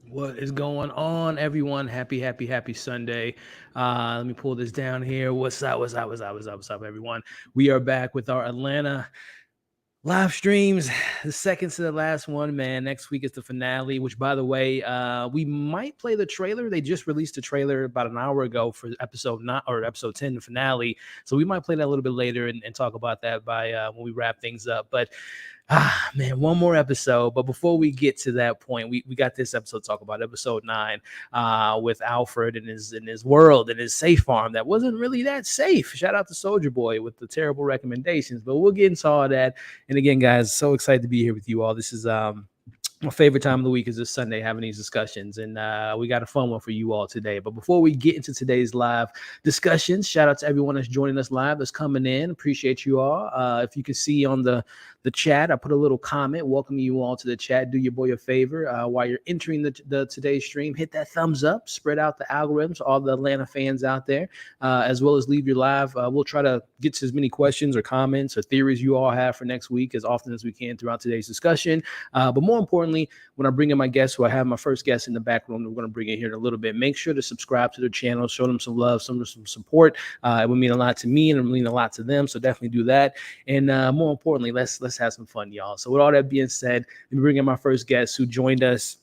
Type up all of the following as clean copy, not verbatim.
What is going on, everyone? Happy Sunday. Let me pull this down here. What's up, everyone? We are back with our Atlanta live streams, the second to the last one, man. Next week is the finale, which, by the way, we might play the trailer. They just released a trailer about an hour ago for episode 9 or episode 10, the finale. So we might play that a little bit later and talk about that by when we wrap things up. But man, one more episode. But before we get to that point, we got this episode to talk about, episode 9, with Alfred and his world and his safe farm that wasn't really that safe. Shout out to Soldier Boy with the terrible recommendations. But we'll get into all that. And again, guys, so excited to be here with you all. This is my favorite time of the week is this Sunday, having these discussions, and we got a fun one for you all today. But before we get into today's live discussions, shout out to everyone that's joining us live, that's coming in. Appreciate you all. If you can see on the chat, I put a little comment welcoming you all to the chat. Do your boy a favor while you're entering the today's stream, hit that thumbs up, spread out the algorithms, all the Atlanta fans out there, as well as leave your live. We'll try to get to as many questions or comments or theories you all have for next week as often as we can throughout today's discussion. But more importantly, when I bring in my guests, who I have my first guest in the back room, we're going to bring in here in a little bit. Make sure to subscribe to the channel, show them some love, some support. It would mean a lot to me and it would mean a lot to them. So definitely do that. And more importantly, let's have some fun, y'all. So with all that being said, let me bring in my first guest who joined us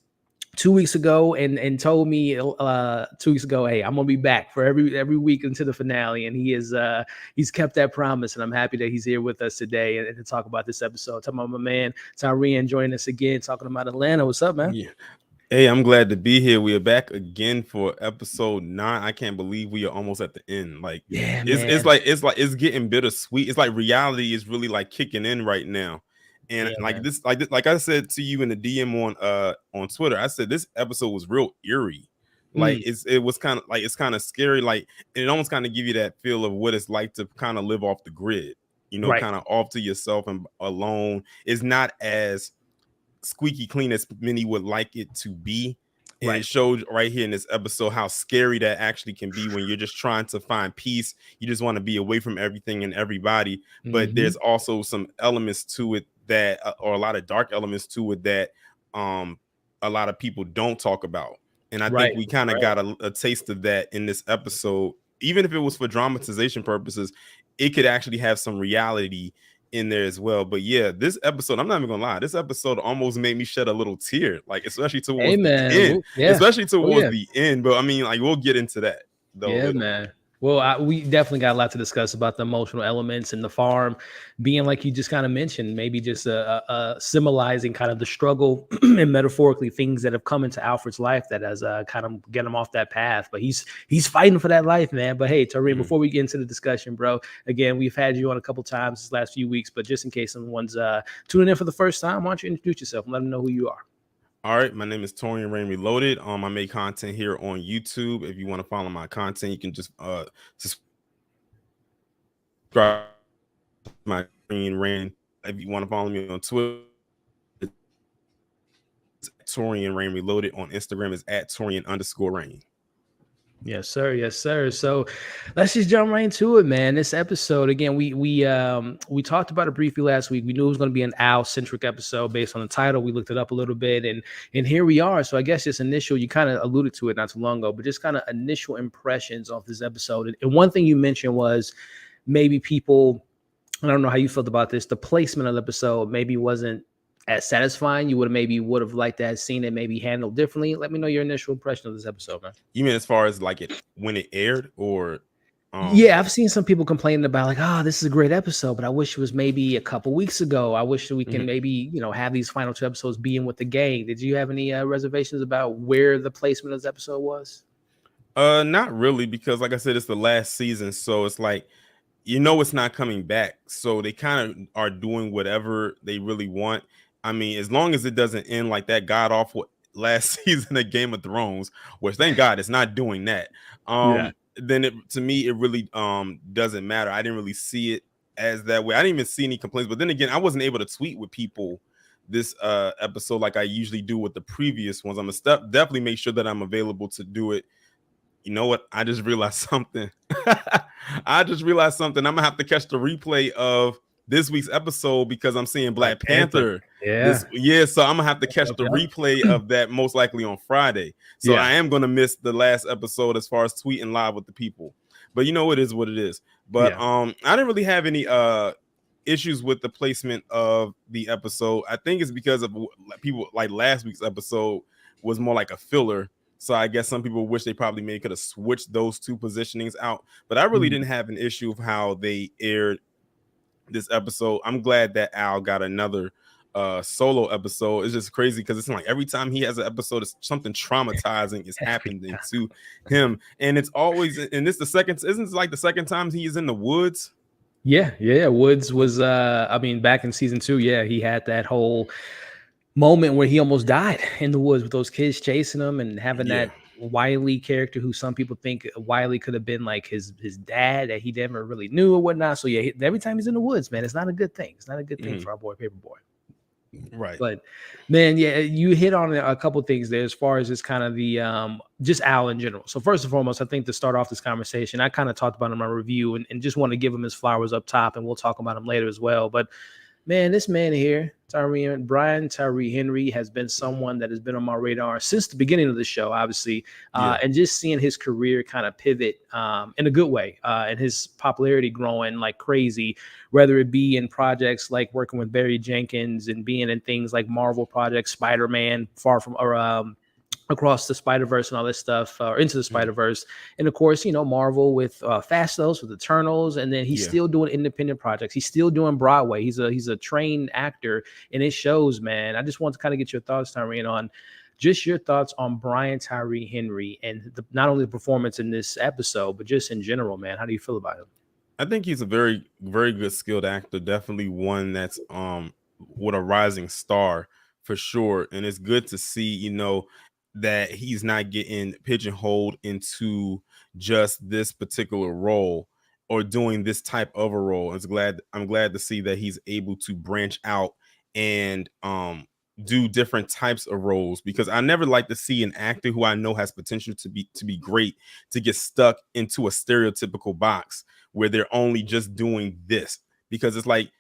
2 weeks ago and told me 2 weeks ago, hey, I'm gonna be back for every week until the finale, and he's kept that promise, and I'm happy that he's here with us today and to talk about this episode. Talking about my man Tyrian joining us again, talking about Atlanta. What's up, man? Yeah. Hey, I'm glad to be here. We are back again for episode 9. I can't believe we are almost at the end. Like, yeah, it's getting bittersweet. It's like reality is really like kicking in right now. And like I said to you in the DM on Twitter, I said this episode was real eerie. Like it was kind of like, it's kind of scary. Like it almost kind of give you that feel of what it's like to kind of live off the grid, right. Kind of off to yourself and alone. It's not as squeaky clean as many would like it to be. And it shows right here in this episode how scary that actually can be when you're just trying to find peace. You just want to be away from everything and everybody. But there's also some elements to it that or a lot of dark elements to it that a lot of people don't talk about. And I think we kind of got a taste of that in this episode. Even if it was for dramatization purposes, it could actually have some reality in there as well. But yeah, this episode, I'm not even gonna lie, this episode almost made me shed a little tear, like especially towards the end. Especially towards the end. But I mean, like, we'll get into that though. Yeah, man. Well, we definitely got a lot to discuss about the emotional elements and the farm being, like you just kind of mentioned, maybe just symbolizing kind of the struggle and metaphorically things that have come into Alfred's life that has kind of get him off that path. But he's fighting for that life, man. But hey, Tyrian, before we get into the discussion, bro, again, we've had you on a couple times this last few weeks, but just in case someone's tuning in for the first time, why don't you introduce yourself and let them know who you are? All right, my name is Torian Rain Reloaded. I make content here on YouTube. If you want to follow my content, you can just subscribe to my Torian Rain. If you want to follow me on Twitter, it's Torian Rain Reloaded. On Instagram is @Torian_Rain. Yes, sir. Yes, sir. So let's just jump right into it, man. This episode, again, we talked about it briefly last week. We knew it was going to be an Al-centric episode based on the title. We looked it up a little bit, and here we are. So I guess just initial, you kind of alluded to it not too long ago, but just kind of initial impressions of this episode. And one thing you mentioned was maybe people I don't know how you felt about this. The placement of the episode maybe wasn't as satisfying. You would have liked to have seen it maybe handled differently. Let me know your initial impression of this episode, man. You mean as far as like it when it aired, or Yeah, I've seen some people complaining about like, oh, this is a great episode, but I wish it was maybe a couple weeks ago. I wish that we can maybe, you know, have these final 2 episodes being with the gang. Did you have any reservations about where the placement of this episode was? Not really, because like I said, it's the last season, so it's like, you know, it's not coming back. So they kind of are doing whatever they really want. I mean, as long as it doesn't end like that god awful last season of Game of Thrones, which thank God it's not doing that. Yeah. Then to me it really doesn't matter. I didn't really see it as that way. I didn't even see any complaints, but then again, I wasn't able to tweet with people this episode like I usually do with the previous ones. I'm gonna definitely make sure that I'm available to do it. You know what? I just realized something. I'm gonna have to catch the replay of this week's episode because I'm seeing Black Panther. Yeah. So I'm gonna have to catch the replay of that most likely on Friday. So I am gonna miss the last episode as far as tweeting live with the people. But you know, it is what it is. But I didn't really have any issues with the placement of the episode. I think it's because of people like last week's episode was more like a filler. So I guess some people wish they probably maybe could have switched those two positionings out. But I really didn't have an issue of how they aired this episode. I'm glad that Al got another solo episode. It's just crazy because it's like every time he has an episode, it's something traumatizing is happening to him. And it's always, and this the second, isn't it like the second time he is in the woods? Yeah. Woods was I mean, back in season 2, he had that whole moment where he almost died in the woods with those kids chasing him and having that Wiley character who some people think Wiley could have been like his dad that he never really knew or whatnot. So every time he's in the woods, man, it's not a good thing. It's not a good thing for our boy Paperboy. Right. But man, you hit on a couple of things there as far as just kind of the just Al in general. So first and foremost, I think to start off this conversation, I kind of talked about in my review and just want to give him his flowers up top, and we'll talk about him later as well. But man, this man here, Brian Tyree Henry, has been someone that has been on my radar since the beginning of the show, obviously. And just seeing his career kind of pivot in a good way and his popularity growing like crazy, whether it be in projects like working with Barry Jenkins and being in things like Marvel projects, Spider-Man, Across the Spider-Verse and all this stuff, or Into the Spider-Verse. And of course, you know, Marvel with Fastos, with Eternals, and then he's still doing independent projects. He's still doing Broadway. He's a trained actor, and it shows, man. I just want to kind of get your thoughts, Tyree, on just your thoughts on Brian Tyree Henry and not only the performance in this episode, but just in general, man. How do you feel about him? I think he's a very, very good skilled actor. Definitely one that's with a rising star for sure. And it's good to see, you know, that he's not getting pigeonholed into just this particular role or doing this type of a role. I'm glad to see that he's able to branch out and do different types of roles, because I never like to see an actor who I know has potential to be great to get stuck into a stereotypical box where they're only just doing this, because it's like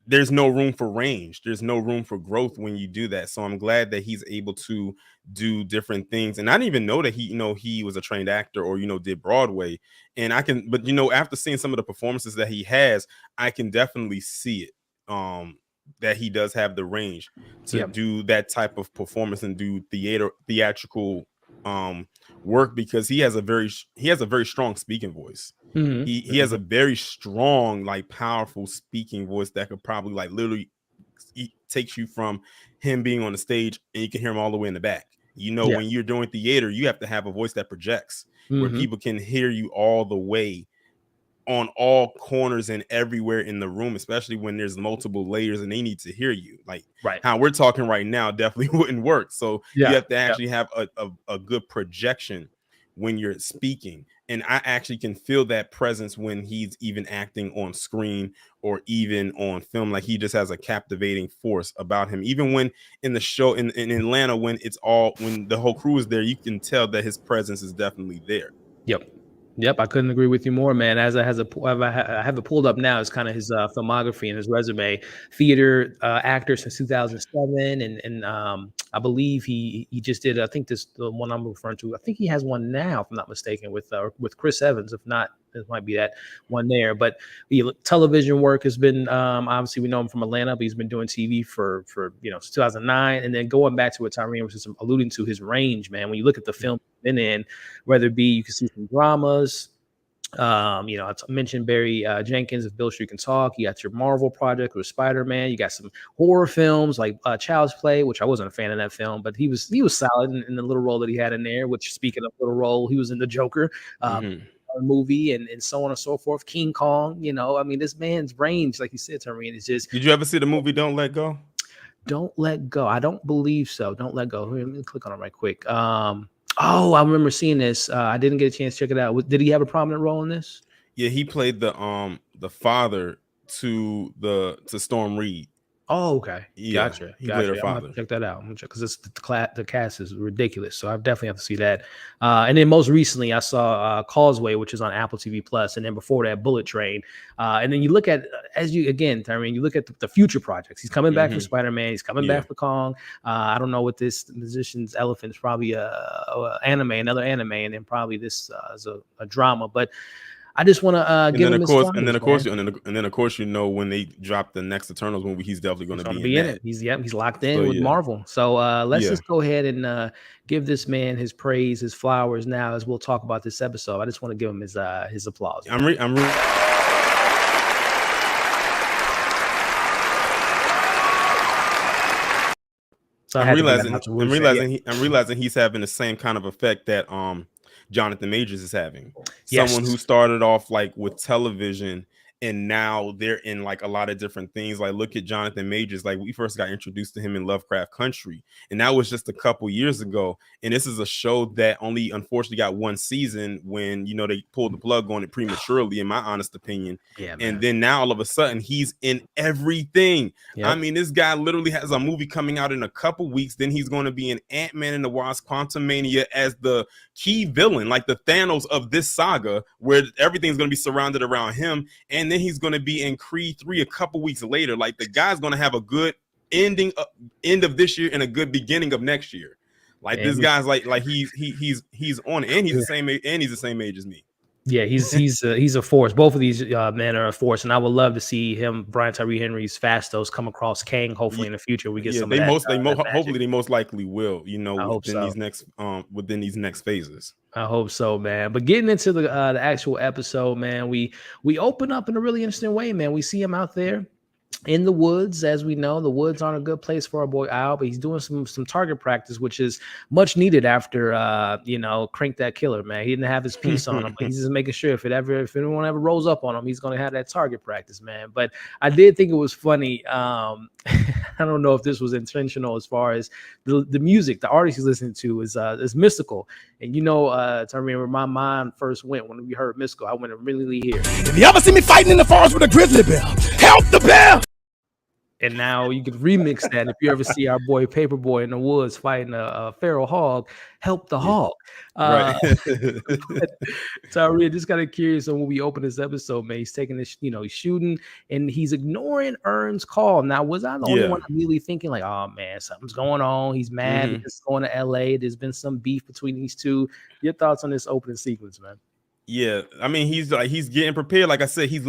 there's no room for range. There's no room for growth when you do that. So I'm glad that he's able to do different things. And I didn't even know that he was a trained actor or, did Broadway. And but after seeing some of the performances that he has, I can definitely see it. That he does have the range to do that type of performance and do theatrical work, because he has a very strong speaking voice. He has a very strong, like, powerful speaking voice that could probably like literally takes you from him being on the stage and you can hear him all the way in the back. When you're doing theater, you have to have a voice that projects where people can hear you all the way on all corners and everywhere in the room, especially when there's multiple layers and they need to hear you. Like how we're talking right now definitely wouldn't work. So you have to actually have a good projection when you're speaking. And I actually can feel that presence when he's even acting on screen or even on film. Like, he just has a captivating force about him. Even when in the show in Atlanta, when the whole crew is there, you can tell that his presence is definitely there. Yep. Yep, I couldn't agree with you more, man. As I have it pulled up now, it's kind of his filmography and his resume. Theater actor since 2007, and I believe he just did. I think the one I'm referring to. I think he has one now, if I'm not mistaken, with Chris Evans. If not, it might be that one there. But the television work has been obviously we know him from Atlanta, but he's been doing TV for 2009, and then going back to what Tyrene was just alluding to, his range, man. When you look at the film he's been in, whether it be you can see some dramas. I mentioned Barry Jenkins of Bill Street Can Talk. You got your Marvel project with Spider-Man. You got some horror films like Child's Play, which I wasn't a fan of that film, but he was solid in the little role that he had in there. Which, speaking of little role, he was in the Joker movie and so on and so forth. King Kong. I mean, this man's range, like you said, Tyrene, is just. Did you ever see the movie Don't Let Go? Don't Let Go. I don't believe so. Don't Let Go. Let me click on it right quick. Oh, I remember seeing this. I didn't get a chance to check it out. Did he have a prominent role in this? Yeah, he played the father to Storm Reed. Oh, okay. Yeah, Gotcha. He played her I'm father. gonna check that out. I'm gonna check because the cast is ridiculous. So I definitely have to see that. And then most recently, I saw Causeway, which is on Apple TV Plus, and then before that, Bullet Train. And then you look at Tyrone, you look at the future projects. He's coming back for Spider-Man. He's coming back for Kong. I don't know what this Musician's Elephant is, probably another anime, and then probably this is a drama, but. I just want to give him his flowers, and then of course, when they drop the next Eternals movie, he's definitely going to be in it. He's locked in with Marvel. So let's just go ahead and give this man his praise, his flowers now, as we'll talk about this episode. I just want to give him his applause. I'm realizing he's having the same kind of effect that Jonathan Majors is having. Someone who started off like with television and now they're in like a lot of different things. Like, look at Jonathan Majors. Like, we first got introduced to him in Lovecraft Country, and that was just a couple years ago. And this is a show that only unfortunately got one season when they pulled the plug on it prematurely, in my honest opinion. And then now all of a sudden he's in everything. I mean, this guy literally has a movie coming out in a couple weeks. Then he's going to be in Ant-Man and the Wasp: Quantumania as the key villain, like the Thanos of this saga, where everything's going to be surrounded around him. And then he's going to be in Creed 3 a couple weeks later. Like, the guy's going to have a good end of this year and a good beginning of next year. Like, this guy's like he's on, and he's the same age, and he's the same age as me. Yeah, he's a force. Both of these men are a force, and I would love to see him, Brian Tyree Henry's Fastos, come across Kang. Hopefully, in the future, we get some. Hopefully, they most likely will. Within these next phases. I hope so, man. But getting into the actual episode, man, we open up in a really interesting way, man. We see him out there in the woods. As we know, the woods aren't a good place for our boy Al, but he's doing some target practice, which is much needed after Crank That Killer, man. He didn't have his piece on him, but he's just making sure if anyone ever rolls up on him, he's going to have that target practice, man. But I did think it was funny. I don't know if this was intentional as far as the music, the artist he's listening to is Mystical. And Tyrone, where my mind first went when we heard Mystical, I went immediately here. If you ever see me fighting in the forest with a grizzly bear, help the bear! And now you can remix that. If you ever see our boy Paperboy in the woods fighting a feral hog, help the hog. Right. Tyree, just kind of curious on when we open this episode, man. He's taking this, he's shooting and he's ignoring Ern's call. Now, was I the only one immediately thinking like, oh man, something's going on? He's mad because he's going to LA. There's been some beef between these two. Your thoughts on this opening sequence, man? Yeah, I mean, he's getting prepared. Like I said, he's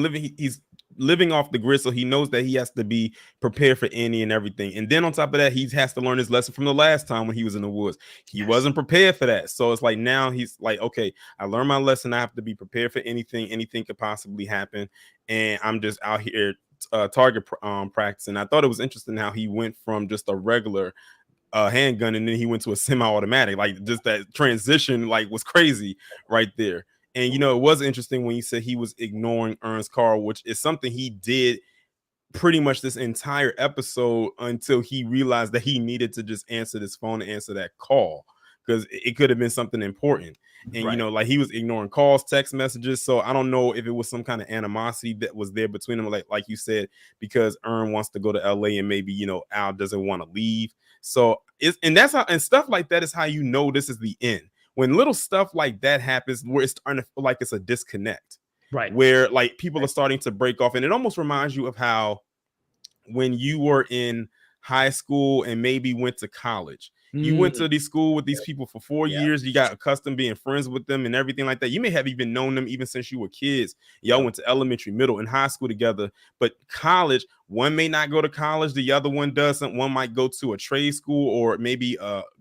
living off the grid, so he knows that he has to be prepared for any and everything. And then on top of that, he has to learn his lesson from the last time when he was in the woods. He wasn't prepared for that. So it's like now he's like, okay, I learned my lesson. I have to be prepared for anything. Anything could possibly happen. And I'm just out here target practicing. I thought it was interesting how he went from just a regular handgun and then he went to a semi-automatic. Like, just that transition was crazy right there. And, it was interesting when you said he was ignoring Ernst Carl, which is something he did pretty much this entire episode until he realized that he needed to just answer this phone and answer that call because it could have been something important. And, he was ignoring calls, text messages. So I don't know if it was some kind of animosity that was there between them, like you said, because Ern wants to go to LA and maybe, Al doesn't want to leave. So and stuff like that is how this is the end. when little stuff like that happens, where it's starting to feel like it's a disconnect, right? Where like people are starting to break off, and it almost reminds you of how when you were in high school and maybe went to college. You went to these school with these people for 4 years. You got accustomed being friends with them and everything like that. You may have even known them even since you were kids. Y'all went to elementary, middle, and high school together. But college, one may not go to college. The other one doesn't. One might go to a trade school, or maybe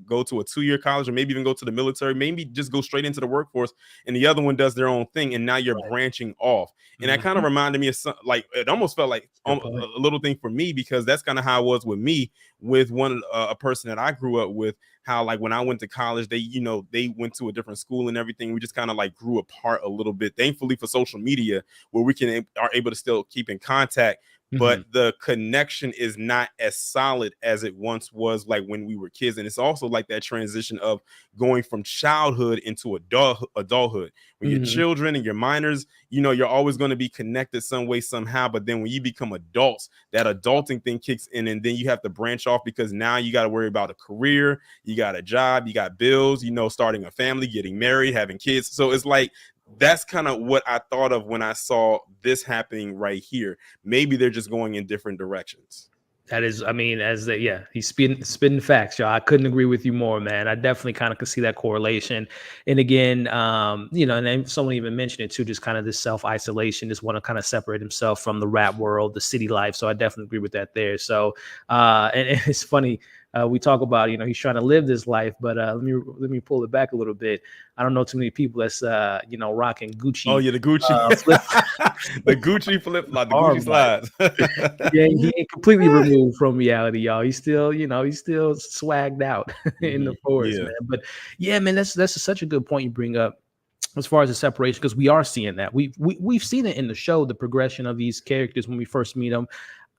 go to a 2-year college, or maybe even go to the military. Maybe just go straight into the workforce. And the other one does their own thing. And now you're branching off. And that kind of reminded me of like, it almost felt like a little thing for me, because that's kind of how it was with me, with a person that I grew up with. How like when I went to college, they went to a different school and everything. We just kind of like grew apart a little bit. Thankfully for social media, where we are able to still keep in contact. But the connection is not as solid as it once was, like when we were kids. And it's also like that transition of going from childhood into adulthood. When you're children and you're minors, you're always going to be connected some way, somehow. But then when you become adults, that adulting thing kicks in, and then you have to branch off, because now you got to worry about a career, you got a job, you got bills, starting a family, getting married, having kids. So it's like, that's kind of what I thought of when I saw this happening right here. Maybe they're just going in different directions. That is, I mean, he's spitting facts, y'all. I couldn't agree with you more, man. I definitely kind of could see that correlation. And again, and then someone even mentioned it too, just kind of this self-isolation, just want to kind of separate himself from the rap world, the city life. So I definitely agree with that there. So, and it's funny. We talk about, he's trying to live this life, but let me pull it back a little bit. I don't know too many people that's rocking Gucci. Oh yeah, the Gucci, the Gucci flip flop, the Gucci slides. Yeah, he ain't completely removed from reality, y'all. He's still, he's still swagged out in the forest, man. But yeah, man, that's such a good point you bring up as far as the separation, because we are seeing that. We've seen it in the show, the progression of these characters when we first meet them.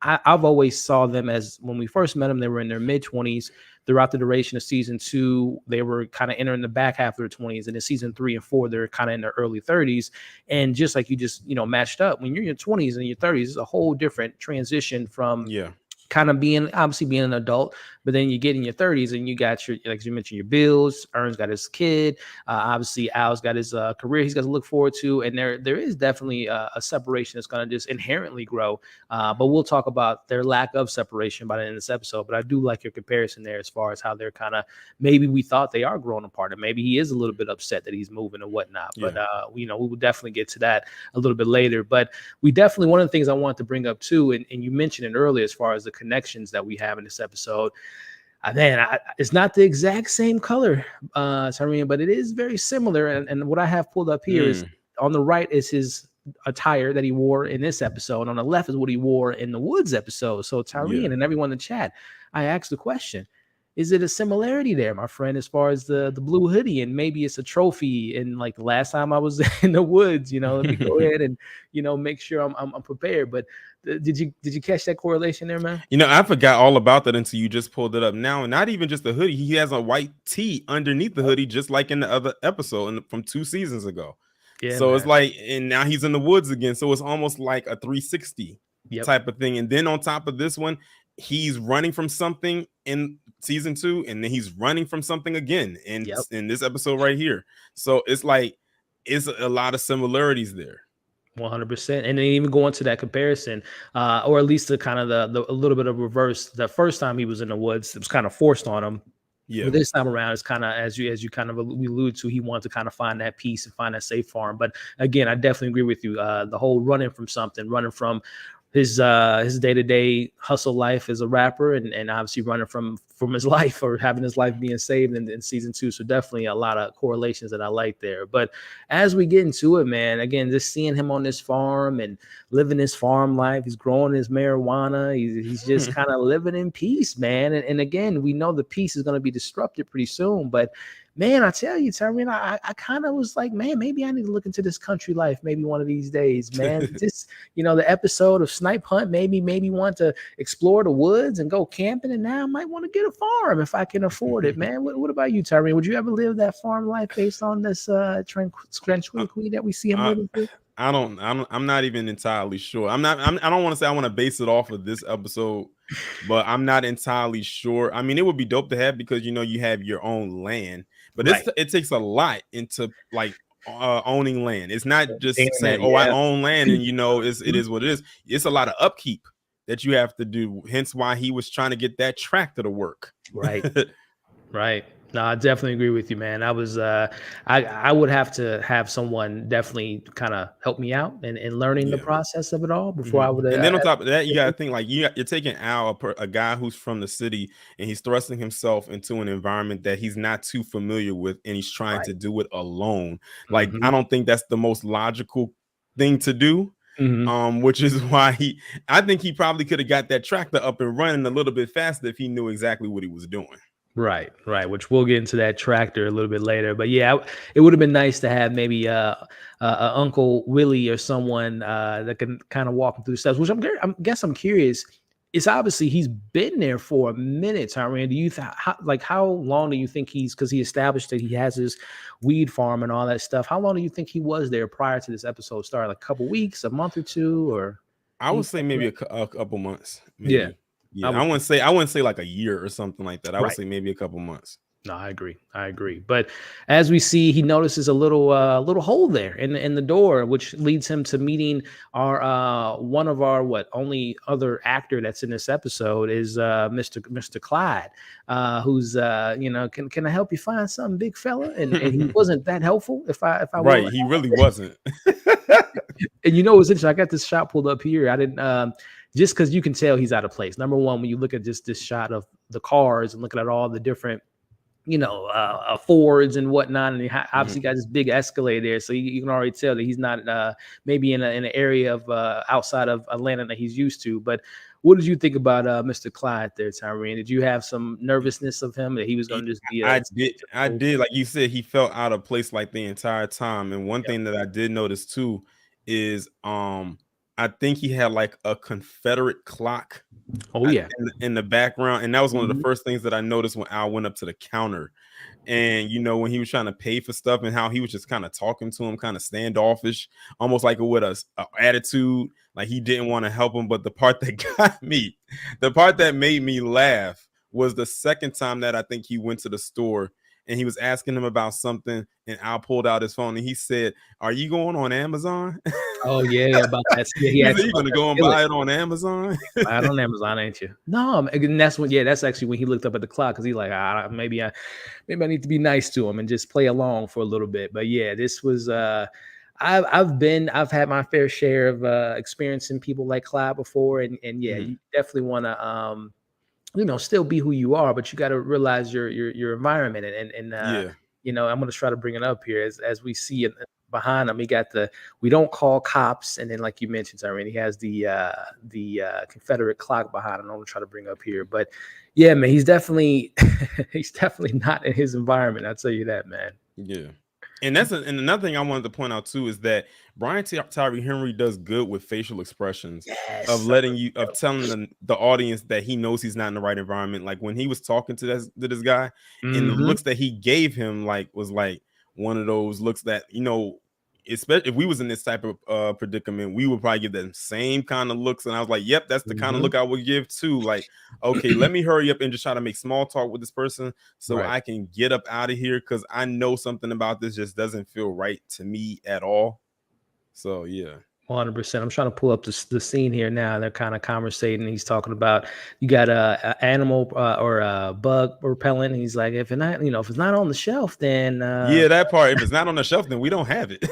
I've always saw them as, when we first met them, they were in their mid-20s. Throughout the duration of season 2, they were kind of entering the back half of their 20s. And in season 3 and 4, they're kind of in their early 30s. And just like you just, matched up, when you're in your 20s and your 30s, it's a whole different transition from kind of being an adult, but then you get in your 30s and you got your, like you mentioned, your bills. Ern's got his kid. Obviously, Al's got his career he's got to look forward to, and there is definitely a separation that's going to just inherently grow. But we'll talk about their lack of separation by the end of this episode. But I do like your comparison there as far as how they're kind of, maybe we thought they are growing apart, and maybe he is a little bit upset that he's moving and whatnot. But we will definitely get to that a little bit later. But we definitely, one of the things I wanted to bring up too, and you mentioned it earlier, as far as the connections that we have in this episode. It's not the exact same color, Tyrene, but it is very similar. And what I have pulled up here is, on the right is his attire that he wore in this episode. On the left is what he wore in the Woods episode. So Tyrene and everyone in the chat, I asked the question, is it a similarity there, my friend, as far as the blue hoodie? And maybe it's a trophy. And like the last time I was in the woods, let me go ahead and, make sure I'm prepared. But did you catch that correlation there, man? I forgot all about that until you just pulled it up now. And not even just the hoodie. He has a white tee underneath the hoodie, just like in the other episode from 2 seasons ago. Yeah, so man. It's like, and now he's in the woods again. So it's almost like a 360 type of thing. And then on top of this one, he's running from something in season 2, and then he's running from something again in this episode right here. So it's like, it's a lot of similarities there. 100%. And then even going to that comparison, or at least the kind of the a little bit of reverse. The first time he was in the woods, it was kind of forced on him. Yeah. But this time around, it's kind of, as you kind of allude to, he wanted to kind of find that peace and find that safe farm. But again, I definitely agree with you. The whole running from something, running from his day-to-day hustle life as a rapper, and obviously running from his life, or having his life being saved in season 2. So definitely a lot of correlations that I like there. But as we get into it, man, again, just seeing him on this farm and living his farm life, he's growing his marijuana, he's just kind of living in peace, man. And again, we know the peace is going to be disrupted pretty soon, but man, I tell you, Tyrene, I kind of was like, man, maybe I need to look into this country life maybe one of these days, man. Just, the episode of Snipe Hunt made me want to explore the woods and go camping, and now I might want to get a farm if I can afford it, man. What about you, Tyrene? Would you ever live that farm life based on this tranquility that we see him living through? I'm not even entirely sure. I don't want to say I want to base it off of this episode, but I'm not entirely sure. I mean, it would be dope to have, because you have your own land. but it takes a lot into like owning land. It's not just saying, that, I own land, and it is what it is. It's a lot of upkeep that you have to do. Hence why he was trying to get that tractor to work. Right. Right. No, I definitely agree with you, man. I was I would have to have someone definitely kind of help me out in learning the process of it all before I would. And then on top of that, you got to think like you're taking Al, a guy who's from the city, and he's thrusting himself into an environment that he's not too familiar with, and he's trying to do it alone. Like I don't think that's the most logical thing to do. Which is why I think he probably could have got that tractor up and running a little bit faster if he knew exactly what he was doing. Right. Which we'll get into that tractor a little bit later. But yeah, it would have been nice to have maybe Uncle Willie or someone that can kind of walk him through the steps. Which I'm curious. It's obviously he's been there for a minute, Tyron. Do you how long do you think because he established that he has his weed farm and all that stuff? How long do you think he was there prior to this episode starting? Like a couple weeks, a month or two, or I would say maybe a couple months. Maybe. Yeah. Yeah, I wouldn't say like a year or something like that. I would say maybe a couple months. No, I agree. But as we see, he notices a little hole there in the door, which leads him to meeting our one of our only other actor that's in this episode is Mr. Clyde, who's can I help you find something, big fella? And he wasn't that helpful. If I right, he really wasn't. And it's interesting. I got this shot pulled up here. I didn't. Just because you can tell he's out of place. Number one, when you look at just this shot of the cars and looking at all the different, Fords and whatnot, and he obviously got this big Escalade there, so you can already tell that he's not maybe in an area of outside of Atlanta that he's used to. But what did you think about Mr. Clyde there, Tyrene? Did you have some nervousness of him that he was going to just be? I did. Like you said, he felt out of place like the entire time. And one thing that I did notice too is I think he had like a Confederate clock. Oh yeah, in the background, and that was one of the first things that I noticed when Al went up to the counter, and when he was trying to pay for stuff, and how he was just kind of talking to him, kind of standoffish, almost like with a attitude, like he didn't want to help him. But the part that made me laugh was the second time that I think he went to the store. And he was asking him about something, and Al pulled out his phone and he said, "Are you going on Amazon?" Oh yeah, about that. Yeah, you're gonna go and buy it on Amazon. Buy it on Amazon, ain't you? No, and that's when. Yeah, that's actually when he looked up at the clock because he's like, maybe I need to be nice to him and just play along for a little bit. But yeah, this was. I've had my fair share of experiencing people like Clyde before, and yeah, you definitely want to still be who you are, but you got to realize your environment. And I'm going to try to bring it up here as we see behind him. We don't call cops. And then, like you mentioned, Tyrone, he has the Confederate clock behind him. I'm going to try to bring up here, but yeah, man, he's definitely not in his environment. I'll tell you that, man. Yeah. And and another thing I wanted to point out too is that Brian Tyree Henry does good with facial expressions of telling the audience that he knows he's not in the right environment. Like when he was talking to this guy, and the looks that he gave him was like one of those looks that especially if we was in this type of predicament, we would probably give them same kind of looks. And I was like, yep, that's the kind of look I would give too. Like, okay, let me hurry up and just try to make small talk with this person so I can get up out of here, because I know something about this just doesn't feel right to me at all. So yeah. 100%. I'm trying to pull up the scene here now. They're kind of conversating. He's talking about you got a animal or a bug repellent. And he's like, if it's not on the shelf, then that part. If it's not on the shelf, then we don't have it.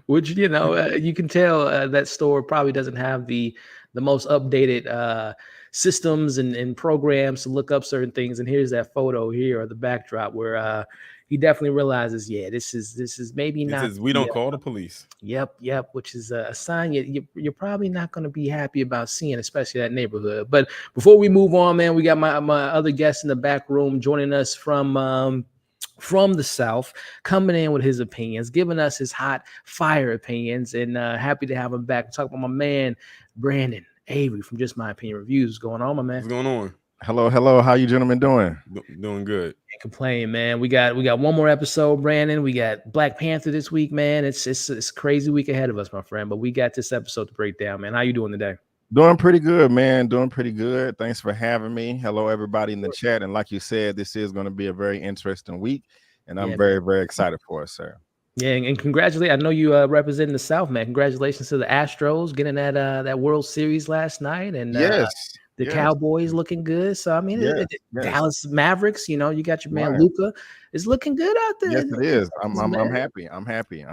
Which you can tell that store probably doesn't have the most updated systems and programs to look up certain things. And here's that photo here, or the backdrop, where he definitely realizes, this is maybe not. We don't call the police. Yep. Which is a sign you're probably not going to be happy about seeing, especially that neighborhood. But before we move on, man, we got my other guest in the back room joining us from the South, coming in with his opinions, giving us his hot fire opinions, and happy to have him back. Talk about my man Brandon Avery from Just My Opinion Reviews. What's going on, my man? What's going on? Hello. How you gentlemen doing? Doing good. Can't complain, man. We got one more episode, Brandon. We got Black Panther this week, man. It's a crazy week ahead of us, my friend. But we got this episode to break down, man. How you doing today? Doing pretty good, man. Doing pretty good. Thanks for having me. Hello, everybody in the chat. And like you said, this is going to be a very interesting week, and I'm very excited for it, sir. Yeah, and congratulate. I know you representing the South, man. Congratulations to the Astros getting that World Series last night, and the Cowboys looking good. So I mean, Dallas Mavericks. You know, you got your man Luka. It's looking good out there. Yes, it is. I'm happy. I'm happy.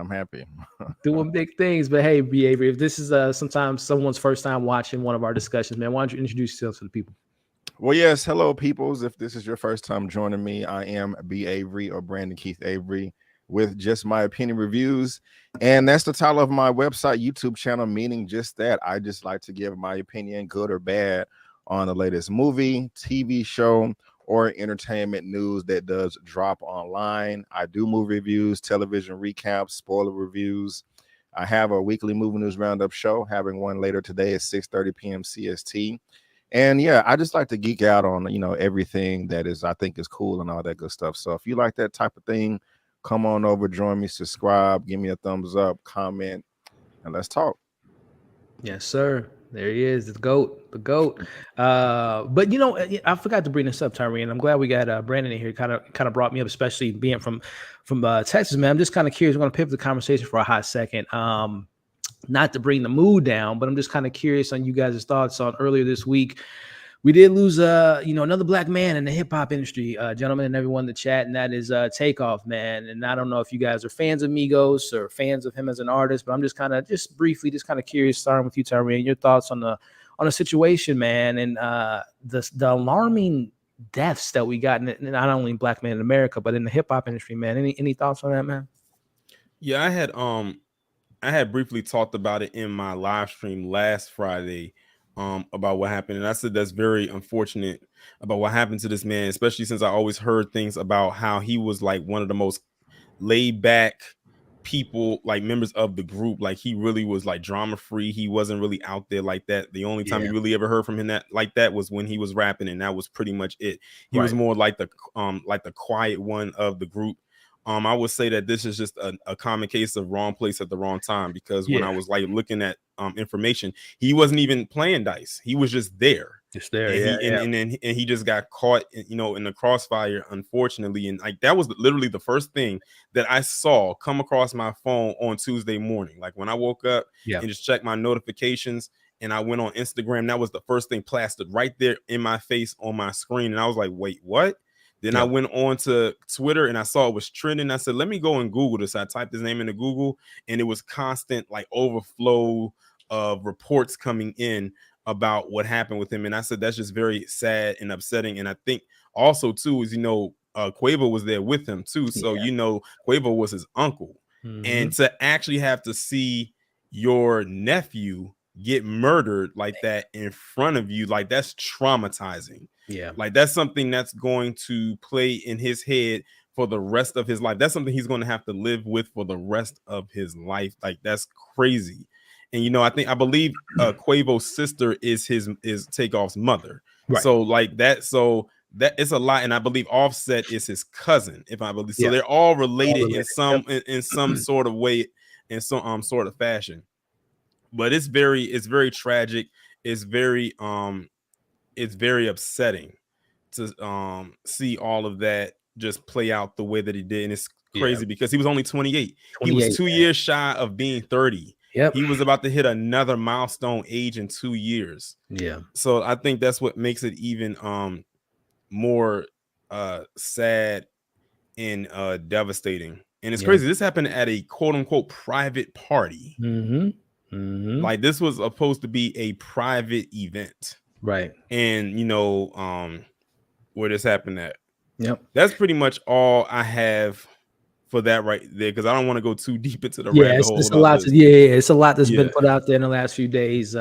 Doing big things. But hey, B. Avery, if this is sometimes someone's first time watching one of our discussions, man, why don't you introduce yourself to the people? Well, yes. Hello, peoples. If this is your first time joining me, I am B. Avery or Brandon Keith Avery, with Just My Opinion Reviews. And that's the title of my website, YouTube channel, meaning just that. I just like to give my opinion, good or bad, on the latest movie, TV show, or entertainment news that does drop online. I do movie reviews, television recaps, spoiler reviews. I have a weekly movie news roundup show, having one later today at 6:30 p.m. CST. And yeah, I just like to geek out on, everything that I think is cool and all that good stuff. So if you like that type of thing, come on over, join me, subscribe, give me a thumbs up, comment, and let's talk. Yes, sir. There he is, the GOAT. But I forgot to bring this up, Tyree, and I'm glad we got Brandon in here. Kind of brought me up, especially being from Texas, man. I'm just kind of curious. I'm going to pivot the conversation for a hot second. Not to bring the mood down, but I'm just kind of curious on you guys' thoughts on earlier this week. We did lose, another black man in the hip hop industry, gentlemen, and everyone in the chat, and that is Takeoff, man. And I don't know if you guys are fans of Migos or fans of him as an artist, but I'm just briefly curious, starting with you, Tyree, your thoughts on the situation, man, and the alarming deaths that we got, not only in black men in America, but in the hip hop industry, man. Any thoughts on that, man? Yeah, I had briefly talked about it in my live stream last Friday. About what happened, and I said that's very unfortunate about what happened to this man, especially since I always heard things about how he was like one of the most laid back people, like members of the group. Like he really was like drama free. He wasn't really out there like that. The only time you really ever heard from him that was when he was rapping, and that was pretty much it. He was more like the quiet one of the group. I would say that this is just a common case of wrong place at the wrong time, because when I was like looking at information, he wasn't even playing dice. He was just there. And he just got caught, in the crossfire, unfortunately. And like that was literally the first thing that I saw come across my phone on Tuesday morning. Like when I woke up and just checked my notifications and I went on Instagram, that was the first thing plastered right there in my face on my screen. And I was like, wait, what? Then I went on to Twitter and I saw it was trending. I said, let me go and Google this. I typed his name into Google, and it was constant like overflow of reports coming in about what happened with him. And I said, that's just very sad and upsetting. And I think also too is, Quavo was there with him too. So, Quavo was his uncle. Mm-hmm. And to actually have to see your nephew get murdered like that in front of you, like that's traumatizing. Yeah, like that's something that's going to play in his head for the rest of his life. That's something he's going to have to live with for the rest of his life. Like that's crazy. And I believe Quavo's sister is Takeoff's mother. Right. So like that, that is a lot. And I believe Offset is his cousin, if I believe. So they're all related, in some sort of way, in some sort of fashion. But it's very tragic. It's very upsetting to see all of that just play out the way that he did. And it's crazy because he was only 28. He was 2 years shy of being 30. Yep. He was about to hit another milestone age in 2 years. Yeah. So I think that's what makes it even more sad and devastating. And it's crazy. This happened at a quote unquote private party. Mm-hmm. Mm-hmm. Like this was supposed to be a private event. Right. And where this happened at. Yep. That's pretty much all I have for that right there, because I don't want to go too deep into the rabbit hole. It's a lot. It's a lot that's been put out there in the last few days.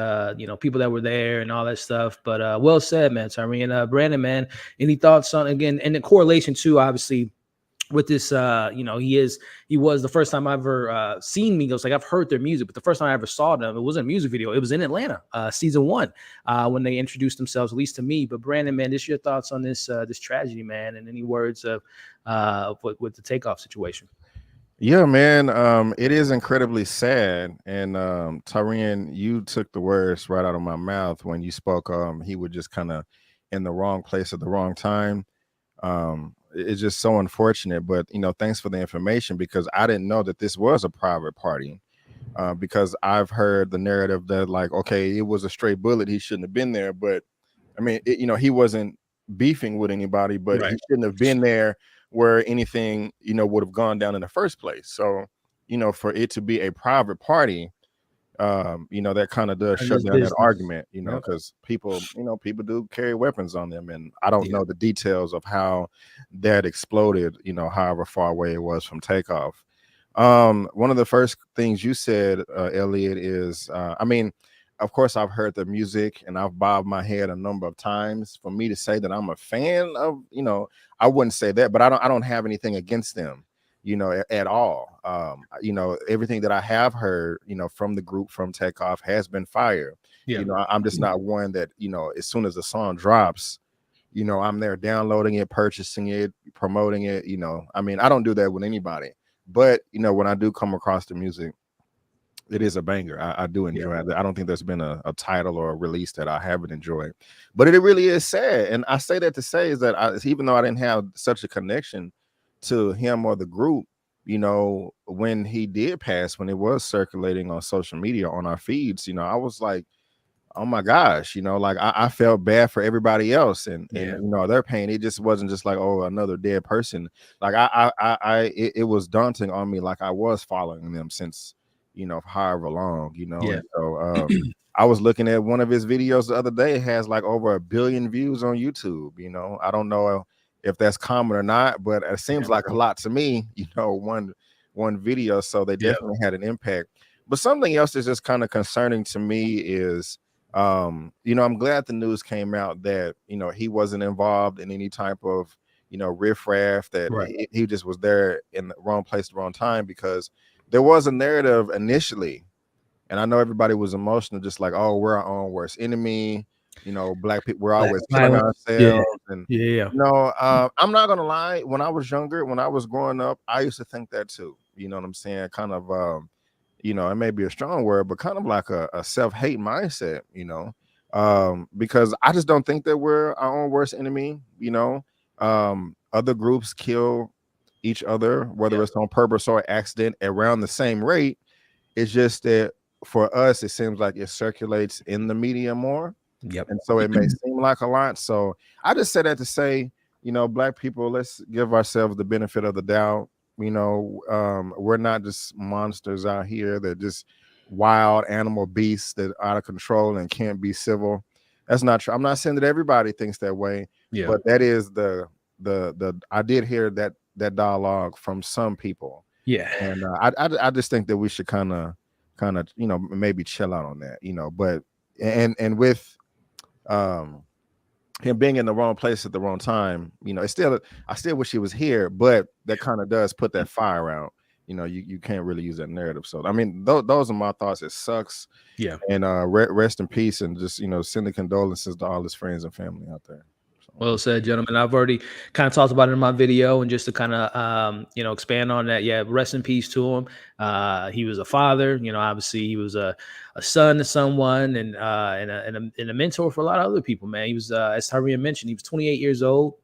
People that were there and all that stuff. But well said, man. Tyree and Brandon, man. Any thoughts on, again, and the correlation too, obviously, with this, he was the first time I ever seen Migos. Like I've heard their music, but the first time I ever saw them, it wasn't a music video. It was in Atlanta, season 1, when they introduced themselves, at least to me. But Brandon, man, just your thoughts on this tragedy, man, and any words of with the Takeoff situation. Yeah, man. It is incredibly sad. And Tyrion, you took the words right out of my mouth when you spoke. He was just kind of in the wrong place at the wrong time. It's just so unfortunate. But thanks for the information, because I didn't know that this was a private party. Because I've heard the narrative that, like, okay, it was a stray bullet, he shouldn't have been there. But I mean, he wasn't beefing with anybody, but he Right. shouldn't have been there where anything, would have gone down in the first place. So, for it to be a private party, that kind of does And shut this down that business. argument, Yep. because people do carry weapons on them. And I don't Yeah. know the details of how that exploded, however far away it was from takeoff. One of the first things you said, Elliot, is I mean, of course I've heard the music and I've bobbed my head a number of times. For me to say that I'm a fan of, I wouldn't say that, but I don't have anything against them, at all. Everything that I have heard, from the group, from Takeoff, has been fire. Yeah. I'm just not one that, as soon as the song drops, I'm there downloading it, purchasing it, promoting it. I mean, I don't do that with anybody. But when I do come across the music, it is a banger. I do enjoy it. I don't think there's been a title or a release that I haven't enjoyed. But it really is sad. And I say that to say is that even though I didn't have such a connection to him or the group, when he did pass, when it was circulating on social media on our feeds, I was like, oh my gosh, like I felt bad for everybody else, and their pain. It just wasn't just like, oh, another dead person. Like it was daunting on me. Like I was following them since however long, Yeah. And so I was looking at one of his videos the other day. It has like over 1 billion views on YouTube. I don't know if that's common or not, but it seems like a lot to me. One video, so they definitely had an impact. But something else that's just kind of concerning to me is I'm glad the news came out that he wasn't involved in any type of riffraff, that Right. he just was there in the wrong place at the wrong time, because there was a narrative initially, and I know everybody was emotional, just like, oh, we're our own worst enemy, black people, we're Black always killing violence. Yeah. ourselves. And Yeah. I'm not gonna lie, when I was younger, when I was growing up, I used to think that too. You know what I'm saying? Kind of it may be a strong word, but kind of like a self-hate mindset, because I just don't think that we're our own worst enemy. Other groups kill each other, whether it's on purpose or accident, around the same rate. It's just that for us, it seems like it circulates in the media more. Yep. And so it may seem like a lot. So I just said that to say, black people, let's give ourselves the benefit of the doubt. We're not just monsters out here that just wild animal beasts that are out of control and can't be civil. That's not true. I'm not saying that everybody thinks that way, but that is the I did hear that dialogue from some people. Yeah. And I just think that we should kind of maybe chill out on that, but and with him being in the wrong place at the wrong time, I still wish he was here, but that kind of does put that fire out. You can't really use that narrative. So I mean, those are my thoughts. It sucks. Yeah. And rest in peace, and just send the condolences to all his friends and family out there. Well said, gentlemen. I've already kind of talked about it in my video, and just to kind of expand on that. Yeah, rest in peace to him. He was a father. Obviously he was a son to someone, and a mentor for a lot of other people. Man, he was as Tyrion mentioned, he was 28 years old.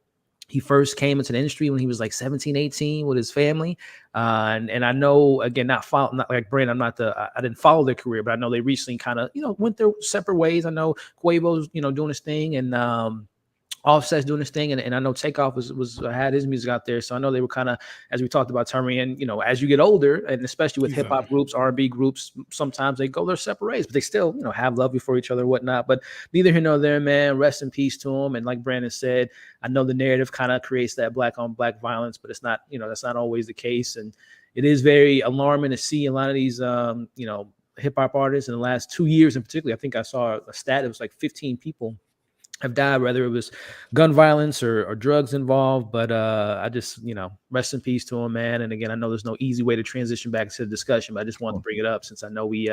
He first came into the industry when he was like 17, 18 with his family. And I know, again, not like Brand, I didn't follow their career, but I know they recently kind of, went their separate ways. I know Quavo's, doing his thing, and Offset's doing this thing, and I know Takeoff was had his music out there, so I know they were kind of, as we talked about, Tyrion, as you get older, and especially with hip hop groups, R&B groups, sometimes they go their separate ways, but they still have love for each other and whatnot. But neither here nor there, man. Rest in peace to him. And like Brandon said, I know the narrative kind of creates that black on black violence, but it's not, that's not always the case, and it is very alarming to see a lot of these hip hop artists in the last 2 years in particular. I think I saw a stat, it was like 15 people have died, whether it was gun violence or drugs involved. But I just, rest in peace to him, man. And again, I know there's no easy way to transition back to the discussion, but I just wanted to bring it up since I know we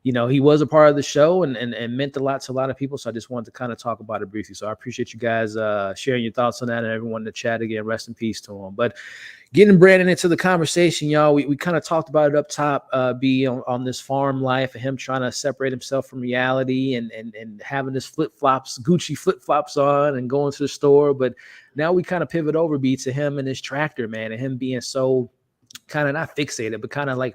you know, he was a part of the show and meant a lot to a lot of people. So I just wanted to kind of talk about it briefly. So I appreciate you guys sharing your thoughts on that, and everyone in the chat again. Rest in peace to him. But getting Brandon into the conversation, y'all, we kind of talked about it up top, on this farm life and him trying to separate himself from reality and having his flip-flops, Gucci flip-flops on and going to the store. But now we kind of pivot over, to him and his tractor, man, and him being so kind of not fixated, but kind of like,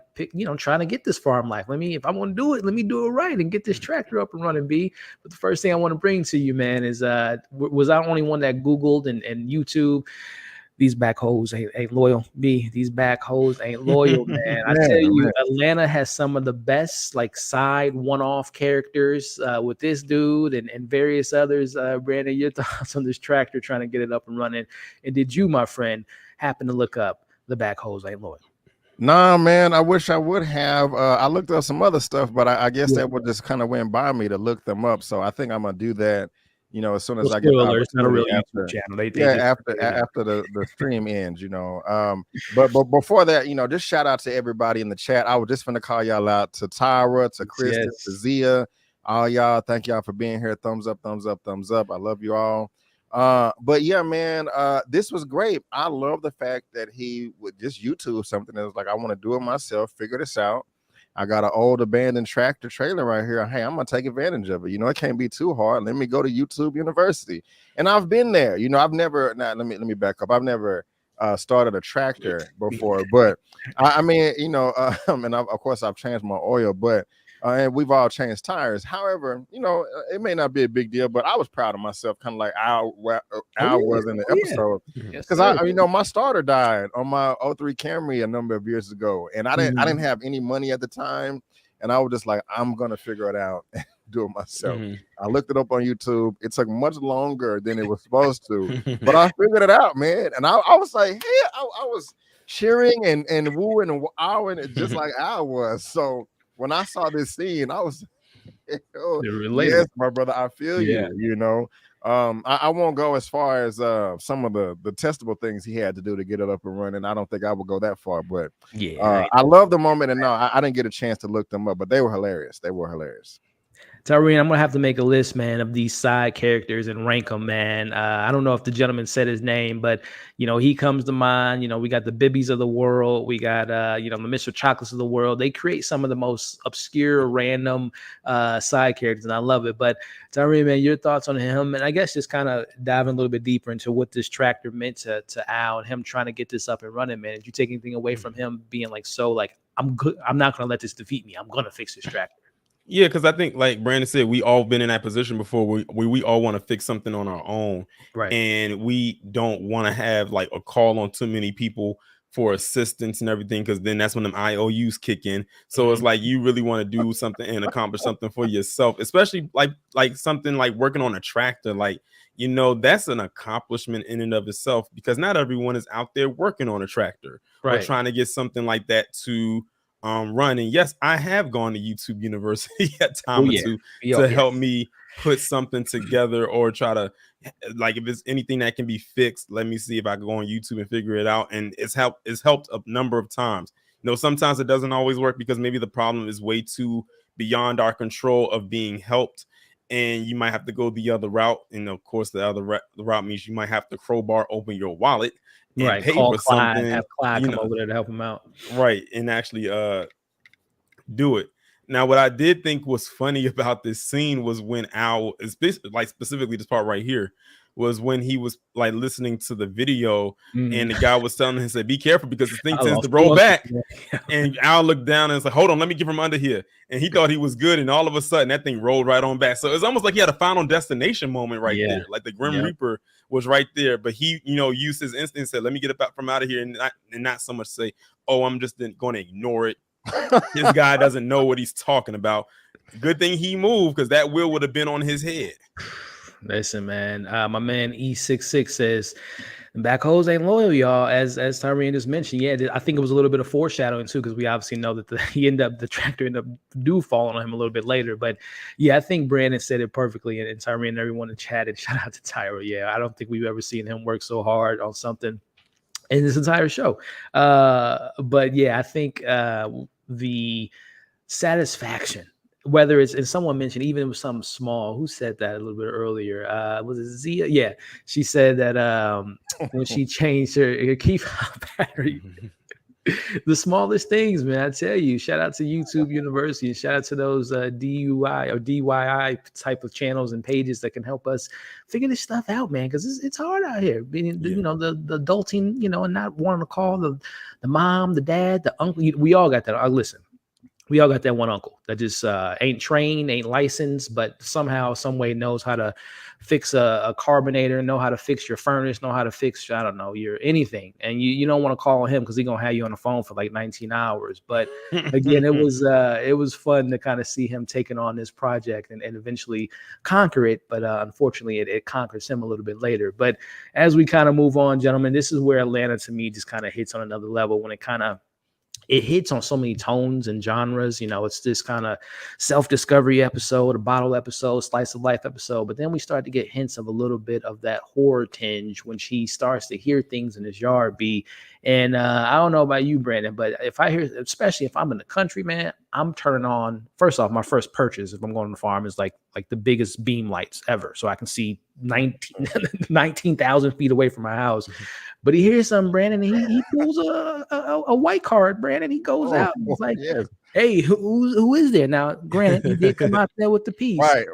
trying to get this farm life. If I want to do it, let me do it right and get this tractor up and running, B. But the first thing I want to bring to you, man, is was I the only one that Googled and YouTube, these backhoes ain't loyal, B. These backhoes ain't loyal, man. I tell you, Atlanta has some of the best like side one-off characters with this dude and various others. Brandon, your thoughts on this tractor trying to get it up and running? And did you, my friend, happen to look up the backhoes ain't loyal? Nah, man, I wish I would have. I looked up some other stuff, but I guess that would just kind of went by me to look them up. So I think I'm gonna do that, as soon as I get the opportunity. It's not a real YouTube channel. After the stream ends, But before that, just shout out to everybody in the chat. I was just gonna call y'all out, to Tyra, to Kristen, to Zia, all y'all. Thank y'all for being here. Thumbs up, thumbs up, thumbs up. I love you all. But yeah, man, this was great. I love the fact that he would just YouTube something that was like, I want to do it myself, figure this out. I got an old abandoned tractor trailer right here. Hey, I'm gonna take advantage of it. It can't be too hard. Let me go to YouTube University. And I've been there. I've never. Let me back up. I've never started a tractor before, but and of course I've changed my oil, but. And we've all changed tires. However, it may not be a big deal, but I was proud of myself, kind of like Al was in the episode. Because my starter died on my 03 Camry a number of years ago, and I didn't have any money at the time, and I was just like, I'm gonna figure it out and do it myself. I looked it up on YouTube. It took much longer than it was supposed to, but I figured it out, man. And I was like, hey, I was cheering and wooing and wowing just like Al was. So when I saw this scene, I was, yes, my brother, I feel you. I won't go as far as some of the testable things he had to do to get it up and running. I don't think I would go that far, but I love the moment. And no, I didn't get a chance to look them up, but they were hilarious. Tyreen, I'm gonna have to make a list, man, of these side characters and rank them, man. I don't know if the gentleman said his name, but he comes to mind. We got the Bibbies of the world, we got the Mr. Chocolates of the world. They create some of the most obscure, random side characters, and I love it. But Tyreen, man, your thoughts on him, and I guess just kind of diving a little bit deeper into what this tractor meant to Al and him trying to get this up and running, man. Did you take anything away from him being like, I'm good, I'm not gonna let this defeat me, I'm gonna fix this tractor? Yeah, because I think, like Brandon said, we all been in that position before. We all want to fix something on our own, right? And we don't want to have like a call on too many people for assistance and everything, because then that's when them IOUs kick in. So it's like you really want to do something and accomplish something for yourself, especially like something like working on a tractor. Like, that's an accomplishment in and of itself, because not everyone is out there working on a tractor or trying to get something like that to run. And yes, I have gone to YouTube University a time or two to help me put something together, or try to, like, if there's anything that can be fixed, let me see if I can go on YouTube and figure it out. And it's helped a number of times. Sometimes it doesn't always work because maybe the problem is way too beyond our control of being helped, and you might have to go the other route. And of course, the route means you might have to crowbar open your wallet and pay for something. Have Clyde come over there to help him out, and actually do it. Now, what I did think was funny about this scene was when Al, like specifically this part right here, was when he was like listening to the video and the guy was telling him, said, be careful because this thing tends to roll back. And Al looked down and was like, hold on, let me get from under here. And he thought he was good, and all of a sudden that thing rolled right on back. So it's almost like he had a Final Destination moment right there. Like the Grim Reaper was right there, but he used his instinct and said, let me get from out of here, and not so much say, oh, I'm just going to ignore it. This guy doesn't know what he's talking about. Good thing he moved, because that wheel would have been on his head. Listen, man, my man E66 says backhoes ain't loyal, y'all. As Tyreen just mentioned, I think it was a little bit of foreshadowing too, because we obviously know that the tractor ended up falling on him a little bit later. But I think Brandon said it perfectly, and Tyreen and everyone in chat, and shout out to Tyra. I don't think we've ever seen him work so hard on something in this entire show. But I think the satisfaction whether it's, and someone mentioned even with something small, who said that a little bit earlier? Was it Zia? Yeah, she said that when she changed her key fob battery, the smallest things, man. I tell you, shout out to YouTube University, and shout out to those DUI or DYI type of channels and pages that can help us figure this stuff out, man. Because it's hard out here, being you know, the adulting, you know, and not wanting to call the mom, the dad, the uncle. We all got that. Listen. We all got that one uncle that just ain't trained, ain't licensed, but somehow, some way knows how to fix a carbonator, know how to fix your furnace, know how to fix, I don't know, your anything. And you don't want to call him because he's going to have you on the phone for like 19 hours. But again, it was fun to kind of see him taking on this project and eventually conquer it. But unfortunately, it conquers him a little bit later. But as we kind of move on, gentlemen, this is where Atlanta to me just kind of hits on another level when it hits on so many tones and genres. You know, it's this kind of self-discovery episode, a bottle episode, slice of life episode. But then we start to get hints of a little bit of that horror tinge when she starts to hear things in his yard be. And I don't know about you, Brandon, but if I hear, especially if I'm in the country, man, I'm turning on, first off, my first purchase, if I'm going to the farm, is like the biggest beam lights ever. So I can see 19,000 feet away from my house. But he hears something, Brandon, and he pulls a white card, Brandon. He goes out and he's like, hey, who is there? Now, granted, he did come out there with the piece. Right.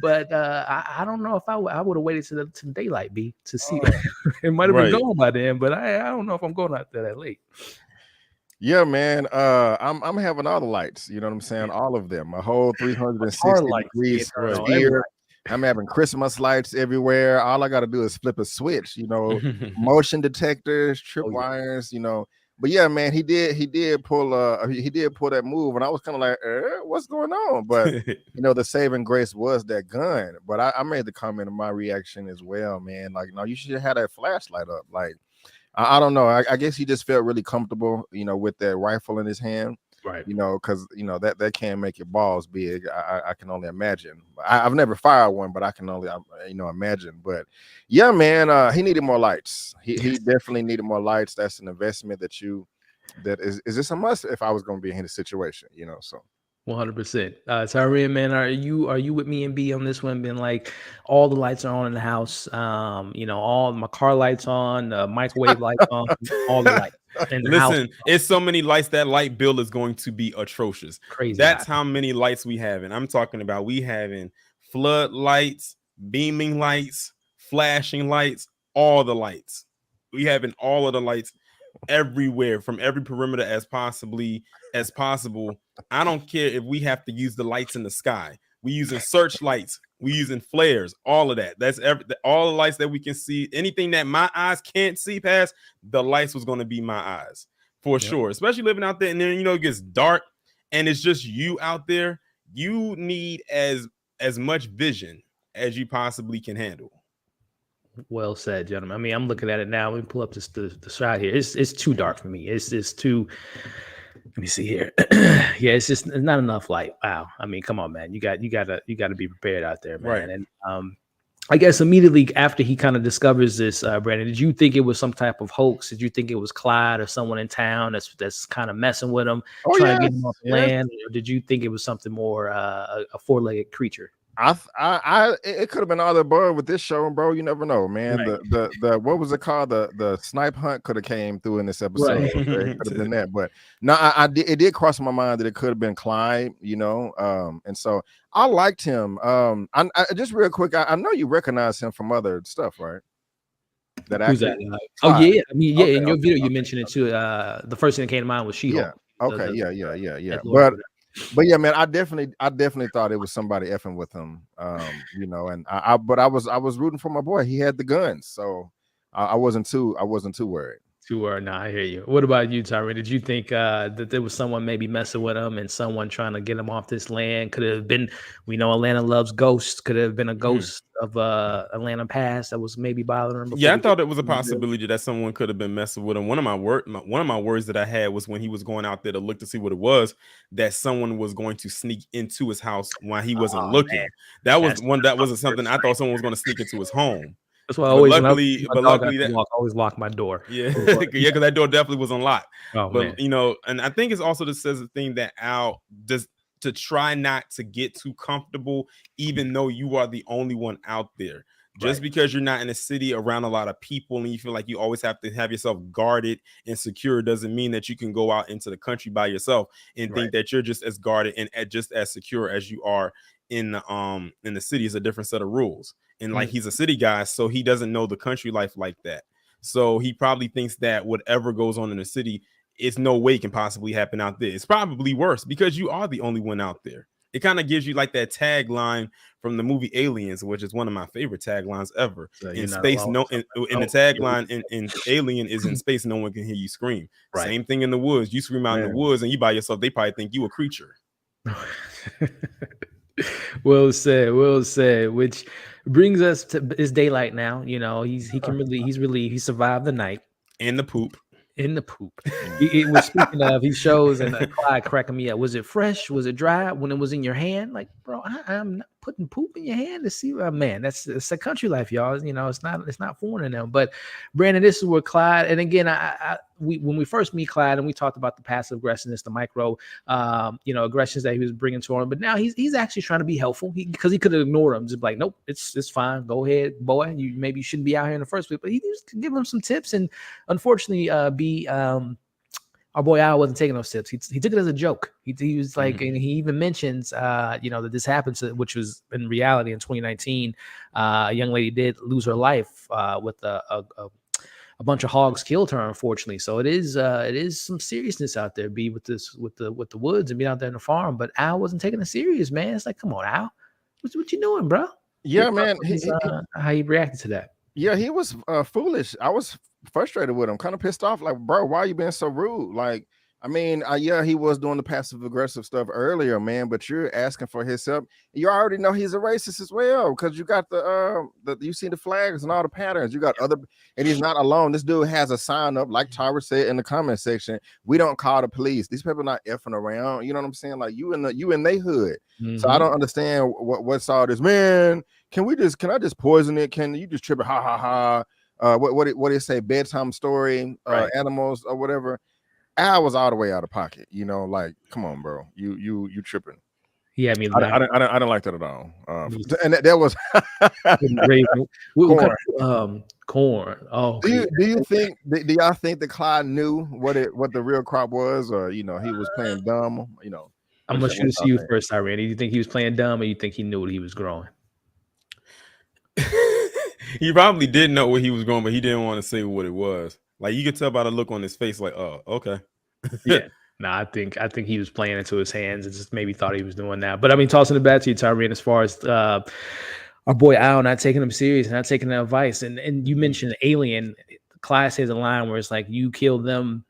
But I don't know if I would have waited to the daylight be to see. It might have been gone by then, but I don't know if I'm going out there that late. Yeah, man. I'm having all the lights. You know what I'm saying? All of them. A whole 360 degrees here. I'm having Christmas lights everywhere. All I got to do is flip a switch. You know, motion detectors, trip wires. You know. But yeah, man, he did pull that move, and I was kind of like, what's going on? But you know, the saving grace was that gun. But I made the comment in my reaction as well, man. Like, no, you should have had that flashlight up. Like, I don't know. I guess he just felt really comfortable, you know, with that rifle in his hand. Right. You know, because you know that can make your balls big. I can only imagine. I've never fired one, but I can only imagine. But yeah, man, he needed more lights. He definitely needed more lights. That's an investment that is this a must if I was going to be in his situation, you know. So 100%. Tyrion, man, are you with me and B on this one? Been like all the lights are on in the house. You know, all my car lights on, microwave lights on, all the lights. Listen, it's so many lights, that light bill is going to be atrocious. Crazy. That's how many lights we have. And I'm talking about we having flood lights, beaming lights, flashing lights, all the lights. We having all of the lights everywhere from every perimeter as possible. I don't care if we have to use the lights in the sky. We using searchlights, we using flares, all of that. That's all the lights that we can see. Anything that my eyes can't see past, the lights was going to be my eyes for sure. Especially living out there, and then you know it gets dark and it's just you out there. You need as much vision as you possibly can handle. Well said, gentlemen. I mean, I'm looking at it now. Let me pull up the shot here. It's too dark for me. It's too. Let me see here. Yeah, it's not enough light. Wow. I mean, come on, man. You got to be prepared out there, man. Right. And I guess immediately after he kind of discovers this, Brandon, did you think it was some type of hoax? Did you think it was Clyde or someone in town that's kind of messing with him, trying to get him off the land? Or did you think it was something more a four-legged creature? It could have been all the above with this show, bro. You never know, man. Right. The what was it called? The snipe hunt could have came through in this episode. Right. It could have been that, but no, it did cross my mind that it could have been Clyde, you know. And so I liked him. I just real quick, I know you recognize him from other stuff, right? Who's that? Oh yeah, I mean, yeah. In your video, you mentioned it too. The first thing that came to mind was She-Hulk. Yeah. Okay. Yeah. But yeah, man, I definitely thought it was somebody effing with him, you know. And I was rooting for my boy. He had the guns, so I wasn't too worried. No, I hear you. What about you, Tyron? Did you think that there was someone maybe messing with him and someone trying to get him off this land? Could it have been, we know Atlanta loves ghosts. Could it have been a ghost of Atlanta past that was maybe bothering him? Yeah, I thought it was a possibility that someone could have been messing with him. One of my words that I had was when he was going out there to look to see what it was, that someone was going to sneak into his house while he wasn't looking. Man. That wasn't something I thought someone was going to sneak into his home. That's why I always, luckily I always lock my door. Yeah, because that door definitely was unlocked. Oh, but man. You know, and I think it's also the says the thing that Al to try not to get too comfortable, even though you are the only one out there. Just because you're not in a city around a lot of people and you feel like you always have to have yourself guarded and secure doesn't mean that you can go out into the country by yourself and think that you're just as guarded and just as secure as you are in the city. Is a different set of rules. And like he's a city guy, so he doesn't know the country life like that. So he probably thinks that whatever goes on in the city, it's no way can possibly happen out there. It's probably worse because you are the only one out there. It kind of gives you like that tagline from the movie Aliens, which is one of my favorite taglines ever. So in space, in the tagline in Alien is in space, no one can hear you scream. Same thing in the woods. You scream out in the woods and you by yourself, they probably think you a creature. Well said, which brings us to it's daylight now. You know, he survived the night. And the poop. In the poop. It was speaking of, he shows and Clyde cracking me up. Was it fresh? Was it dry when it was in your hand? Like, bro, I'm not putting poop in your hand to see. Man, it's a country life, y'all. You know, it's not foreign to them. But Brandon, this is where Clyde, and again, when we first meet Clyde and we talked about the passive aggressiveness, the micro, aggressions that he was bringing to him. But now he's actually trying to be helpful because he could have ignored him, just like, nope, it's fine. Go ahead, boy. Maybe you shouldn't be out here in the first place. But he just give him some tips, and unfortunately, our boy Al wasn't taking those tips. He took it as a joke. He was like, and he even mentions, that this happened to, which was in reality in 2019. A young lady did lose her life with a bunch of hogs killed her, unfortunately. So it is some seriousness out there, B, with the woods and being out there in the farm. But Al wasn't taking it serious, man. It's like, come on, Al, what you doing, bro? Yeah, man. How he reacted to that? Yeah, he was foolish. I was frustrated with him, kind of pissed off. Like, bro, why are you being so rude? Like, I mean, yeah, he was doing the passive aggressive stuff earlier, man. But you're asking for his help. You already know he's a racist as well because you got you see the flags and all the patterns. You got other, and he's not alone. This dude has a sign up, like Tyra said in the comment section. We don't call the police. These people not effing around. You know what I'm saying? Like you in they hood. So I don't understand what's all this, man. Can I just poison it? Can you just trip it? Ha ha ha. What do you say? Bedtime story, animals or whatever. I was all the way out of pocket. You know, like, come on, bro. You tripping. Yeah, I mean, I didn't like that at all. And that was corn. Oh, do y'all think that Clyde knew what the real crop was, or he was playing dumb? I'm gonna shoot to you first, Irene. Do you think he was playing dumb, or you think he knew what he was growing? He probably did know what he was growing, but he didn't want to say what it was. Like, you could tell by the look on his face, like, oh, okay. Yeah. No, I think he was playing into his hands and just maybe thought he was doing that. But I mean, tossing it back to you, Tyrene, as far as our boy Al not taking him serious, not taking the advice. And you mentioned Alien. Clyde says a line where it's like, you kill them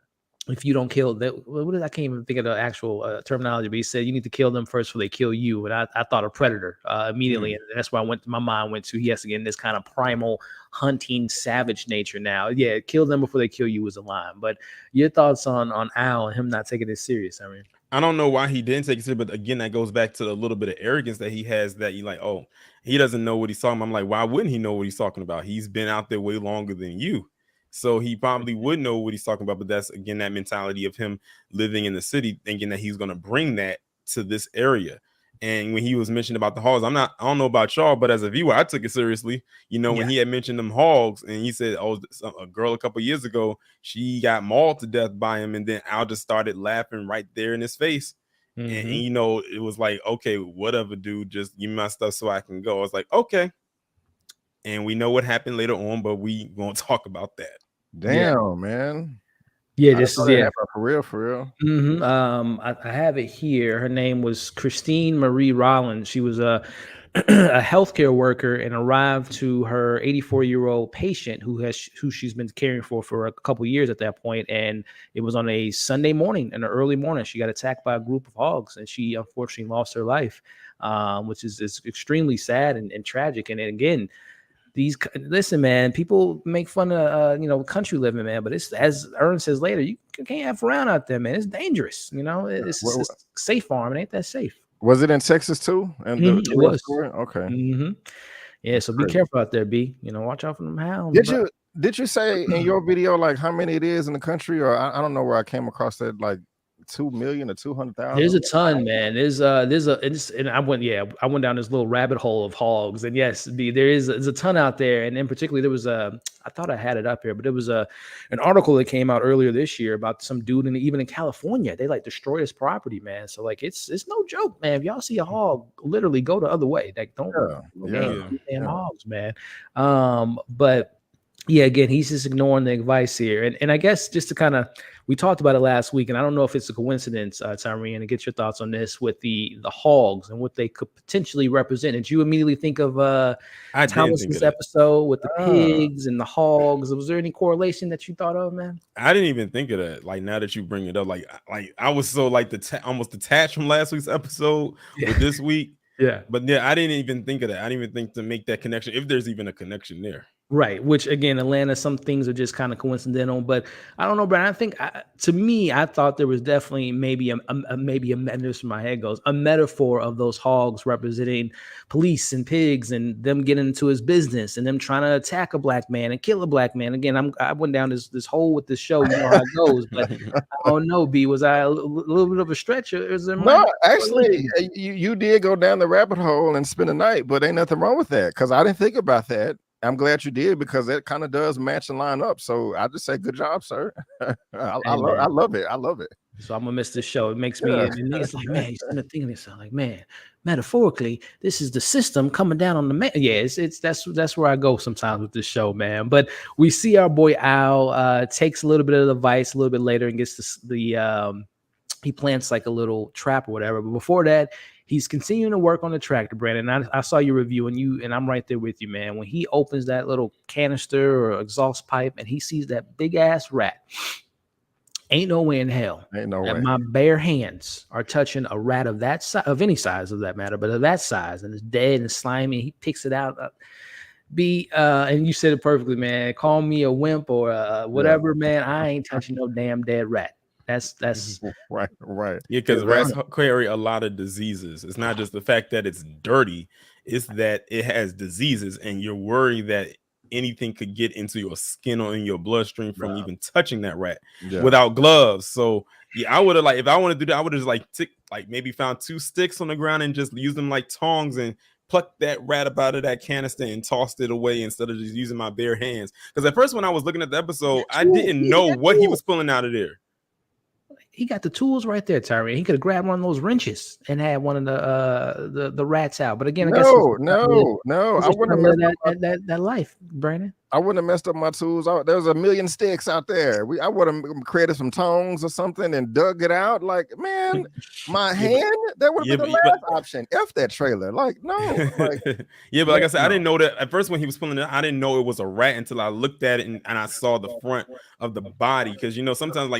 if you don't kill them. I can't even think of the actual terminology, but he said you need to kill them first before they kill you. And I thought of Predator immediately. And that's why my mind went to, he has to get in this kind of primal hunting savage nature now. Yeah, kill them before they kill you was a line. But your thoughts on Al and him not taking it serious? I mean, I don't know why he didn't take it serious, but again, that goes back to a little bit of arrogance that he has, that you like, oh, he doesn't know what he's talking about. I'm like, why wouldn't he know what he's talking about? He's been out there way longer than you. So he probably would know what he's talking about. But that's, again, that mentality of him living in the city, thinking that he's going to bring that to this area. And when he was mentioned about the hogs, I don't know about y'all, but as a viewer, I took it seriously. When he had mentioned them hogs and he said, oh, a girl a couple years ago, she got mauled to death by him. And then Al just started laughing right there in his face. And it was like, okay, whatever, dude, just give me my stuff so I can go. I was like, okay. And we know what happened later on, but we won't talk about that. Damn, man. Yeah, this is for real. I have it here. Her name was Christine Marie Rollins. She was a healthcare worker and arrived to her 84-year-old patient who she's been caring for a couple years at that point. And it was on a Sunday morning, in the early morning. She got attacked by a group of hogs, and she unfortunately lost her life, which is extremely sad and tragic. And again, listen, man, people make fun of country living, man, but it's, as Ern says later, you can't have around out there, man. It's dangerous. It's safe farm. It ain't that safe. Was it in Texas too? And it was. Okay. Yeah, so be careful out there, B. Watch out for them hounds. Did you say in your video like how many it is in the country, or I don't know where I came across that, like 2 million or 200,000. There's a ton, man. And I went down this little rabbit hole of hogs, and yes, there's a ton out there, and in particular, there was I thought I had it up here, but it was an article that came out earlier this year about some dude even in California, they like destroy his property, man. So like it's no joke, man. If y'all see a hog, literally go the other way. Like don't damn hogs, man. But yeah, again, he's just ignoring the advice here. And I guess just to kind of, we talked about it last week, and I don't know if it's a coincidence, Tyrene, to get your thoughts on this with the hogs and what they could potentially represent. Did you immediately think of Thomas's episode with the pigs and the hogs? Was there any correlation that you thought of, man? I didn't even think of that. Like now that you bring it up, like I was so like almost detached from last week's episode with this week. Yeah. But yeah, I didn't even think of that. I didn't even think to make that connection, if there's even a connection there. Right, which again, Atlanta, some things are just kind of coincidental, but I don't know, Brian. I think to me, I thought there was definitely maybe a this my head goes a metaphor of those hogs representing police and pigs and them getting into his business and them trying to attack a black man and kill a black man. Again, I went down this hole with this show, you know how it goes, but I don't know. B, was I a little bit of a stretch? Or is there no, actually, you did go down the rabbit hole and spend a night, but ain't nothing wrong with that because I didn't think about that. I'm glad you did because it kind of does match and line up. So I just say, good job, sir. I love it. I love it. So I'm gonna miss this show. It makes me. It's like, man, you're thinking this. I'm like, man, metaphorically, this is the system coming down on the man. Yeah, that's where I go sometimes with this show, man. But we see our boy Al takes a little bit of advice a little bit later and gets he plants like a little trap or whatever. But before that, he's continuing to work on the tractor, Brandon. I saw your review and I'm right there with you, man. When he opens that little canister or exhaust pipe and he sees that big ass rat, ain't no way in hell that my bare hands are touching a rat of that size, of any size of that matter, but of that size, and it's dead and slimy. And he picks it out. And you said it perfectly, man. Call me a wimp or whatever, man. I ain't touching no damn dead rat. That's right. Yeah, because rats carry a lot of diseases. It's not just the fact that it's dirty, it's that it has diseases, and you're worried that anything could get into your skin or in your bloodstream from even touching that rat without gloves. So yeah, I would have if I want to do that, I would have just maybe found 2 sticks on the ground and just use them like tongs and plucked that rat up out of that canister and tossed it away instead of just using my bare hands. Because at first when I was looking at the episode, I didn't know what he was pulling out of there. He got the tools right there, Tyree. He could have grabbed one of those wrenches and had one of the rats out. But again, I guess no. I wouldn't have that life, Brandon. I wouldn't have messed up my tools. There was a million sticks out there. I would have created some tongs or something and dug it out. Like, man, my hand, that would have been the last option. F that trailer. Like, no. But like I said, I didn't know that at first when he was pulling it, I didn't know it was a rat until I looked at it and I saw the front of the body. Because sometimes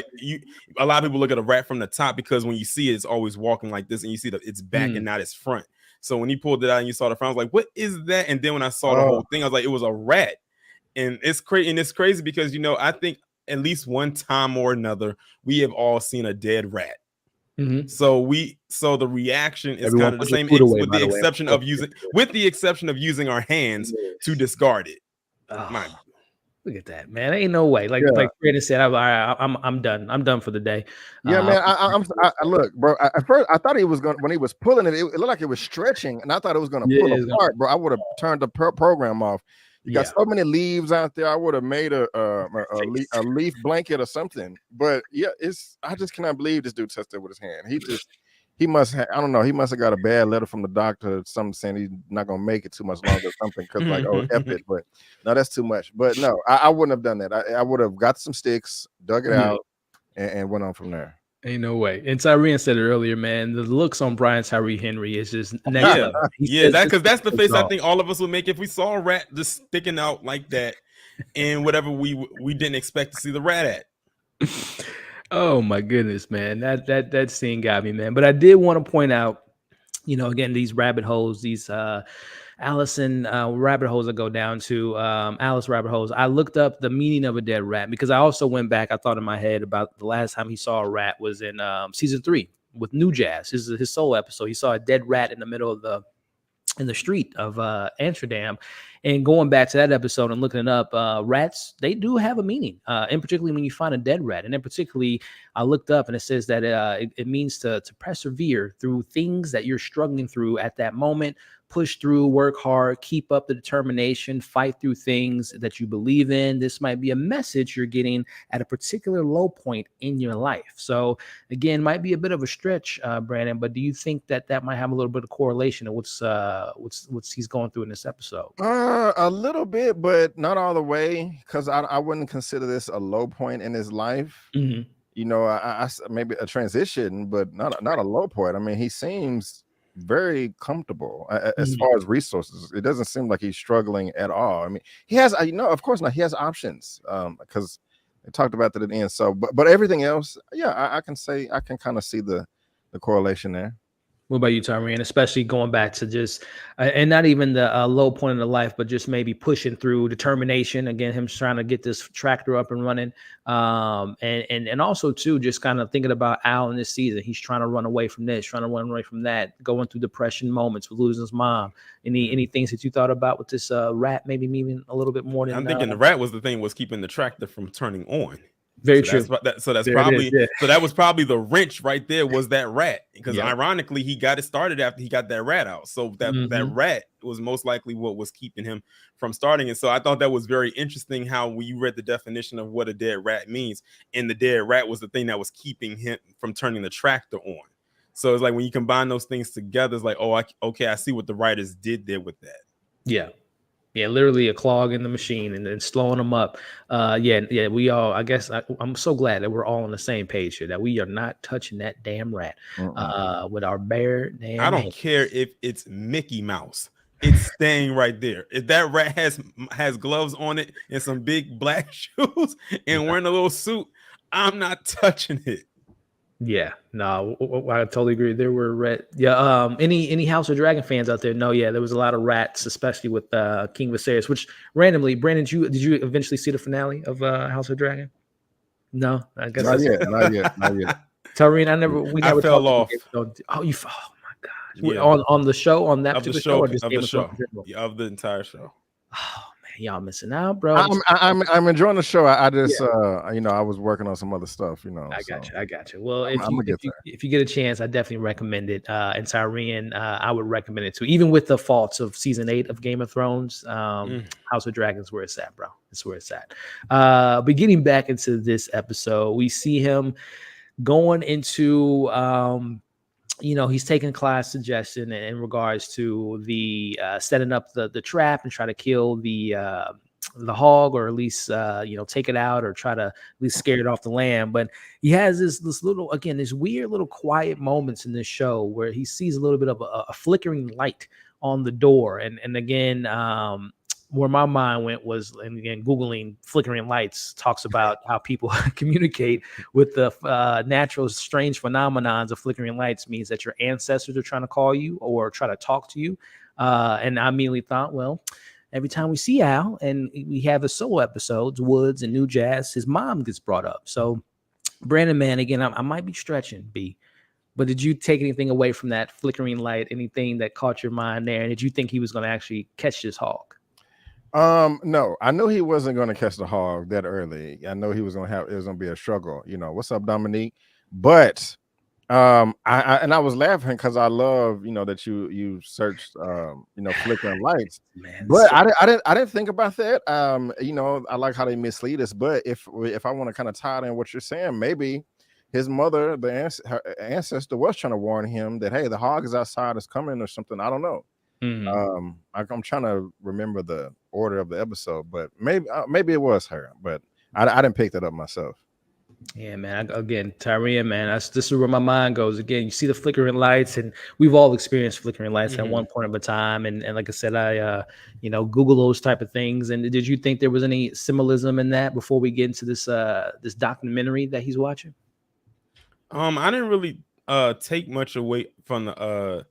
a lot of people look at a rat from the top because when you see it, it's always walking like this, and you see its back and not its front. So when he pulled it out and you saw the front, I was like, what is that? And then when I saw the whole thing, I was like, it was a rat. And it's crazy because I think at least one time or another we have all seen a dead rat. Mm-hmm. So the reaction is kind of the same, with the exception of using our hands to discard it. Look at that, man! Ain't no way. Like Brandon said, I'm done. I'm done for the day. Yeah, man. I look, bro. At first, I thought he was going when he was pulling it. It looked like it was stretching, and I thought it was going to pull apart, bro. I would have turned the program off. You got so many leaves out there. I would have made a leaf blanket or something. But yeah, I just cannot believe this dude touched it with his hand. He must have, I don't know. He must have got a bad letter from the doctor or something saying he's not gonna make it too much longer or something. Because F it. But no, that's too much. But no, I wouldn't have done that. I would have got some sticks, dug it out, and went on from there. Ain't no way. And Tyree said it earlier, man. The looks on Brian Tyree Henry is just next level. Because that's the face I think all of us would make if we saw a rat just sticking out like that, and whatever we didn't expect to see the rat at. Oh my goodness, man. That scene got me, man. But I did want to point out, again, these rabbit holes, these Allison rabbit holes that go down to Alice rabbit holes. I looked up the meaning of a dead rat because I also went back. I thought in my head about the last time he saw a rat was in season 3 with New Jazz, his solo episode. He saw a dead rat in the middle of in the street of Amsterdam, And going back to that episode and looking it up, rats, they do have a meaning, and particularly when you find a dead rat. And then particularly, I looked up and it says that it means to persevere through things that you're struggling through at that moment. Push through, work hard, keep up the determination, fight through things that you believe in. This might be a message you're getting at a particular low point in your life. So again, might be a bit of a stretch, Brandon, but do you think that that might have a little bit of correlation to what's he's going through in this episode? A little bit, but not all the way, because I wouldn't consider this a low point in his life. Mm-hmm. You know, I maybe a transition, but not a low point. I mean, he seems very comfortable as far as resources. It doesn't seem like he's struggling at all. I mean, he has, of course not. He has options, because they talked about that at the end. So, but everything else, yeah, I can kind of see the correlation there. What about you, Tyrene? Especially going back to just, and not even the low point in the life, but just maybe pushing through, determination. Again, him trying to get this tractor up and running, and also too, just kind of thinking about Al in this season. He's trying to run away from this, trying to run away from that, going through depression moments with losing his mom. Any things that you thought about with this rat? Maybe even a little bit more than. I'm thinking the rat was the thing was keeping the tractor from turning on. Very true. So that was probably the wrench right there, was that rat, because ironically he got it started after he got that rat out. So that rat was most likely what was keeping him from starting it. So I thought that was very interesting how when you read the definition of what a dead rat means, and the dead rat was the thing that was keeping him from turning the tractor on. So it's like when you combine those things together, it's like, I see what the writers did there with that. Yeah, literally a clog in the machine and then slowing them up. We all, I guess, I'm so glad that we're all on the same page here, that we are not touching that damn rat with our bare damn I don't hands. care if it's Mickey Mouse. It's staying right there. If that rat has gloves on it and some big black shoes and wearing a little suit, I'm not touching it. Yeah, no, I totally agree. There were rat. Yeah. Any House of Dragon fans out there? No, yeah, there was a lot of rats, especially with King Viserys. Which randomly, Brandon, did you eventually see the finale of House of Dragon? No, I guess not yet. Tyrene, I fell off. Oh, my gosh! Yeah. On the show, on that particular show, or just of the entire show. Oh man, y'all missing out, bro. I'm enjoying the show. I just I was working on some other stuff, I got you. Well, if you get a chance, I definitely recommend it. And Tyrene, I would recommend it too, even with the faults of season 8 of Game of Thrones. House of Dragons, where it's at, bro. It's where it's at. But getting back into this episode, we see him going into he's taking class suggestion in regards to the setting up the trap and try to kill the hog, or at least take it out, or try to at least scare it off the land. But he has this little, again, this weird little quiet moments in this show where he sees a little bit of a flickering light on the door, and again, where my mind went was, and again, Googling flickering lights talks about how people communicate with the natural strange phenomenons of flickering lights, means that your ancestors are trying to call you or try to talk to you. And I immediately thought, well, every time we see Al and we have the solo episodes, Woods and New Jazz, his mom gets brought up. So Brandon, man, again, I might be stretching, B, but did you take anything away from that flickering light? Anything that caught your mind there? And did you think he was going to actually catch this hog? No, I knew he wasn't going to catch the hog that early. I know it was going to be a struggle. What's up, Dominique? But I was laughing because I love that you searched flickering lights. Man, but I didn't think about that. I like how they mislead us. But if I want to kind of tie in what you're saying, maybe his mother, her ancestor, was trying to warn him that, hey, the hog is outside, it's coming or something. I don't know. I'm trying to remember the order of the episode, but maybe it was her, but I didn't pick that up myself. Yeah, man. Again, Tyrene, man, this is where my mind goes. Again, you see the flickering lights, and we've all experienced flickering lights at one point of a time. And like I said, I Google those type of things. And did you think there was any symbolism in that before we get into this documentary that he's watching? I didn't really take much away from the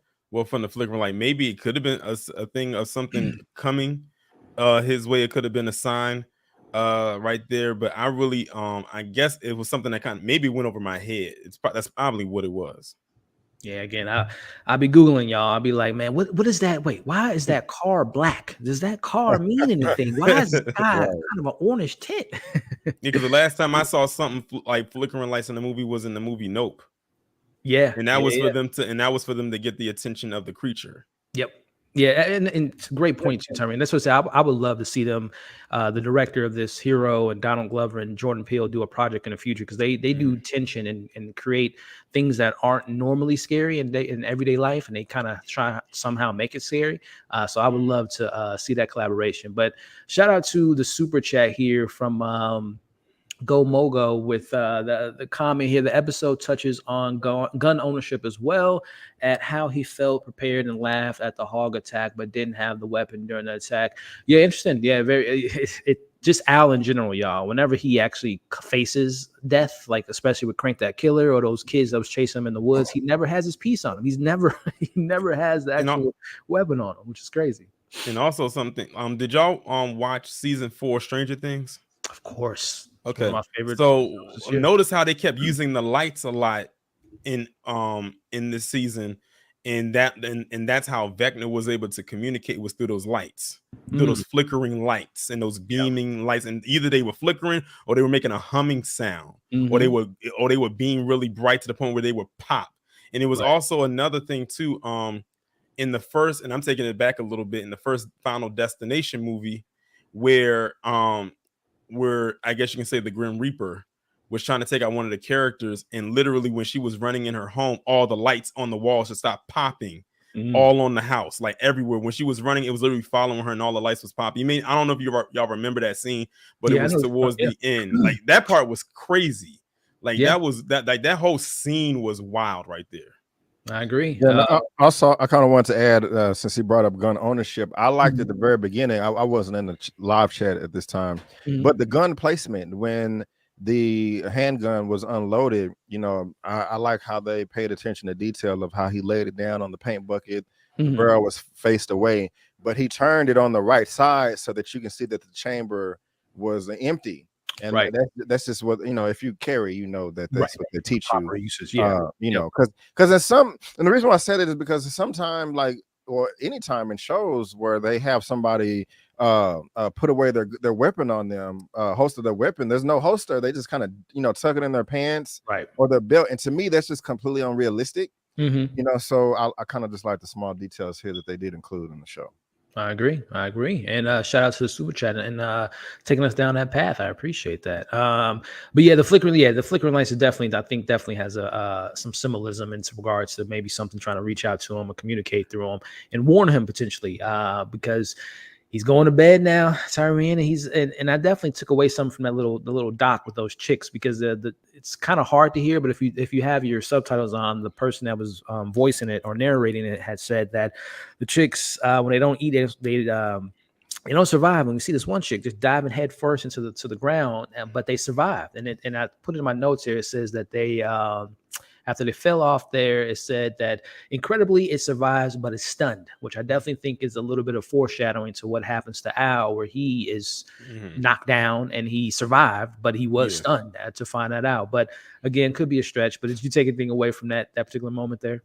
from the flickering light. Maybe it could have been a thing of something coming his way. It could have been a sign right there, but I really I guess it was something that kind of maybe went over my head. That's probably what it was. Yeah, again, I'll be Googling y'all. I'll be like, man, what is that? Wait, why is that car black? Does that car mean anything? Why is the sky kind of an orange tint? Because the last time I saw something like flickering lights in the movie was in the movie Nope. Yeah. And that was for them to get the attention of the creature. Yep. Yeah, and it's a great point too, Terry. And that's what I would love to see them, the director of this Hero and Donald Glover and Jordan Peele do a project in the future, because they do tension and create things that aren't normally scary in everyday life, and they kind of try somehow make it scary. So I would love to see that collaboration. But shout out to the super chat here from Go Mogo with the comment here. The episode touches on gun ownership as well, at how he felt prepared and laughed at the hog attack, but didn't have the weapon during the attack. Yeah, interesting. Yeah, very. Just Al in general, y'all. Whenever he actually faces death, like especially with Crank That Killer or those kids that was chasing him in the woods, he never has his piece on him. He never has the actual weapon on him, which is crazy. And also something. Did y'all watch season 4 Stranger Things? Of course. Okay. One of my favorites. So notice how they kept using the lights a lot in this season, and that's how Vecna was able to communicate, was through those lights, through those flickering lights and those beaming lights, and either they were flickering or they were making a humming sound, or they were being really bright to the point where they would pop. And it was also another thing too, in the first, and I'm taking it back a little bit, in the first Final Destination movie, where I guess you can say the Grim Reaper was trying to take out one of the characters, and literally when she was running in her home, all the lights on the walls just stopped popping, all on the house, like everywhere. When she was running, it was literally following her, and all the lights was popping. I don't know if y'all remember that scene, but it was towards the end. Like that part was crazy. Like that whole scene was wild right there. I agree. Yeah, also, I kind of want to add, since he brought up gun ownership, I liked at the very beginning. I wasn't in the live chat at this time, but the gun placement when the handgun was unloaded, I like how they paid attention to detail of how he laid it down on the paint bucket. The barrel was faced away, but he turned it on the right side so that you can see that the chamber was empty. And that's just what, if you carry, that's what they teach you. Uses, because and the reason why I said it is because sometimes, like, or anytime in shows where they have somebody put away their weapon on them, holster their weapon, there's no holster, they just kind of tuck it in their pants or their belt, and to me that's just completely unrealistic. So I kind of just like the small details here that they did include in the show. I agree. And shout out to the super chat and taking us down that path. I appreciate that. But yeah, the flickering lights is definitely has some symbolism in regards to maybe something trying to reach out to him or communicate through him and warn him potentially, because he's going to bed now, Tyrion, and I definitely took away something from the little doc with those chicks, because it's kind of hard to hear, but if you have your subtitles on, the person that was voicing it or narrating it had said that the chicks, when they don't eat, they don't survive. And we see this one chick just diving head first into the ground, but they survived. And I put it in my notes here. It says that they after they fell off there, it said that incredibly it survives, but it's stunned, which I definitely think is a little bit of foreshadowing to what happens to Al, where he is knocked down and he survived, but he was stunned to find that out. But again, could be a stretch. But did you take anything away from that particular moment there?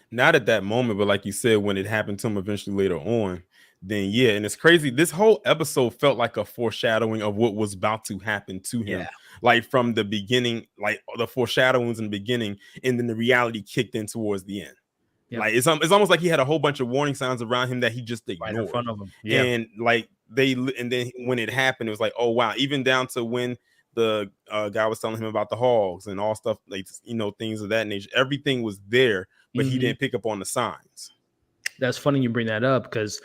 Not at that moment, but like you said, when it happened to him eventually later on, then and it's crazy. This whole episode felt like a foreshadowing of what was about to happen to him. Like from the beginning, like the foreshadowings in the beginning, and then the reality kicked in towards the end. Like it's almost like he had a whole bunch of warning signs around him that he just ignored. Right in front of him. And then when it happened, it was like, oh wow, even down to when the guy was telling him about the hogs and all stuff, like things of that nature. Everything was there, but he didn't pick up on the signs. That's funny you bring that up, because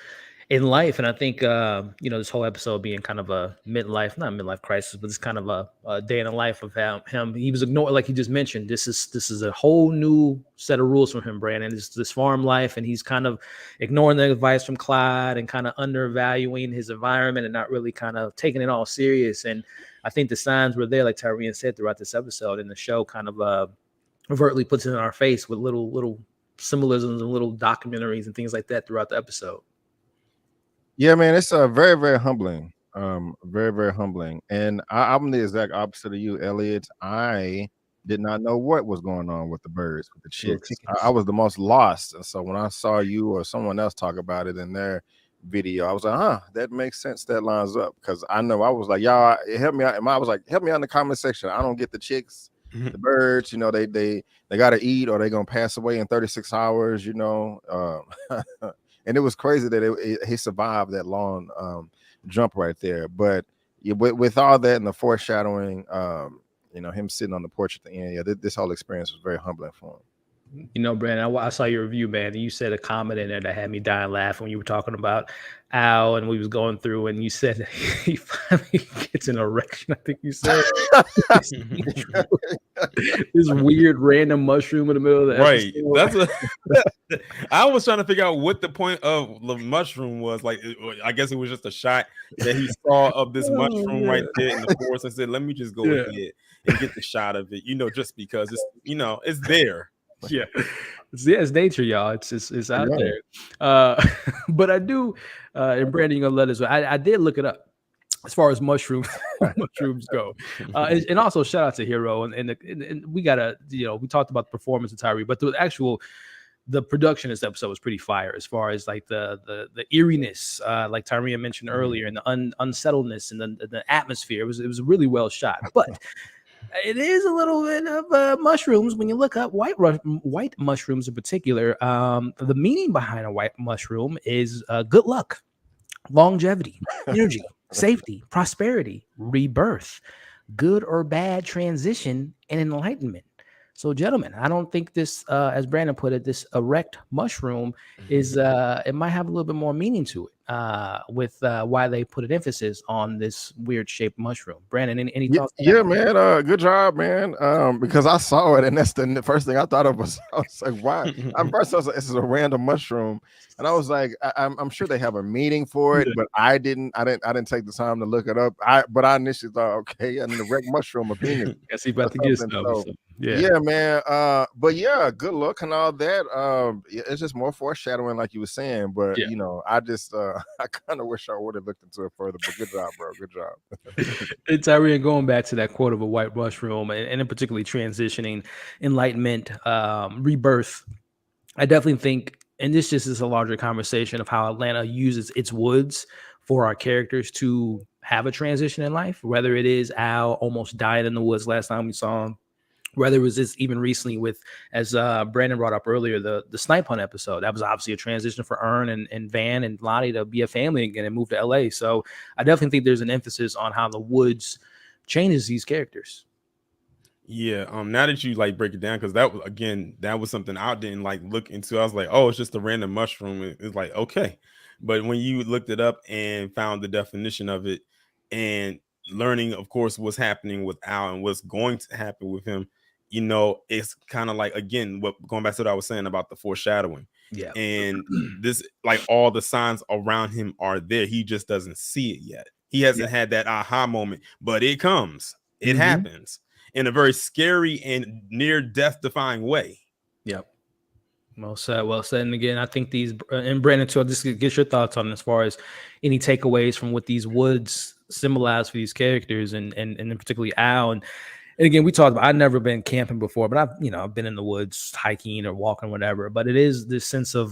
in life, and I think this whole episode being kind of a not midlife crisis, but it's kind of a day in the life of him. He was ignored, like he just mentioned. This is a whole new set of rules from him, Brandon. It's this farm life, and he's kind of ignoring the advice from Clyde and kind of undervaluing his environment and not really kind of taking it all serious. And I think the signs were there, like Tyrion said, throughout this episode, and the show kind of overtly puts it in our face with little symbolisms and little documentaries and things like that throughout the episode. Yeah, man, it's very, very humbling. Very, very humbling. And I'm the exact opposite of you, Elliot. I did not know what was going on with the birds, with the Little chicks. chickens. I was the most lost. And so when I saw you or someone else talk about it in their video, I was like, that makes sense. That lines up. Because I know I was like, y'all, help me out. And I was like, help me out in the comment section. I don't get the chicks, the birds, they got to eat or they're going to pass away in 36 hours, and it was crazy that he survived that long jump right there. But with all that and the foreshadowing, him sitting on the porch at the end, this whole experience was very humbling for him. Brandon, I saw your review, man, and you said a comment in there that had me dying laughing when you were talking about Al and we was going through, and you said he finally gets an erection. I think you said this weird random mushroom in the middle of the episode. That's I was trying to figure out what the point of the mushroom was. Like, I guess it was just a shot that he saw of this mushroom right there in the forest. I said, let me just go ahead and get the shot of it, just because it's there. Yeah, it's nature, y'all. It's out there. But I do, and Brandon, you're gonna let us. I did look it up as far as mushrooms go, and also shout out to Hero and we gotta we talked about the performance of Tyree, but the production of this episode was pretty fire as far as like the eeriness, like Tyree mentioned earlier, and the unsettledness and the atmosphere. It was really well shot, but. It is a little bit of mushrooms when you look up white mushrooms in particular. The meaning behind a white mushroom is good luck, longevity, energy, safety, prosperity, rebirth, good or bad transition, and enlightenment. So, gentlemen, I don't think this, as Brandon put it, this erect mushroom is, it might have a little bit more meaning to it with why they put an emphasis on this weird shaped mushroom. Brandon, any thoughts? Yeah, man. Good job, man. Because I saw it, and that's the first thing I thought of was, I was like, why? At first, I was like, this is a random mushroom. And I was like, I'm sure they have a meaning for it, but I didn't take the time to look it up. But I initially thought, okay, and the erect mushroom opinion. Yes, he about to get stuff. So, yeah, man. But yeah, good luck and all that. It's just more foreshadowing, like you were saying. But I just I kind of wish I would have looked into it further. But good job, bro. Good job. And Tyree, going back to that quote of a white mushroom, and in particularly transitioning, enlightenment, rebirth. I definitely think, and this just is a larger conversation of how Atlanta uses its woods for our characters to have a transition in life. Whether it is Al almost died in the woods last time we saw him. Whether it was this even recently with, as Brandon brought up earlier, the snipe hunt episode. That was obviously a transition for Ern and Van and Lottie to be a family again and move to LA. So I definitely think there's an emphasis on how the woods changes these characters. Yeah. Now that you break it down, because that was something I didn't look into. I was like, oh, it's just a random mushroom. It's like, okay. But when you looked it up and found the definition of it and learning, of course, what's happening with Al and what's going to happen with him, it's kind of again, going back to what I was saying about the foreshadowing. Yeah. And this, all the signs around him are there. He just doesn't see it yet. He hasn't had that aha moment, but it comes. It happens in a very scary and near death defying way. Yep. Well said. Well said. And again, I think these, and Brandon, too, just get your thoughts on as far as any takeaways from what these woods symbolize for these characters, and particularly Al. And again, we talked about, I've never been camping before, but I've been in the woods hiking or walking, whatever. But it is this sense of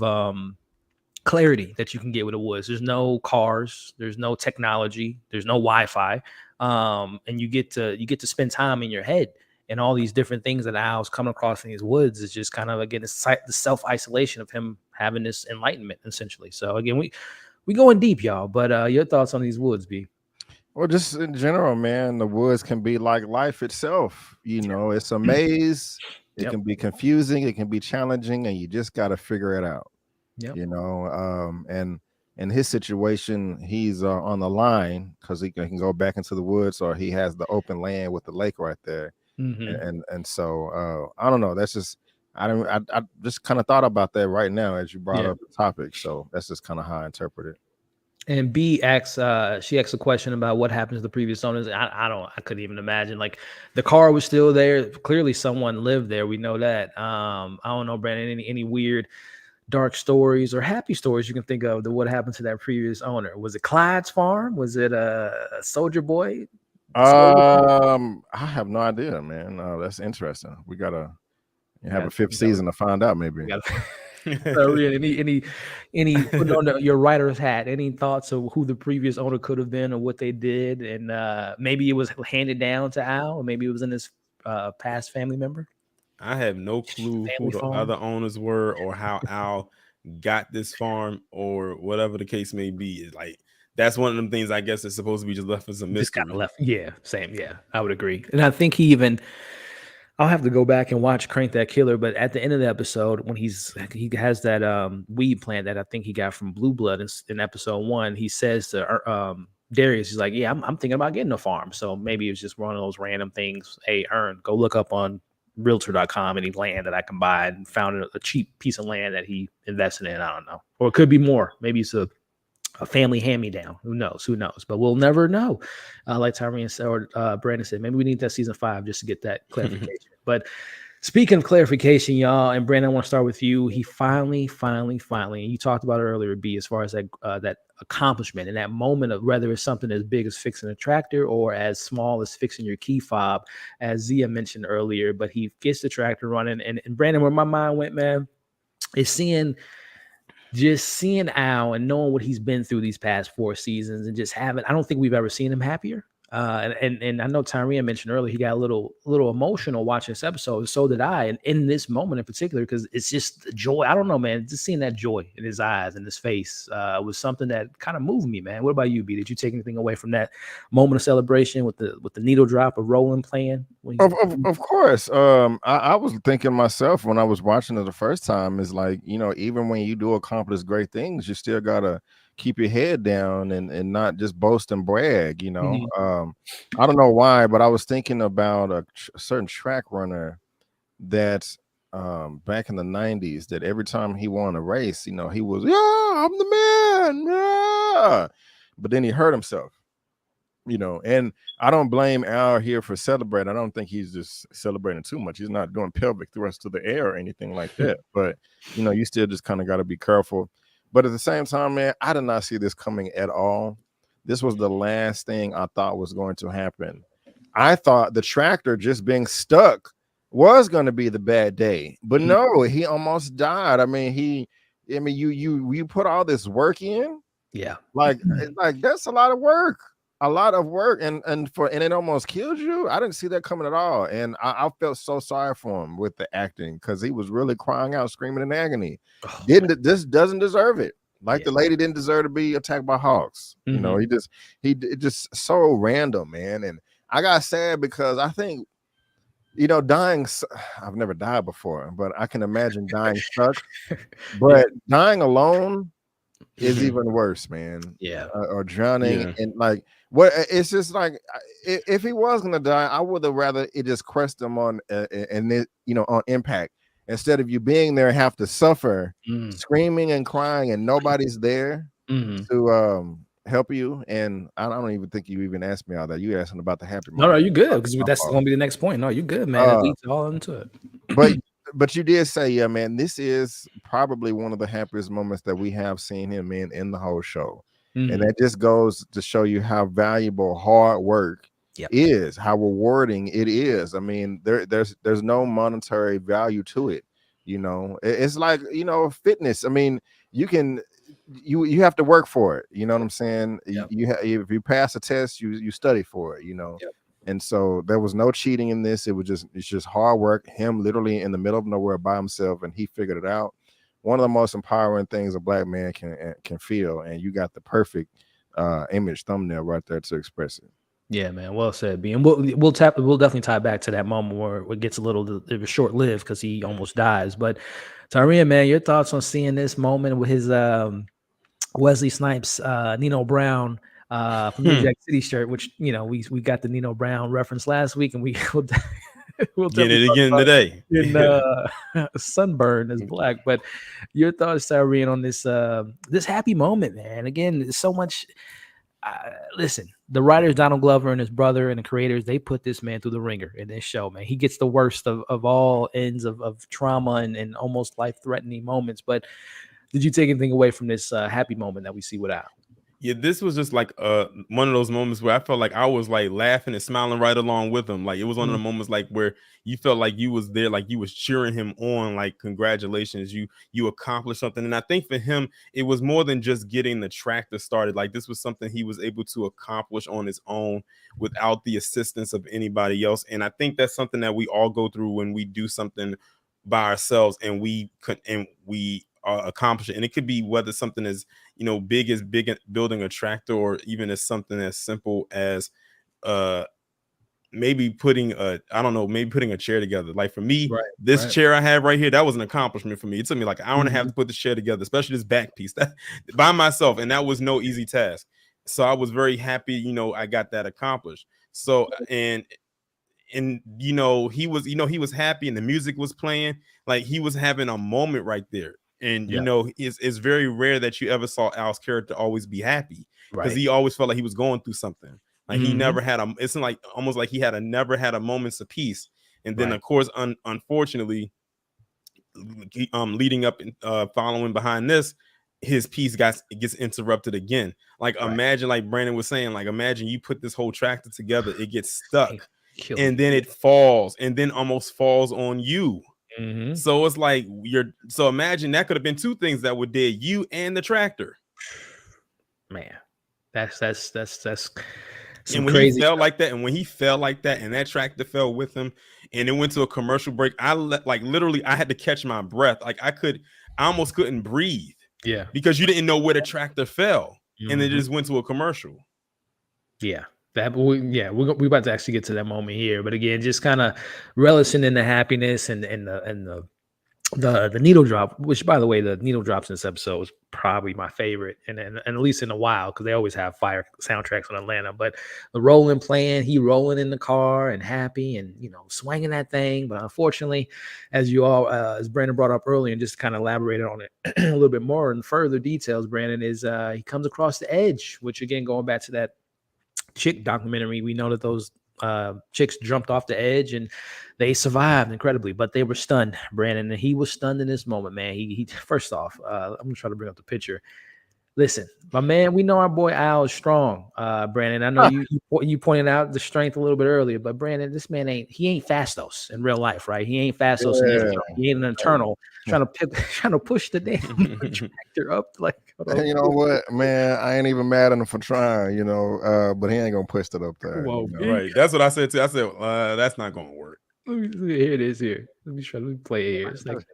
clarity that you can get with the woods. There's no cars, there's no technology, there's no Wi-Fi, and you get to spend time in your head. And all these different things that Al's coming across in these woods is just kind of, again, the self-isolation of him having this enlightenment, essentially. So again, we going deep, y'all. But your thoughts on these woods, B? Well, just in general, man, the woods can be like life itself. It's a maze. It can be confusing. It can be challenging, and you just got to figure it out. And in his situation, he's on the line because he can go back into the woods, or he has the open land with the lake right there. And so I don't know. That's just I just kind of thought about that right now as you brought up the topic. So that's just kind of how I interpret it. And B asks, she asks a question about what happens to the previous owners. I couldn't even imagine. The car was still there. Clearly, someone lived there. We know that. I don't know, Brandon. Any weird, dark stories or happy stories you can think of that what happened to that previous owner? Was it Clyde's farm? Was it a Soldier Boy? I have no idea, man. That's interesting. We gotta have a fifth season to find out, maybe. Any put on your writer's hat, any thoughts of who the previous owner could have been or what they did, and maybe it was handed down to Al, or maybe it was in his past family member? I have no clue who the other owners were or how Al got this farm or whatever the case may be. It's like, that's one of them things I guess it's supposed to be just left as a mystery. Just kind of left. Yeah, same. Yeah, I would agree. And I think I'll have to go back and watch Crank That Killer, but at the end of the episode, when he has that weed plant that I think he got from Blue Blood in episode 1, he says to Darius, he's like, yeah, I'm thinking about getting a farm. So maybe it's just one of those random things. Hey, Ern, go look up on realtor.com any land that I can buy, and found a cheap piece of land that he invested in. I don't know. Or it could be more. Maybe it's a family hand-me-down. Who knows? But we'll never know. Like Tyrone said, or Brandon said, maybe we need that season 5 just to get that clarification. But speaking of clarification, y'all, and Brandon, I want to start with you. He finally, and you talked about it earlier, B, as far as that accomplishment and that moment of whether it's something as big as fixing a tractor or as small as fixing your key fob, as Zia mentioned earlier. But he gets the tractor running. And Brandon, where my mind went, man, is seeing Al and knowing what he's been through these past 4 seasons, and just I don't think we've ever seen him happier. And I know Tyrone mentioned earlier he got a little emotional watching this episode. So did I, and in this moment in particular, because it's just the joy. I don't know, man. Just seeing that joy in his eyes and his face was something that kind of moved me, man. What about you, B? Did you take anything away from that moment of celebration with the needle drop of Roland playing? Of course. I was thinking myself when I was watching it the first time, is like, even when you do accomplish great things, you still gotta keep your head down and not just boast and brag. I don't know why, but I was thinking about a certain track runner that back in the 90s, that every time he won a race, he was, yeah, I'm the man, yeah. But then he hurt himself. And I don't blame Al here for celebrating. I don't think he's just celebrating too much. He's not doing pelvic thrusts to the air or anything like that. But, you still just kind of got to be careful. But at the same time, man, I did not see this coming at all. This was the last thing I thought was going to happen. I thought the tractor just being stuck was going to be the bad day. But no, he almost died. I mean, you put all this work in. Yeah. Like that's a lot of work. And it almost killed you. I didn't see that coming at all. And I felt so sorry for him with the acting, because he was really crying out, screaming in agony. This doesn't deserve it. The lady didn't deserve to be attacked by hawks. He just so random, man. And I got sad because I think, dying, I've never died before, but I can imagine dying stuck. But dying alone is even worse, man. Yeah. Or drowning. And it's just like, if he was gonna die, I would have rather it just crushed him on on impact, instead of you being there and have to suffer, screaming and crying, and nobody's there to help you. And I don't even think you even asked me all that. You asking about the happy moment. No, you good, because that's gonna be the next point. No, you good, man. It leads all into it. But you did say, yeah, man, this is probably one of the happiest moments that we have seen him in the whole show. And that just goes to show you how valuable hard work is, how rewarding it is. I mean, there's no monetary value to it. It's like, fitness. I mean, you have to work for it. You know what I'm saying? Yep. If you pass a test, you study for it. Yep. And so there was no cheating in this. It's just hard work. Him literally in the middle of nowhere by himself, and he figured it out. One of the most empowering things a Black man can feel, and you got the perfect image thumbnail right there to express it. Yeah, man. Well said, B. And we'll definitely tie back to that moment where it gets a little short lived because he almost dies. But Tyrone, man, your thoughts on seeing this moment with his Wesley Snipes, Nino Brown from New Jack City shirt, which we got the Nino Brown reference last week, and we'll get it again today. In sunburn is black. But your thoughts, Tyrone, on this happy moment, man. Again, there's so much. Listen, the writers, Donald Glover and his brother, and the creators, they put this man through the ringer in this show, man. He gets the worst of all ends of trauma and almost life-threatening moments. But did you take anything away from this happy moment that we see with Al? Yeah, this was just like one of those moments where I felt like I was like laughing and smiling right along with him. Like it was one of the moments like where you felt like you was there, like you was cheering him on, like congratulations, you accomplished something. And I think for him, it was more than just getting the tractor started. Like this was something he was able to accomplish on his own without the assistance of anybody else. And I think that's something that we all go through when we do something by ourselves and we accomplish it. And it could be whether something is big as building a tractor, or even as something as simple as maybe putting a chair together. Like for me, this chair I have right here, that was an accomplishment for me. It took me like an hour and a half to put this chair together, especially this back piece that by myself, and that was no easy task. So I was very happy, I got that accomplished. So and he was happy, and the music was playing, like he was having a moment right there. And it's very rare that you ever saw Al's character always be happy, because he always felt like he was going through something. Like he never had it's like almost like he never had a moments of peace. And then of course, unfortunately, leading up and following behind this, his peace gets interrupted again. Like imagine, like Brandon was saying, like imagine you put this whole tractor together, it gets stuck, and then it falls, and then almost falls on you. So it's like so imagine that could have been two things that would dead, you and the tractor. Man, that's and when he fell like that, and that tractor fell with him, and it went to a commercial break, literally I had to catch my breath. Like I almost couldn't breathe. Yeah, because you didn't know where the tractor fell, and it just went to a commercial. Yeah. We're about to actually get to that moment here, but again, just kind of relishing in the happiness and the needle drop, which by the way, the needle drops in this episode was probably my favorite, and at least in a while, because they always have fire soundtracks on Atlanta. But the rolling playing, he rolling in the car and happy and swinging that thing. But unfortunately, as as Brandon brought up earlier, and just kind of elaborated on it a little bit more in further details, Brandon is he comes across the edge, which again, going back to that chick documentary, we know that those chicks jumped off the edge and they survived incredibly, but they were stunned, Brandon, and he was stunned in this moment, man. He first off, I'm gonna try to bring up the picture. Listen, my man, we know our boy Al is strong. Brandon, I know you pointed out the strength a little bit earlier, but Brandon, this man ain't Fastos in real life, right? He ain't Fastos. He ain't an internal trying to push the damn tractor up. Like, you know what, man? I ain't even mad at him for trying, but he ain't gonna push it up there. Right. That's what I said too. I said, that's not gonna work. Let me see. Here it is. Here, let me play it here. It's like,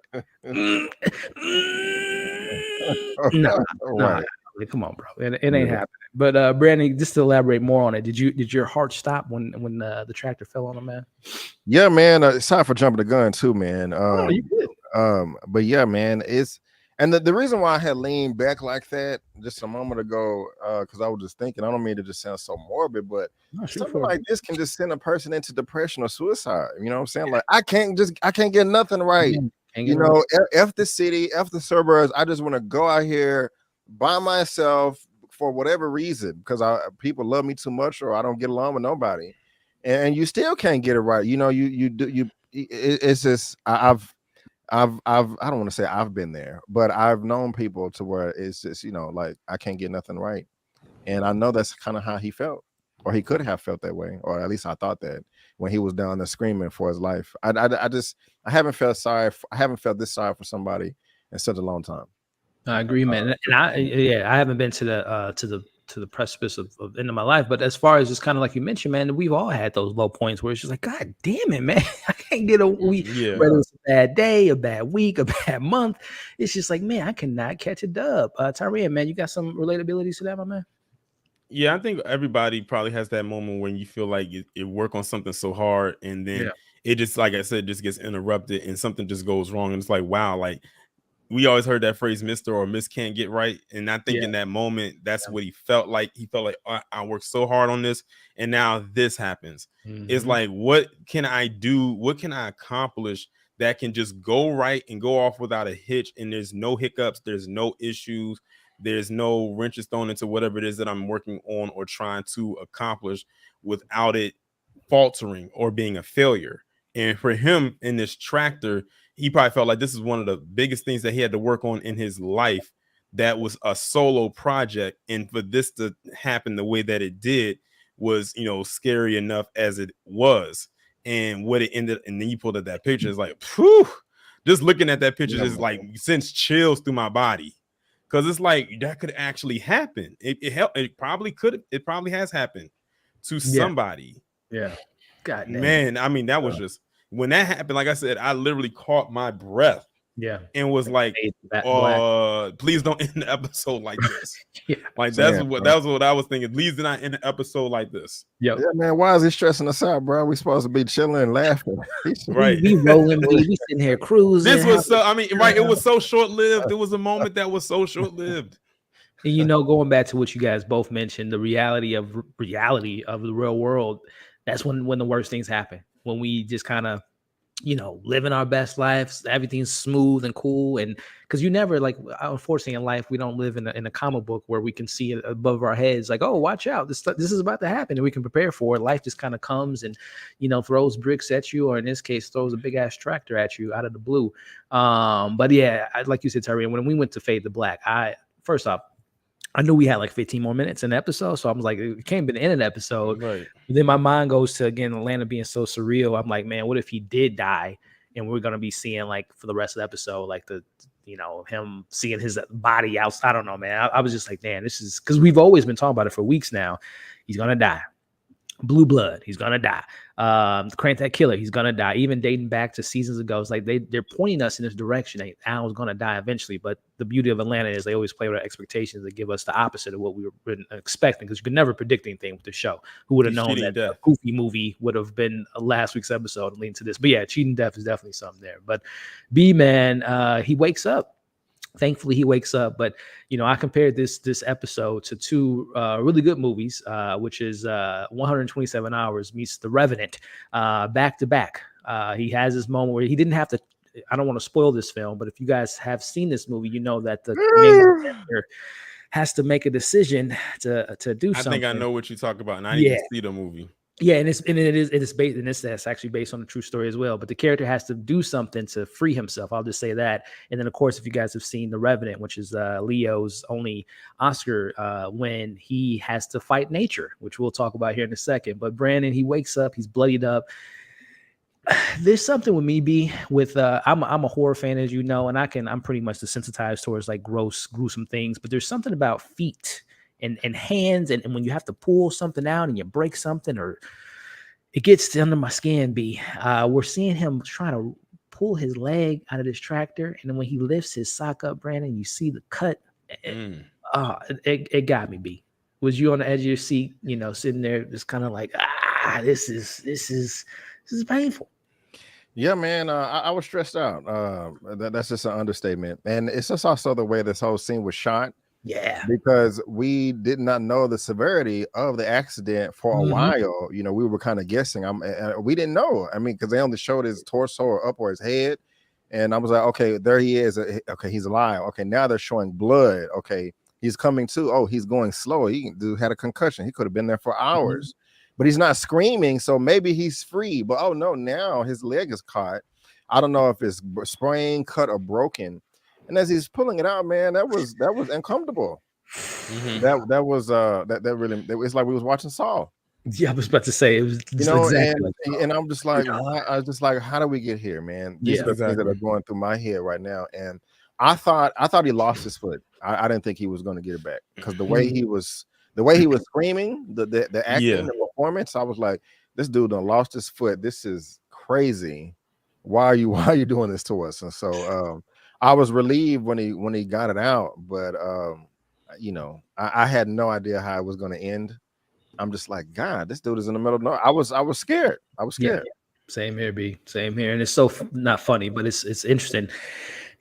nah, come on, bro. It ain't happening. But Brandon, just to elaborate more on it, did your heart stop when the tractor fell on him, man? Yeah, man. Sorry for jumping the gun too, man. No, you good. But yeah, man, and the reason why I had leaned back like that just a moment ago, because I was just thinking, I don't mean to just sound so morbid, but something like this can just send a person into depression or suicide. You know what I'm saying? Like I can't get nothing right. F the city, F the suburbs. I just want to go out here by myself for whatever reason, because people love me too much, or I don't get along with nobody, and you still can't get it right. It's just I don't want to say I've been there, but I've known people to where it's just, like I can't get nothing right. And I know that's kind of how he felt, or he could have felt that way, or at least I thought that when he was down there screaming for his life. I haven't felt this sorry for somebody in such a long time. I agree, man. And I haven't been to the precipice of end of my life, but as far as just kind of like you mentioned, man, we've all had those low points where it's just like, God damn it, man, I can't get a week, whether it's a bad day, a bad week, a bad month. It's just like, man, I cannot catch a dub. Tyrion, man, you got some relatability to that, my man? Yeah, I think everybody probably has that moment when you feel like you work on something so hard, and then it just, like I said, just gets interrupted and something just goes wrong, and it's like, wow, like we always heard that phrase, Mr. or Miss can't get right. And I think in that moment, that's what he felt like. He felt like, I worked so hard on this, and now this happens. It's like, what can I do? What can I accomplish that can just go right and go off without a hitch? And there's no hiccups. There's no issues. There's no wrenches thrown into whatever it is that I'm working on or trying to accomplish without it faltering or being a failure. And for him in this tractor, he probably felt like this is one of the biggest things that he had to work on in his life that was a solo project, and for this to happen the way that it did was, scary enough as it was. And what it ended, and then you pulled up that picture, it's like, whew, just looking at that picture just like sends chills through my body, because it's like that could actually happen. It probably has happened to somebody. Yeah. God damn. Man, I mean, that was just, when that happened, like I said, I literally caught my breath. Yeah. And was like, please don't end the episode like this. Like that's what I was thinking. Please do not end the episode like this. Yeah, man. Why is he stressing us out, bro? We supposed to be chilling and laughing. Right. We rolling, we sitting here cruising. This was so, right. It was so short-lived. It was a moment that was so short-lived. And going back to what you guys both mentioned, the reality of the real world, that's when the worst things happen. When we just kind of, living our best lives, everything's smooth and cool. And because you never, like, unfortunately in life, we don't live in a comic book where we can see it above our heads, like, oh, watch out, this is about to happen, and we can prepare for it. Life just kind of comes and, throws bricks at you, or in this case, throws a big ass tractor at you out of the blue. But yeah, like you said, Terry, when we went to Fade to Black, first off, I knew we had like 15 more minutes in the episode. So I was like, it can't be the end of the episode. Right. Then my mind goes to, again, Atlanta being so surreal. I'm like, man, what if he did die? And we're going to be seeing, like, for the rest of the episode, like him seeing his body out. I don't know, man. I was just like, man, this is, because we've always been talking about it for weeks now. He's going to die. Blue Blood, he's gonna die. Crank That Killer, he's gonna die. Even dating back to seasons ago, it's like they're pointing us in this direction. Alan's gonna die eventually. But the beauty of Atlanta is they always play with our expectations. They give us the opposite of what we were expecting, because you could never predict anything with the show. Who would have known that a Goofy movie would have been last week's episode and leading to this? But yeah, cheating death is definitely something there. But B, man, he wakes up. Thankfully, he wakes up. But, I compared this episode to two really good movies, which is 127 Hours meets The Revenant, back to back. He has this moment where he didn't have to. I don't want to spoil this film, but if you guys have seen this movie, you know that the main character has to make a decision to do something. I think I know what you talk about, and I need to see the movie. Yeah, and it is based, and that's actually based on a true story as well. But the character has to do something to free himself. I'll just say that. And then, of course, if you guys have seen The Revenant, which is Leo's only Oscar win, he has to fight nature, which we'll talk about here in a second. But Brandon, he wakes up, he's bloodied up. There's something with me, I'm a horror fan, as you know, and I'm pretty much desensitized towards like gross, gruesome things. But there's something about feet and hands, and when you have to pull something out and you break something, or it gets under my skin. We're seeing him trying to pull his leg out of this tractor, and then when he lifts his sock up, Brandon, you see the cut. It got me. B, was you on the edge of your seat, sitting there just kind of like, this is painful. Yeah, man, I was stressed out. That's just an understatement, and it's just also the way this whole scene was shot. Yeah, because we did not know the severity of the accident for a while. We were kind of guessing. We didn't know. Because they only showed his torso or up or his head, and I was like, okay, there he is. Okay, he's alive. Okay, now they're showing blood. Okay, he's coming to. Oh, he's going slow. He had a concussion. He could have been there for hours, but he's not screaming. So maybe he's free. But oh no, now his leg is caught. I don't know if it's sprained, cut, or broken. And as he's pulling it out, man, that was uncomfortable. That was really, it was like we was watching Saw. Yeah, I was about to say, it was exactly and I'm just like, I was just like, how do we get here, man? These are the things that are going through my head right now. And I thought he lost his foot. I didn't think he was going to get it back, because the way he was screaming, the acting, the performance, I was like, this dude done lost his foot. This is crazy. Why are you doing this to us? And so I was relieved when he got it out, but I had no idea how it was going to end. I'm just like, God, this dude is in the middle of nowhere. I was scared. Yeah. Same here, B. Same here. And it's so not funny, but it's interesting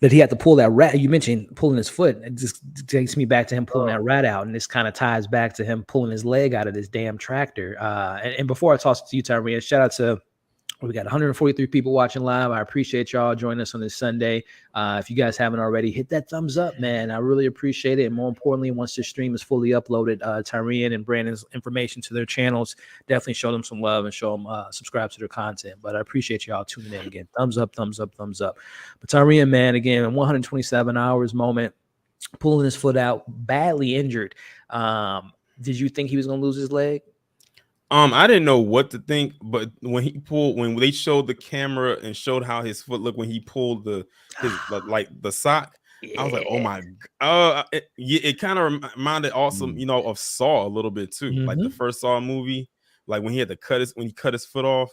that he had to pull that rat. You mentioned pulling his foot. It just takes me back to him pulling that rat out, and this kind of ties back to him pulling his leg out of this damn tractor. And before I toss it to you, Tyree, shout out to. We got 143 people watching live. I appreciate y'all joining us on this Sunday. If you guys haven't already, hit that thumbs up, man. I really appreciate it. And more importantly, once this stream is fully uploaded, Tyrian and Brandon's information to their channels, definitely show them some love and show them subscribe to their content. But I appreciate y'all tuning in again. Thumbs up, thumbs up, thumbs up. But Tyrian, man, again, 127 hours moment. pulling his foot out, badly injured. Did you think he was going to lose his leg? I didn't know what to think, but when they showed the camera and showed how his foot looked when he pulled the sock, yeah. I was like, oh my, it kind of reminded also, of Saw a little bit too, like the first Saw movie, like when he cut his foot off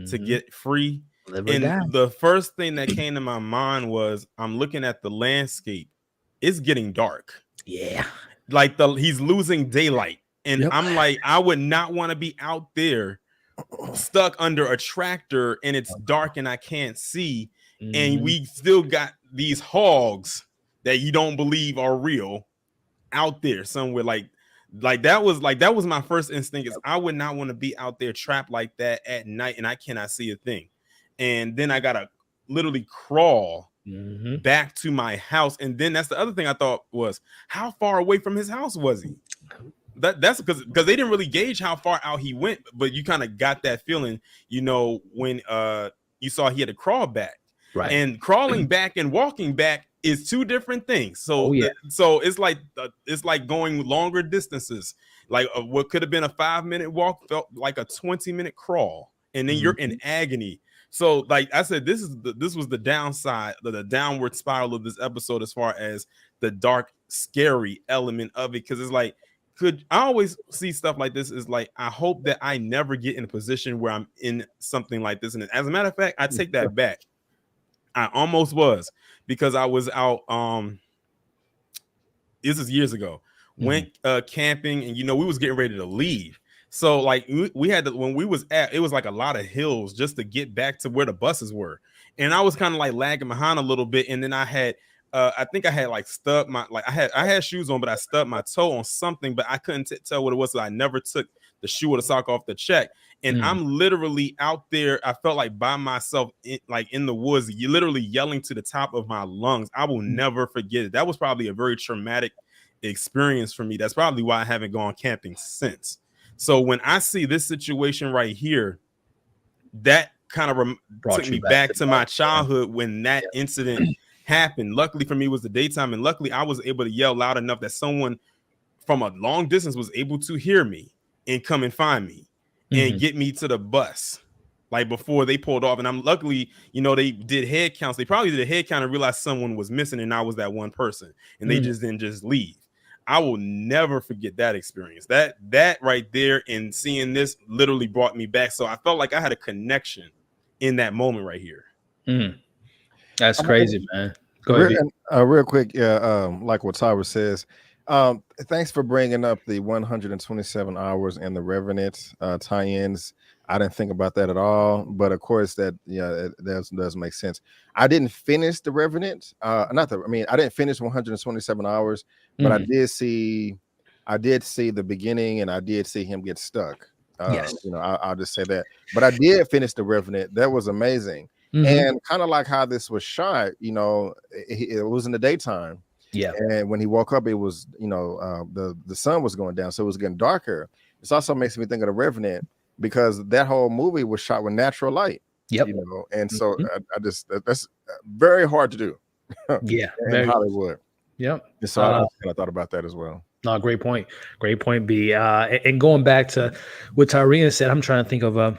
to get free. The first thing that came to my mind was, I'm looking at the landscape, it's getting dark. Yeah, like he's losing daylight. And I'm like, I would not want to be out there stuck under a tractor and it's dark and I can't see. And we still got these hogs that you don't believe are real out there somewhere. Like that was my first instinct, is I would not want to be out there trapped like that at night and I cannot see a thing. And then I gotta literally crawl back to my house. And then that's the other thing I thought was, how far away from his house was he? That's because they didn't really gauge how far out he went, but you kind of got that feeling, when you saw he had to crawl back. Right. And crawling back and walking back is two different things. So so it's like going longer distances. Like what could have been a 5-minute walk felt like a 20-minute crawl, and then you're in agony. So like I said, this was the downside, the downward spiral of this episode as far as the dark, scary element of it, because it's like, I always see stuff like this is like, I hope that I never get in a position where I'm in something like this. And as a matter of fact, I take that back. I almost was, because I was out. This is years ago. Went camping, and we was getting ready to leave. So like we had to, when we was it was like a lot of hills just to get back to where the buses were. And I was kind of like lagging behind a little bit. And then I had, I think I had like stubbed my, I had shoes on, but I stubbed my toe on something, but I couldn't tell what it was. So I never took the shoe or the sock off the check. And I'm literally out there. I felt like by myself, in the woods, you literally yelling to the top of my lungs. I will never forget it. That was probably a very traumatic experience for me. That's probably why I haven't gone camping since. So when I see this situation right here, that kind of took me back to my childhood when that incident happened. Luckily for me, it was the daytime, and luckily I was able to yell loud enough that someone from a long distance was able to hear me and come and find me and get me to the bus, like before they pulled off. And I'm luckily, they did head counts. They probably did a head count and realized someone was missing, and I was that one person, and they just didn't just leave. I will never forget that experience. That right there, and seeing this literally brought me back. So I felt like I had a connection in that moment right here. That's crazy, man. Go ahead. Real quick, like what Tyra says, thanks for bringing up the 127 hours and the Revenant tie-ins. I didn't think about that at all, but of course that does make sense. I didn't finish the Revenant. I didn't finish 127 hours, but I did see the beginning, and I did see him get stuck. Yes, I'll just say that. But I did finish the Revenant. That was amazing. And kind of like how this was shot, it was in the daytime. Yeah. And when he woke up, it was, the sun was going down, so it was getting darker. This also makes me think of the Revenant, because that whole movie was shot with natural light. Yep. And so I just, that's very hard to do. Yeah. In Hollywood. Yep. And so I kind of thought about that as well. No, great point. Great point, B. And going back to what Tyrena said, I'm trying to think of a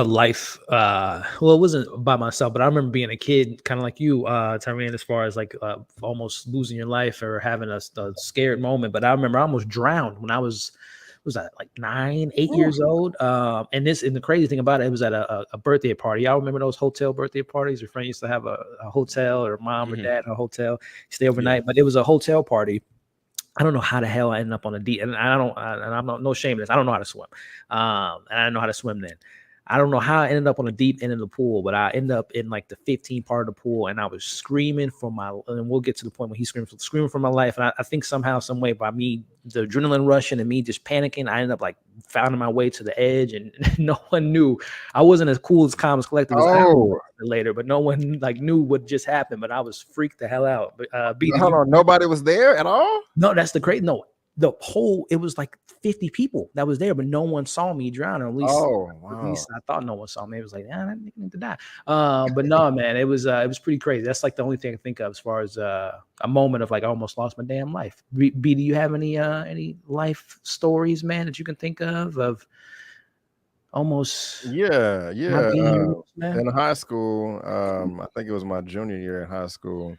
life. Well, it wasn't by myself, but I remember being a kid, kind of like you, Tyrena, as far as like almost losing your life or having a scared moment. But I remember I almost drowned when I was that like 9, 8 years old? And the crazy thing about it was at a birthday party. Y'all remember those hotel birthday parties? Your friend used to have a hotel, or mom or dad a hotel, stay overnight. But it was a hotel party. I don't know how the hell I ended up on a deep, and I'm not no shame in this. I don't know how to swim, and I didn't know how to swim then. I don't know how I ended up on the deep end of the pool, but I ended up in like the 15 part of the pool, and I was screaming and we'll get to the point when he screaming for my life. And I think somehow, some way, by me, the adrenaline rushing and me just panicking, I ended up like finding my way to the edge, and no one knew. I wasn't as cool as calm as collected as I was later, but no one like knew what just happened. But I was freaked the hell out. But hold on, nobody was there at all? No, that's the crazy. No, it was like 50 people that was there, but no one saw me drown. Or at least, wow. at least I thought no one saw me. It was like, that nigga need to die. But no, man, it was pretty crazy. That's like the only thing I can think of as far as a moment of like I almost lost my damn life. B, do you have any life stories, man, that you can think of almost? Yeah. Man? In high school, I think it was my junior year in high school.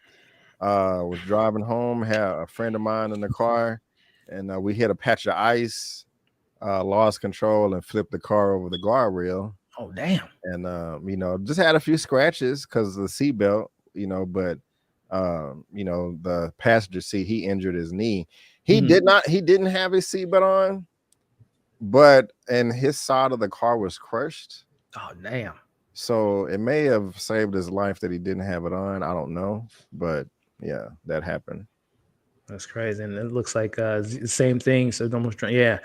Was driving home, had a friend of mine in the car, and we hit a patch of ice, lost control and flipped the car over the guardrail. Oh, damn. And just had a few scratches because of the seatbelt, but the passenger seat, he injured his knee. He didn't have his seatbelt on, but and his side of the car was crushed. Oh, damn. So it may have saved his life that he didn't have it on. I don't know, but yeah, that happened. That's crazy. And it looks like the same thing. So almost, yeah,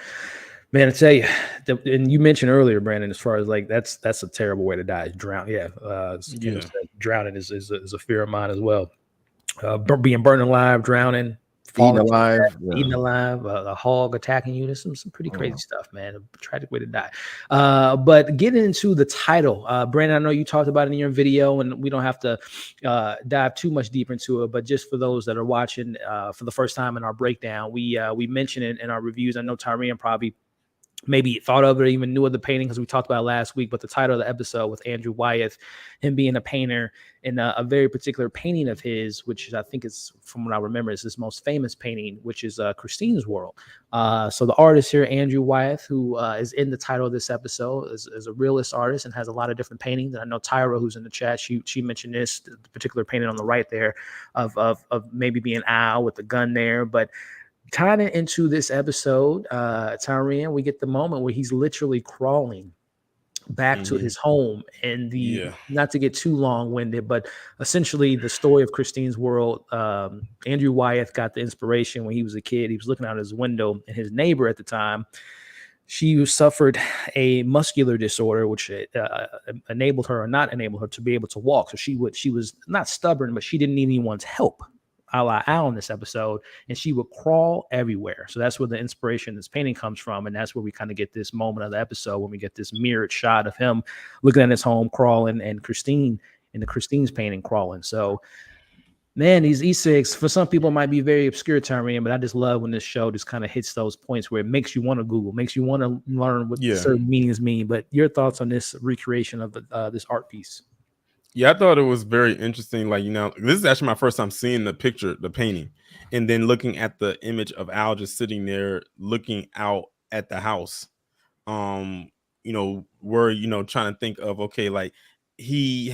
man, I tell you, and you mentioned earlier, Brandon, as far as like, that's a terrible way to die, is drown. Yeah. Drowning is a fear of mine as well. Being burned alive, drowning, Eaten alive, eaten alive, a hog attacking you. There's some pretty crazy stuff, man. A tragic way to die. But getting into the title, Brandon, I know you talked about it in your video, and we don't have to dive too much deeper into it. But just for those that are watching for the first time in our breakdown, we mentioned it in our reviews. I know Tyrion probably maybe thought of it or even knew of the painting because we talked about it last week, but the title of the episode with Andrew Wyeth, him being a painter, and a very particular painting of his, which I think is, from what I remember, is his most famous painting, which is Christine's World. So the artist here, Andrew Wyeth, who is in the title of this episode, is a realist artist and has a lot of different paintings. And I know Tyra, who's in the chat, she mentioned this, the particular painting on the right there of maybe being Al with the gun there, but tying it into this episode, Tyrion, we get the moment where he's literally crawling back to his home, and not to get too long-winded, but essentially the story of Christine's World. Andrew Wyeth got the inspiration when he was a kid. He was looking out his window, and his neighbor at the time, she suffered a muscular disorder, which enabled her or not enabled her to be able to walk. So she was not stubborn, but she didn't need anyone's help, a la Al in this episode, and she would crawl everywhere. So that's where the inspiration this painting comes from, and that's where we kind of get this moment of the episode when we get this mirrored shot of him looking at his home crawling, and Christine in the Christine's painting crawling. So, man, these Easter eggs for some people might be very obscure, Tyrion, but I just love when this show just kind of hits those points where it makes you want to Google, makes you want to learn what certain meanings mean. But your thoughts on this recreation of this art piece? Yeah, I thought it was very interesting. Like, this is actually my first time seeing the picture, the painting, and then looking at the image of Al just sitting there looking out at the house. We're, trying to think of, okay, like he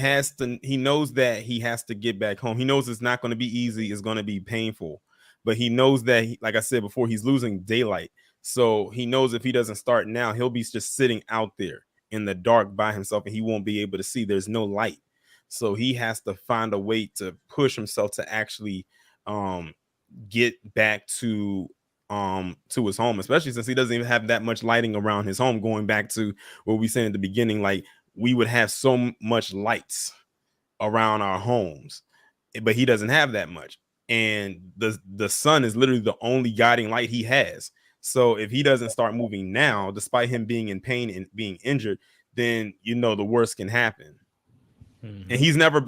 knows that he has to get back home. He knows it's not going to be easy. It's going to be painful, but he knows that, like I said before, he's losing daylight. So he knows if he doesn't start now, he'll be just sitting out there in the dark by himself, and he won't be able to see. There's no light. So he has to find a way to push himself to actually get back to his home, especially since he doesn't even have that much lighting around his home. Going back to what we said at the beginning, like we would have so much lights around our homes, but he doesn't have that much. And the sun is literally the only guiding light he has. So if he doesn't start moving now, despite him being in pain and being injured, then the worst can happen. And he's never,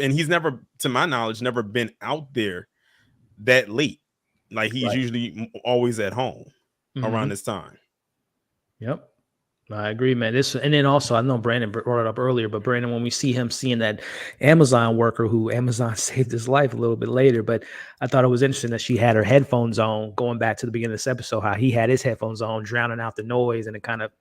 to my knowledge, never been out there that late. Like he's usually always at home around this time. Yep. I agree, man. And then also, I know Brandon brought it up earlier, but Brandon, when we see him seeing that Amazon worker who Amazon saved his life a little bit later, but I thought it was interesting that she had her headphones on, going back to the beginning of this episode, how he had his headphones on, drowning out the noise, and it kind of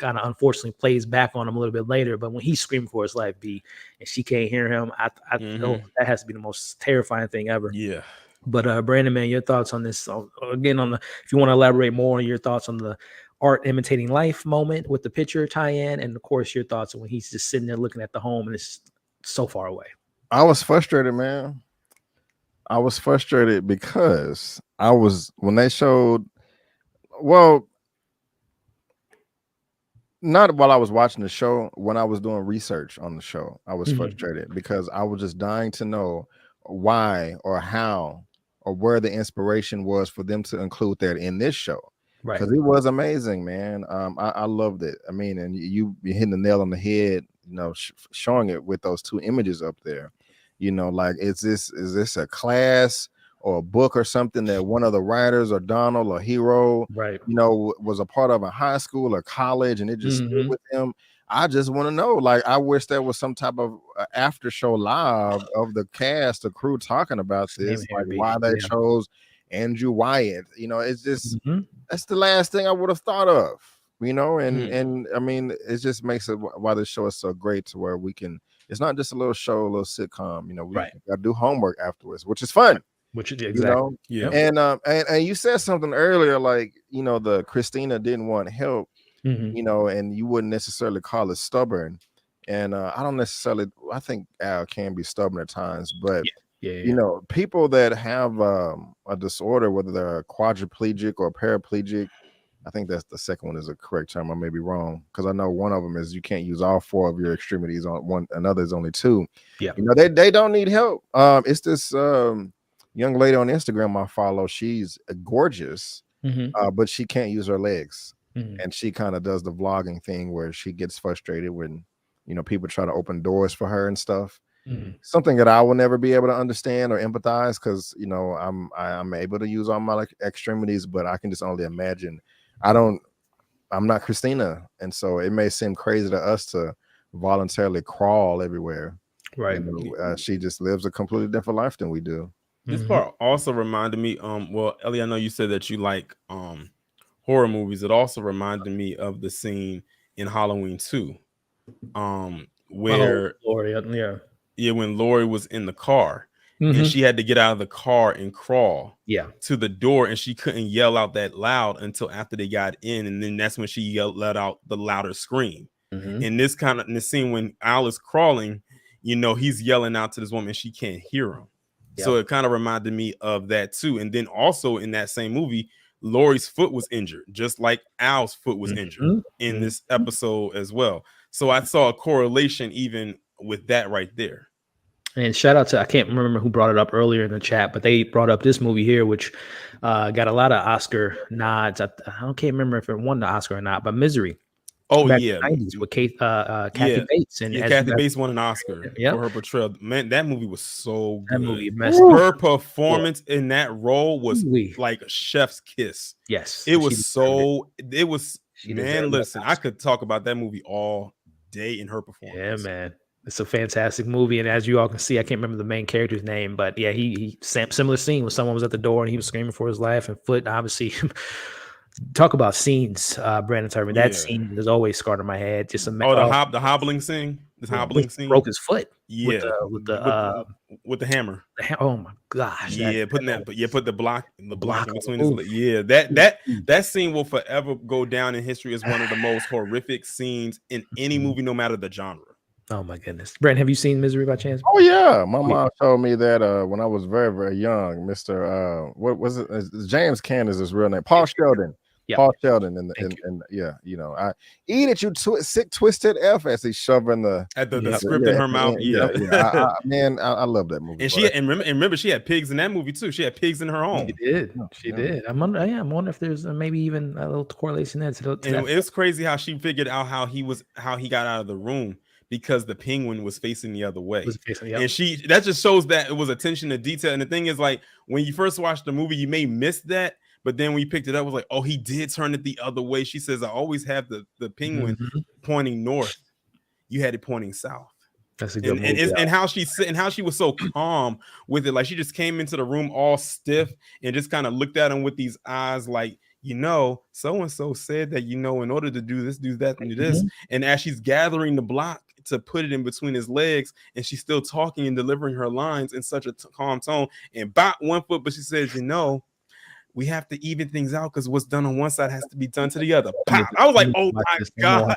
unfortunately plays back on him a little bit later. But when he's screaming for his life, and she can't hear him, I know that has to be the most terrifying thing ever. Yeah. But Brandon, man, your thoughts on this? Again, if you want to elaborate more on your thoughts on the art imitating life moment with the picture tie-in, and of course your thoughts on when he's just sitting there looking at the home and it's so far away. I was frustrated, man. I was frustrated because when they showed, not while I was watching the show, when I was doing research on the show, I was frustrated because I was just dying to know why or how or where the inspiration was for them to include that in this show. Right. Because it was amazing, man. I loved it. I mean, and you hitting the nail on the head, showing it with those two images up there. Like is this a class or a book or something that one of the writers or Donald or Hero, Right. was a part of a high school or college, and it just stood Mm-hmm. with him. I just want to know. Like, I wish there was some type of after show live of the cast, the crew talking about Same this, here, like B. why they Yeah. chose Andrew Wyeth. It's just Mhm. that's the last thing I would have thought of. Mm. And I mean, it just makes it why this show is so great to where we can. It's not just a little show, a little sitcom. We Right. got to do homework afterwards, which is fun. Which is exactly. Yeah. And you said something earlier, like the Christina didn't want help, Mhm. and you wouldn't necessarily call it stubborn. And I don't necessarily. I think Al can be stubborn at times, but Yeah. people that have a disorder, whether they're quadriplegic or paraplegic, I think that's the second one is a correct term. I may be wrong, because I know one of them is you can't use all four of your extremities on one. Another is only two. Yeah. They don't need help. It's this young lady on Instagram I follow. She's gorgeous, but she can't use her legs, and she kind of does the vlogging thing where she gets frustrated when people try to open doors for her and stuff. Something that I will never be able to understand or empathize, because I'm able to use all my extremities, but I can just only imagine. I'm not Christina, and so it may seem crazy to us to voluntarily crawl everywhere. Right. She just lives a completely different life than we do. This part also reminded me, well, Ellie, I know you said that you like horror movies. It also reminded me of the scene in Halloween 2, where Lori, when Lori was in the car and Mhm. she had to get out of the car and crawl Yeah. to the door, and she couldn't yell out that loud until after they got in, and then that's when she let out the louder scream. In this scene when Al is crawling, he's yelling out to this woman and she can't hear him. So it kind of reminded me of that too. And then also in that same movie, Lori's foot was injured, just like Al's foot was injured in this episode as well. So I saw a correlation even with that right there. And shout out to, I can't remember who brought it up earlier in the chat, but they brought up this movie here, which got a lot of Oscar nods. I can't remember if it won the Oscar or not, but Misery. Oh, back yeah. in the 90s with Kathy Bates. And Kathy Bates won an Oscar for her portrayal. Man, that movie was so good. That movie her performance in that role was like a chef's kiss. Yes. It was man, listen, I could talk about that movie all day in her performance. Yeah, man. It's a fantastic movie. And as you all can see, I can't remember the main character's name, but yeah, he similar scene when someone was at the door and he was screaming for his life, and Foot, obviously. Talk about scenes, Brandon Turvin. That scene has always scarred in my head. Just the hobbling scene, broke his foot. Yeah, with the hammer. Oh my gosh! Put the block in between his legs. Yeah, that scene will forever go down in history as one of the most horrific scenes in any movie, no matter the genre. Oh my goodness, Brandon, have you seen Misery by chance? Oh yeah, my mom told me that when I was very, very young, Mr. What was it? James Caan is his real name, Paul Sheldon. Yep. Paul Sheldon, and I eat it, you sick twisted F, as he's shoving the script in her mouth. I love that movie. And she remember she had pigs in that movie too. She had pigs in her home. She did. I'm wondering if there's maybe even a little correlation there. It's crazy how she figured out how he got out of the room, because the penguin was facing the other way. And that just shows that it was attention to detail. And the thing is, like, when you first watched the movie, you may miss that. But then when you picked it up, it was like, oh, he did turn it the other way. She says, I always have the penguin pointing north. You had it pointing south. That's a good movie. And how she was so calm with it. Like, she just came into the room all stiff and just kind of looked at him with these eyes like, so-and-so said that, in order to do this, do that, and do this. And as she's gathering the block to put it in between his legs, and she's still talking and delivering her lines in such a calm tone, and bop one foot, but she says, we have to even things out, because what's done on one side has to be done to the other. Pop. I was like, oh my God.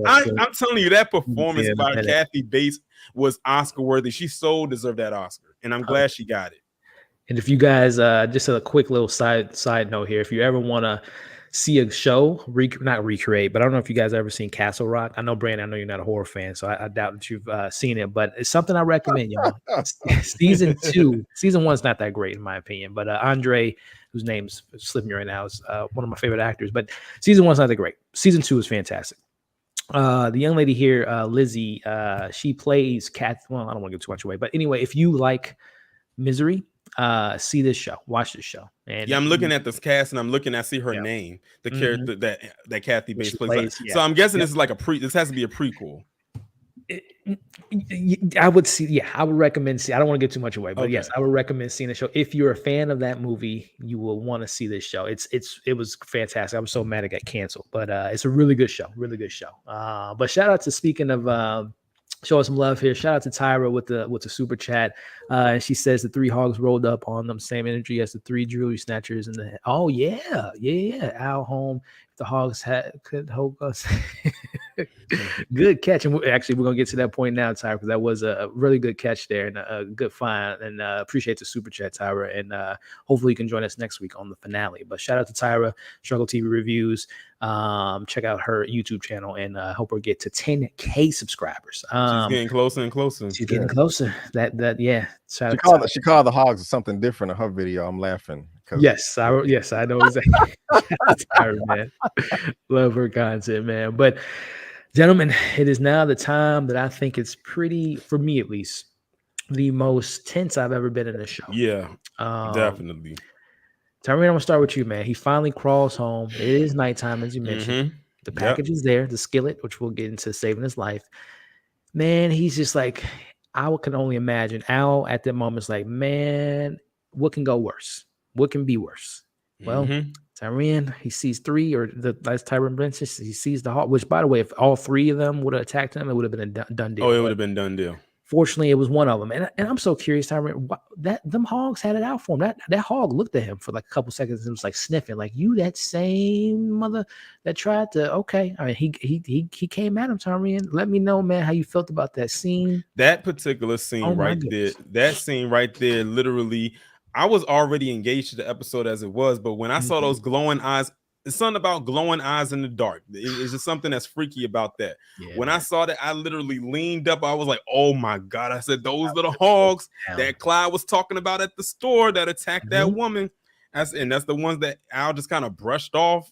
I'm telling you, that performance by Kathy Bates was Oscar worthy. She so deserved that Oscar, and I'm glad she got it. And if you guys, just a quick little side note here, if you ever want to see a show, not recreate, but I don't know if you guys ever seen Castle Rock. I know, Brandon, I know you're not a horror fan, so I doubt that you've seen it, but it's something I recommend, y'all. Season 2, season 1's not that great in my opinion, but Andre, whose name's slipping me right now, is one of my favorite actors, but season 1's not that great. Season 2 is fantastic. The young lady here, Lizzie, she plays Cat. Well, I don't want to give too much away, but anyway, if you like Misery, see this show, watch this show. And yeah, I'm looking at this cast and I see her name, the character that Kathy Bates plays. So I'm guessing this is like this has to be a prequel. I would recommend I don't want to give too much away, but yes, I would recommend seeing the show. If you're a fan of that movie, you will want to see this show. It was fantastic. I'm so mad it got canceled, but it's a really good show. But shout out to, speaking of show us some love here. Shout out to Tyra with the super chat. And she says the 3 hogs rolled up on them, same energy as the 3 jewelry snatchers in the. Oh yeah. Al home. The hogs could hold us. Good catch. And we're gonna get to that point now, Tyra, because that was a really good catch there and a good find. And appreciate the super chat, Tyra. And hopefully you can join us next week on the finale. But shout out to Tyra, Struggle TV Reviews. Check out her YouTube channel and help her get to 10K subscribers. She's getting closer and closer. She's getting closer. She called the hogs something different in her video. I'm laughing. Yes, I know exactly. Tyra, man. Love her content, man. But gentlemen, it is now the time that I think it's pretty, for me at least, the most tense I've ever been in a show. Yeah, definitely. Tyrone, I'm gonna start with you, man. He finally crawls home. It is nighttime, as you mentioned. The package is there, the skillet, which we'll get into saving his life. Man, he's just like, I can only imagine. Al at that moment is like, man, what can go worse? What can be worse? Well, Tyrion, he sees 3, or as Tyrion mentioned, he sees the hawk, which, by the way, if all 3 of them would have attacked him, it would have been a done deal. Oh, it would have been done deal. Fortunately, it was one of them. And I'm so curious, Tyrion, them hogs had it out for him. That hog looked at him for like a couple seconds and was like sniffing, like, you that same mother that tried to, okay. I mean, he came at him, Tyrion. Let me know, man, how you felt about that scene. That particular scene that scene right there, literally, I was already engaged to the episode as it was, but when I saw those glowing eyes, there's something about glowing eyes in the dark. It's just something that's freaky about that. Yeah, when I saw that, I literally leaned up. I was like, oh my God. I said, those are the hogs that Clyde was talking about at the store that attacked that woman. And that's the ones that Al just kind of brushed off.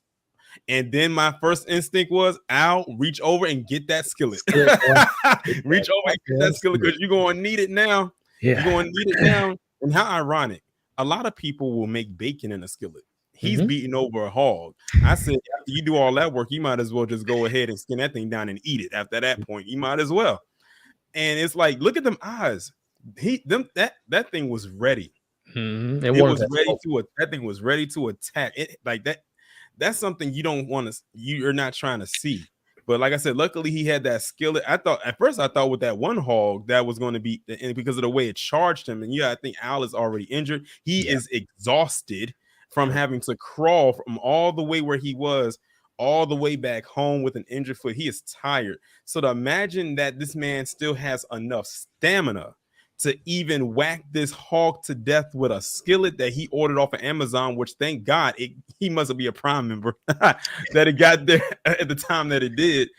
And then my first instinct was, Al, reach over and get that skillet. Reach over and get that skillet, because you're going to need it now. Yeah. You're going to need it now. And how ironic. A lot of people will make bacon in a skillet. He's beating over a hog. I said, after you do all that work, you might as well just go ahead and skin that thing down and eat it. After that point, you might as well. And it's like, look at them eyes. That thing was ready. That thing was ready to attack. It like that. That's something you don't want to. You're not trying to see. But like I said, luckily he had that skillet. At first I thought with that one hog that was going to be, and because of the way it charged him. And I think Al is already injured. He is exhausted from having to crawl from all the way where he was all the way back home with an injured foot. He is tired. So to imagine that this man still has enough stamina to even whack this hog to death with a skillet that he ordered off of Amazon, which thank God he must be a Prime member that it got there at the time that it did,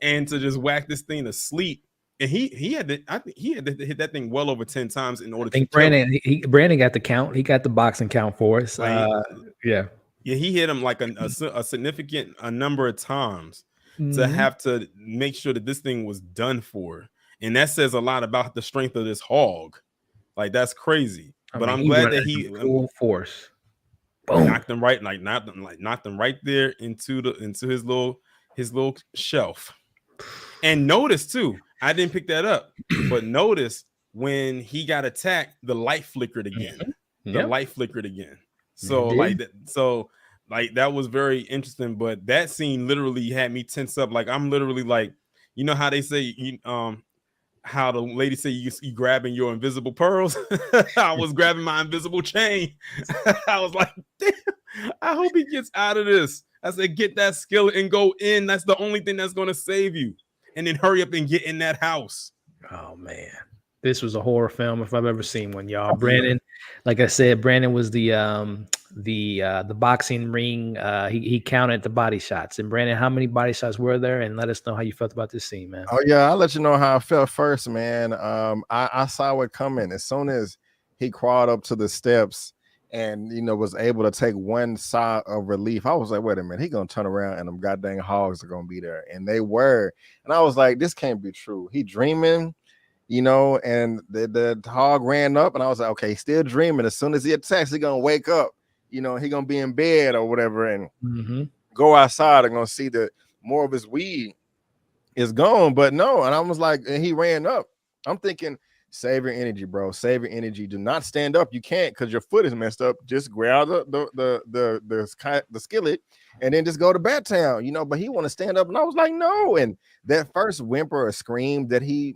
and to just whack this thing to sleep. And he had to hit that thing well over 10 times in order to Brandon got the count. He got the boxing count for us. Yeah, he hit him like a significant number of times to have to make sure that this thing was done for. And that says a lot about the strength of this hog. Like, that's crazy. But I'm glad that he full force knocked him right, knocked him right there into his little shelf. And notice too, I didn't pick that up, but notice when he got attacked, the light flickered again. The light flickered again. So that was very interesting. But that scene literally had me tense up. Like, I'm literally like, you know how they say how the lady say you grabbing your invisible pearls. I was grabbing my invisible chain. I was like, damn, I hope he gets out of this. I said, get that skillet and go in. That's the only thing that's going to save you. And then hurry up and get in that house. Oh man, this was a horror film if I've ever seen one, y'all. Brandon, Like I said, Brandon was the boxing ring. He counted the body shots. And Brandon, how many body shots were there? And let us know how you felt about this scene, man. Oh yeah, I'll let you know how I felt first, man. I saw it coming as soon as he crawled up to the steps and was able to take one sigh of relief. I was like, wait a minute, he gonna turn around and them goddamn hogs are gonna be there, and they were. And I was like, this can't be true. He dreaming. And the hog ran up, and I was like, okay, he's still dreaming. As soon as he attacks, he's gonna wake up. He gonna be in bed or whatever, and go outside and gonna see that more of his weed is gone. But no, and I was like, and he ran up. I'm thinking, save your energy, bro. Save your energy. Do not stand up. You can't because your foot is messed up. Just grab the skillet and then just go to Bat Town, But he want to stand up, and I was like, no. And that first whimper or scream that he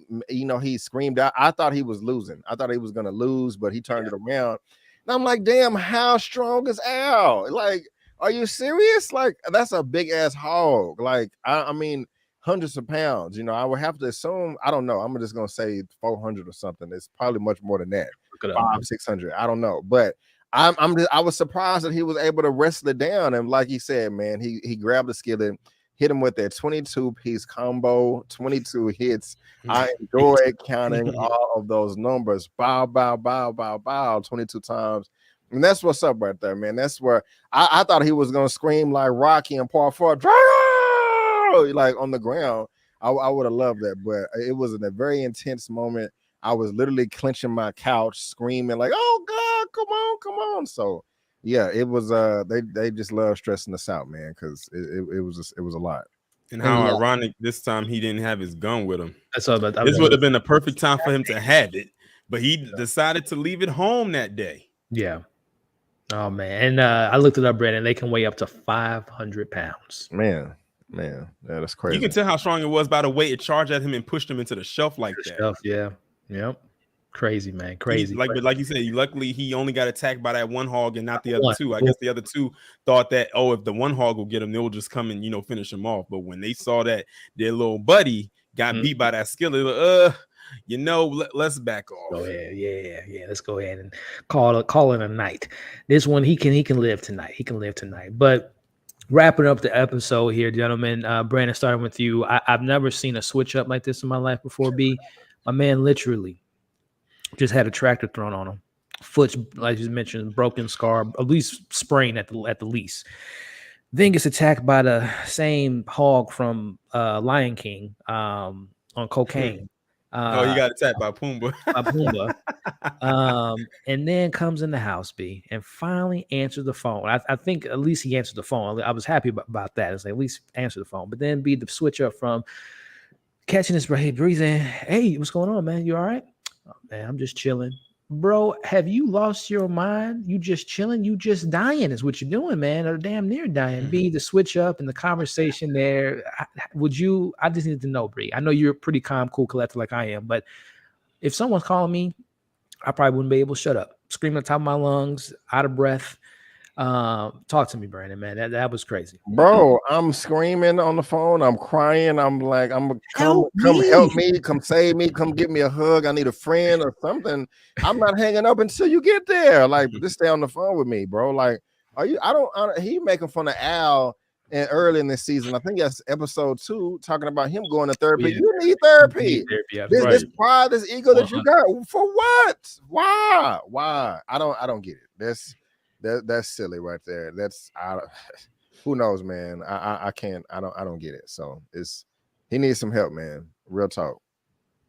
screamed out, I thought he was losing. I thought he was gonna lose, but he turned it around. And I'm like, damn, how strong is Al? Like, are you serious? Like, that's a big ass hog. Like, I mean, hundreds of pounds. I would have to assume. I don't know. I'm just gonna say 400 or something. It's probably much more than that. 500-600. I don't know, but I was surprised that he was able to wrestle it down. And like he said, man, he grabbed the skillet, hit him with that 22-piece combo, 22 hits. I enjoyed counting all of those numbers. Bow, bow, bow, bow, bow, 22 times. And that's what's up right there, man. That's where I thought he was gonna scream like Rocky and Part 4, like on the ground. I would have loved that, but it was a very intense moment. I was literally clenching my couch, screaming like, "Oh God, come on!" So yeah, it was. They just love stressing us out, man, because it was a lot. And how ironic this time he didn't have his gun with him. That's all about. This would have been the perfect time for him to have it, but he decided to leave it home that day. Yeah. Oh man, and I looked it up, Brandon. They can weigh up to 500 pounds. Man, that's crazy. You can tell how strong it was by the way it charged at him and pushed him into the shelf like that. Yeah. Yep. Crazy, man. Crazy. But like you said, luckily he only got attacked by that one hog and not the other two. I guess the other two thought that, if the one hog will get him, they'll just come and finish him off. But when they saw that their little buddy got beat by that skillet, let's back off. Go ahead. Yeah. Let's go ahead and call it a night. This one he can live tonight. He can live tonight. But wrapping up the episode here, gentlemen. Brandon, starting with you. I've never seen a switch up like this in my life before. B, my man literally just had a tractor thrown on him. Foot, like you mentioned, broken scar, at least sprained at the least. Then gets attacked by the same hog from Lion King on cocaine. He got attacked by Pumbaa. And then comes in the house, B, and finally answered the phone. I think at least he answered the phone. I was happy about that. It's like, at least answer the phone. But then B, the switch up from catching his breath, breathing. Hey, what's going on, man? You all right? Oh, man, I'm just chilling. Bro, have you lost your mind? You just chilling? You just dying is what you're doing, man, or damn near dying. B, the switch up and the conversation there. I just need to know, Bree. I know you're pretty calm, cool, collected like I am, but if someone's calling me, I probably wouldn't be able to shut up. Screaming at the top of my lungs, out of breath. Talk to me, Brandon, man. That was crazy. Bro, I'm screaming on the phone. I'm crying. I'm like, come help me, come save me, come give me a hug. I need a friend or something. I'm not hanging up until you get there. Like, just stay on the phone with me, bro. Like, he making fun of Al and early in this season. I think that's episode 2, talking about him going to therapy. You need therapy. This pride, this ego that you got. For what? Why? I don't get it. That's silly right there. Who knows, man. I can't. I don't get it. So he needs some help, man. Real talk.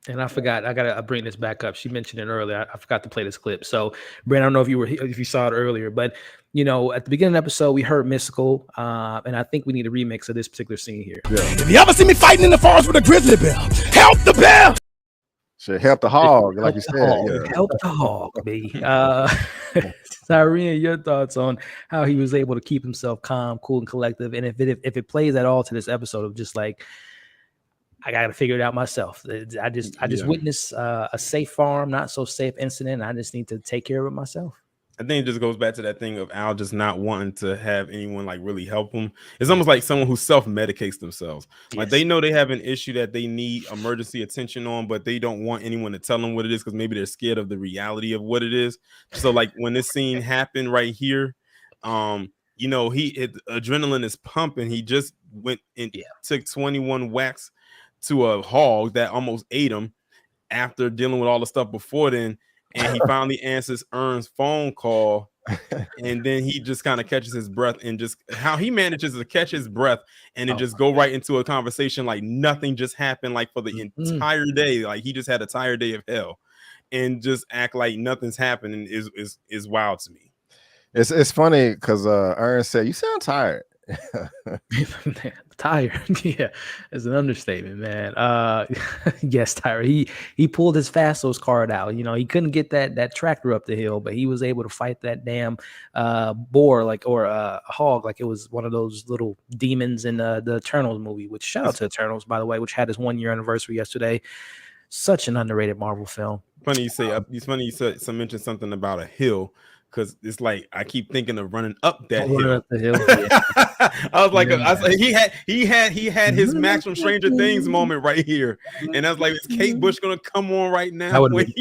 And I forgot. I gotta bring this back up. She mentioned it earlier. I forgot to play this clip. So, Brandon, I don't know if you saw it earlier, but at the beginning of the episode, we heard Mystical, and I think we need a remix of this particular scene here. Yeah. If you ever see me fighting in the forest with a grizzly bear, help the bear. Should help the hog, like you said. Yeah. Help the hog, B. Cyrene, your thoughts on how he was able to keep himself calm, cool, and collective, and if it plays at all to this episode of just like, I got to figure it out myself. I just witnessed a safe farm, not so safe incident. I just need to take care of it myself. I think it just goes back to that thing of Al just not wanting to have anyone like really help him. It's almost like someone who self-medicates themselves. Like they know they have an issue that they need emergency attention on, but they don't want anyone to tell them what it is because maybe they're scared of the reality of what it is. So like when this scene happened right here, you know, adrenaline is pumping. He just went and took 21 whacks to a hog that almost ate him after dealing with all the stuff before then. And he finally answers Ern's phone call, and then he just kind of catches his breath, and just how he manages to catch his breath and then just go right into a conversation like nothing just happened, like for the entire day, like he just had a tired day of hell, and just act like nothing's happening is wild to me. It's funny because Ern said, "You sound tired." Tired, yeah, it's an understatement, man. Yes, tired. He pulled his Fastos card out. You know, he couldn't get that tractor up the hill, but he was able to fight that damn boar or a hog like it was one of those little demons in the Eternals movie. Which shout out to Eternals, by the way, which had his 1 year anniversary yesterday. Such an underrated Marvel film. Funny you say. It's funny you said mentioned something about a hill. Because it's like I keep thinking of running up that hill. Up the hill. Yeah. I was like, he had his maximum Stranger Things moment right here, and I was like, is Kate Bush gonna come on right now when he's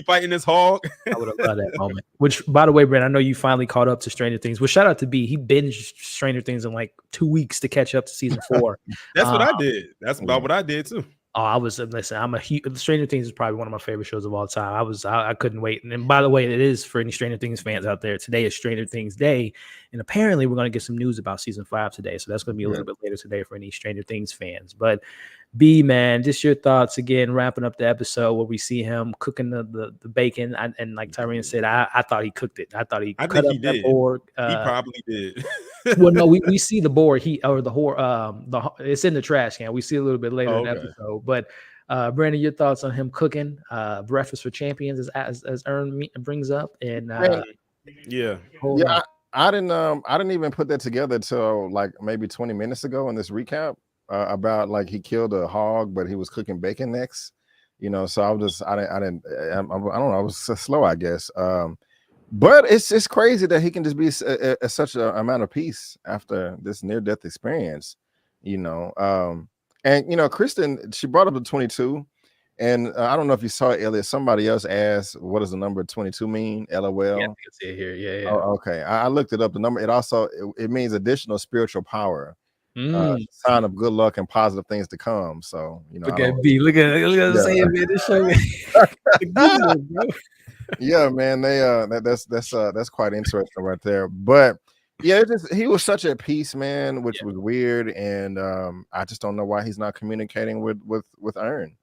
fighting this hog? I would have loved that moment. Which, by the way, Brent, I know you finally caught up to Stranger Things. Well, shout out to B. He binged Stranger Things in like 2 weeks to catch up to season 4. That's what I did. That's about what I did too. Oh, I'm a huge Stranger Things is probably one of my favorite shows of all time. I couldn't wait. And by the way, it is for any Stranger Things fans out there. Today is Stranger Things Day. And apparently we're going to get some news about season 5 today. So that's going to be a little bit later today for any Stranger Things fans. But B, man, just your thoughts again, wrapping up the episode where we see him cooking the bacon. And like Tyrene said, I thought he cooked it. I thought he cut up that board. He probably did. Well, no, we see the board. It's in the trash can. We see a little bit later in the episode. But Brandon, your thoughts on him cooking breakfast for champions as Ern brings up, and I didn't even put that together till like maybe 20 minutes ago in this recap about like he killed a hog, but he was cooking bacon next. You know, so I don't know. I was slow, I guess. But it's crazy that he can just be such an amount of peace after this near-death experience, you know. And you know, Kristen, she brought up the 22, and I don't know if you saw it, Elliot. Somebody else asked, "What does the number 22 mean?" LOL. Yeah, I can see it here. Yeah. Oh, okay. I looked it up. The number it means additional spiritual power, sign of good luck and positive things to come. So you know, look at B. Look at saying, man. This show. Yeah, man, that's quite interesting right there. But yeah, he was such at peace, man, which was weird, and I just don't know why he's not communicating with Ern.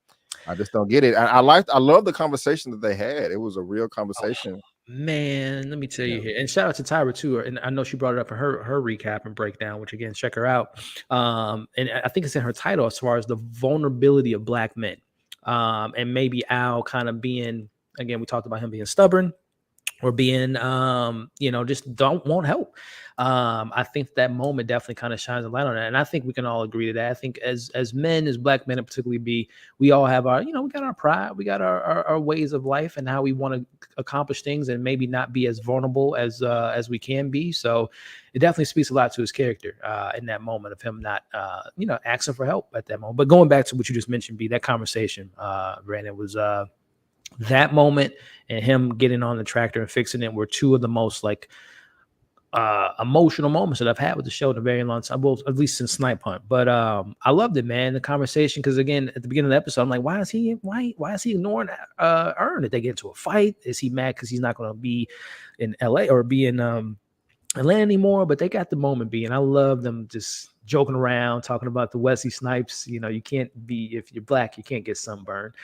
I just don't get it. I love the conversation that they had. It was a real conversation. Man, let me tell you here, and shout out to Tyra too. And I know she brought it up in her recap and breakdown, which again, check her out. And I think it's in her title as far as the vulnerability of Black men, and maybe Al kind of being. Again, we talked about him being stubborn or being, just won't help. I think that moment definitely kind of shines a light on that. And I think we can all agree to that. I think as men, as Black men, and particularly we all have our, we got our pride, we got our ways of life and how we want to accomplish things and maybe not be as vulnerable as we can be. So it definitely speaks a lot to his character in that moment of him not, asking for help at that moment. But going back to what you just mentioned, B, that conversation, Brandon, was that moment and him getting on the tractor and fixing it were two of the most emotional moments that I've had with the show in a very long time. Well, at least since Snipe Hunt. But I loved it, man. The conversation, because again, at the beginning of the episode, I'm like, why is he ignoring Ern? Did they get into a fight? Is he mad because he's not going to be in LA or be in Atlanta anymore? But they got the moment being. I love them just joking around, talking about the Wesley Snipes. You can't be, if you're Black, you can't get sunburned.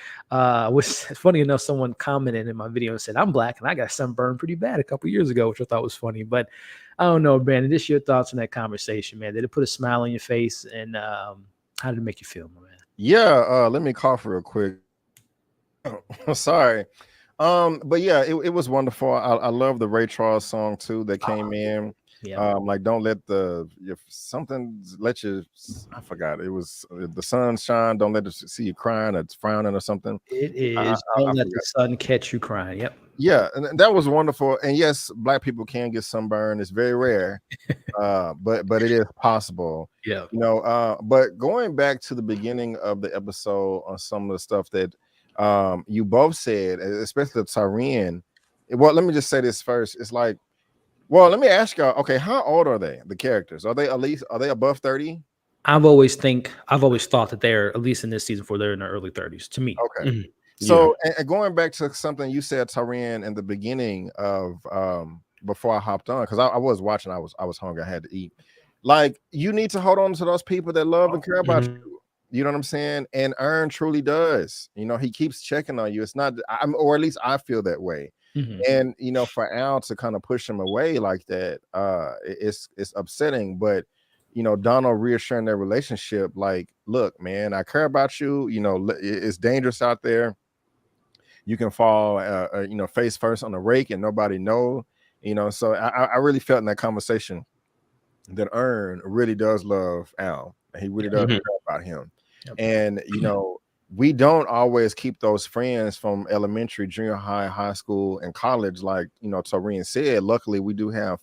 Which, funny enough, someone commented in my video and said, I'm Black and I got sunburned pretty bad a couple years ago, which I thought was funny. But I don't know, Brandon, just your thoughts on that conversation, man. Did it put a smile on your face? And how did it make you feel, my man? Yeah, let me cough real quick. Sorry. But yeah, it was wonderful. I love the Ray Charles song too that came in. Yeah. Like don't let if something let you, I forgot, it was the sun shine, don't let it see you crying or frowning or something. It I is. Don't let the forgot. sun catch you crying. Yep. Yeah, and that was wonderful. And yes, black people can get sunburn. It's very rare, but it is possible. Yeah. But going back to the beginning of the episode on some of the stuff that you both said, especially Tyrion. Well, let me just say this first. It's like, well, let me ask y'all, okay, how old are they, the characters? Are they above 30? I've always thought that they're, at least in this season 4, they're in their early 30s to me. Okay. Mhm. So, and going back to something you said, Tyrion, in the beginning of before I hopped on, because I was watching, I was hungry, I had to eat. Like, you need to hold on to those people that love and care about you. You know what I'm saying? And Ern truly does. He keeps checking on you. It's not, or at least I feel that way. And for Al to kind of push him away like that, it's upsetting. But Donald reassuring their relationship, like, look, man, I care about you. It's dangerous out there. You can fall, face first on the rake and nobody know. So I really felt in that conversation that Ern really does love Al. He really does care about him. Yep. And we don't always keep those friends from elementary, junior high, high school, and college, like Tyrion said. Luckily, we do have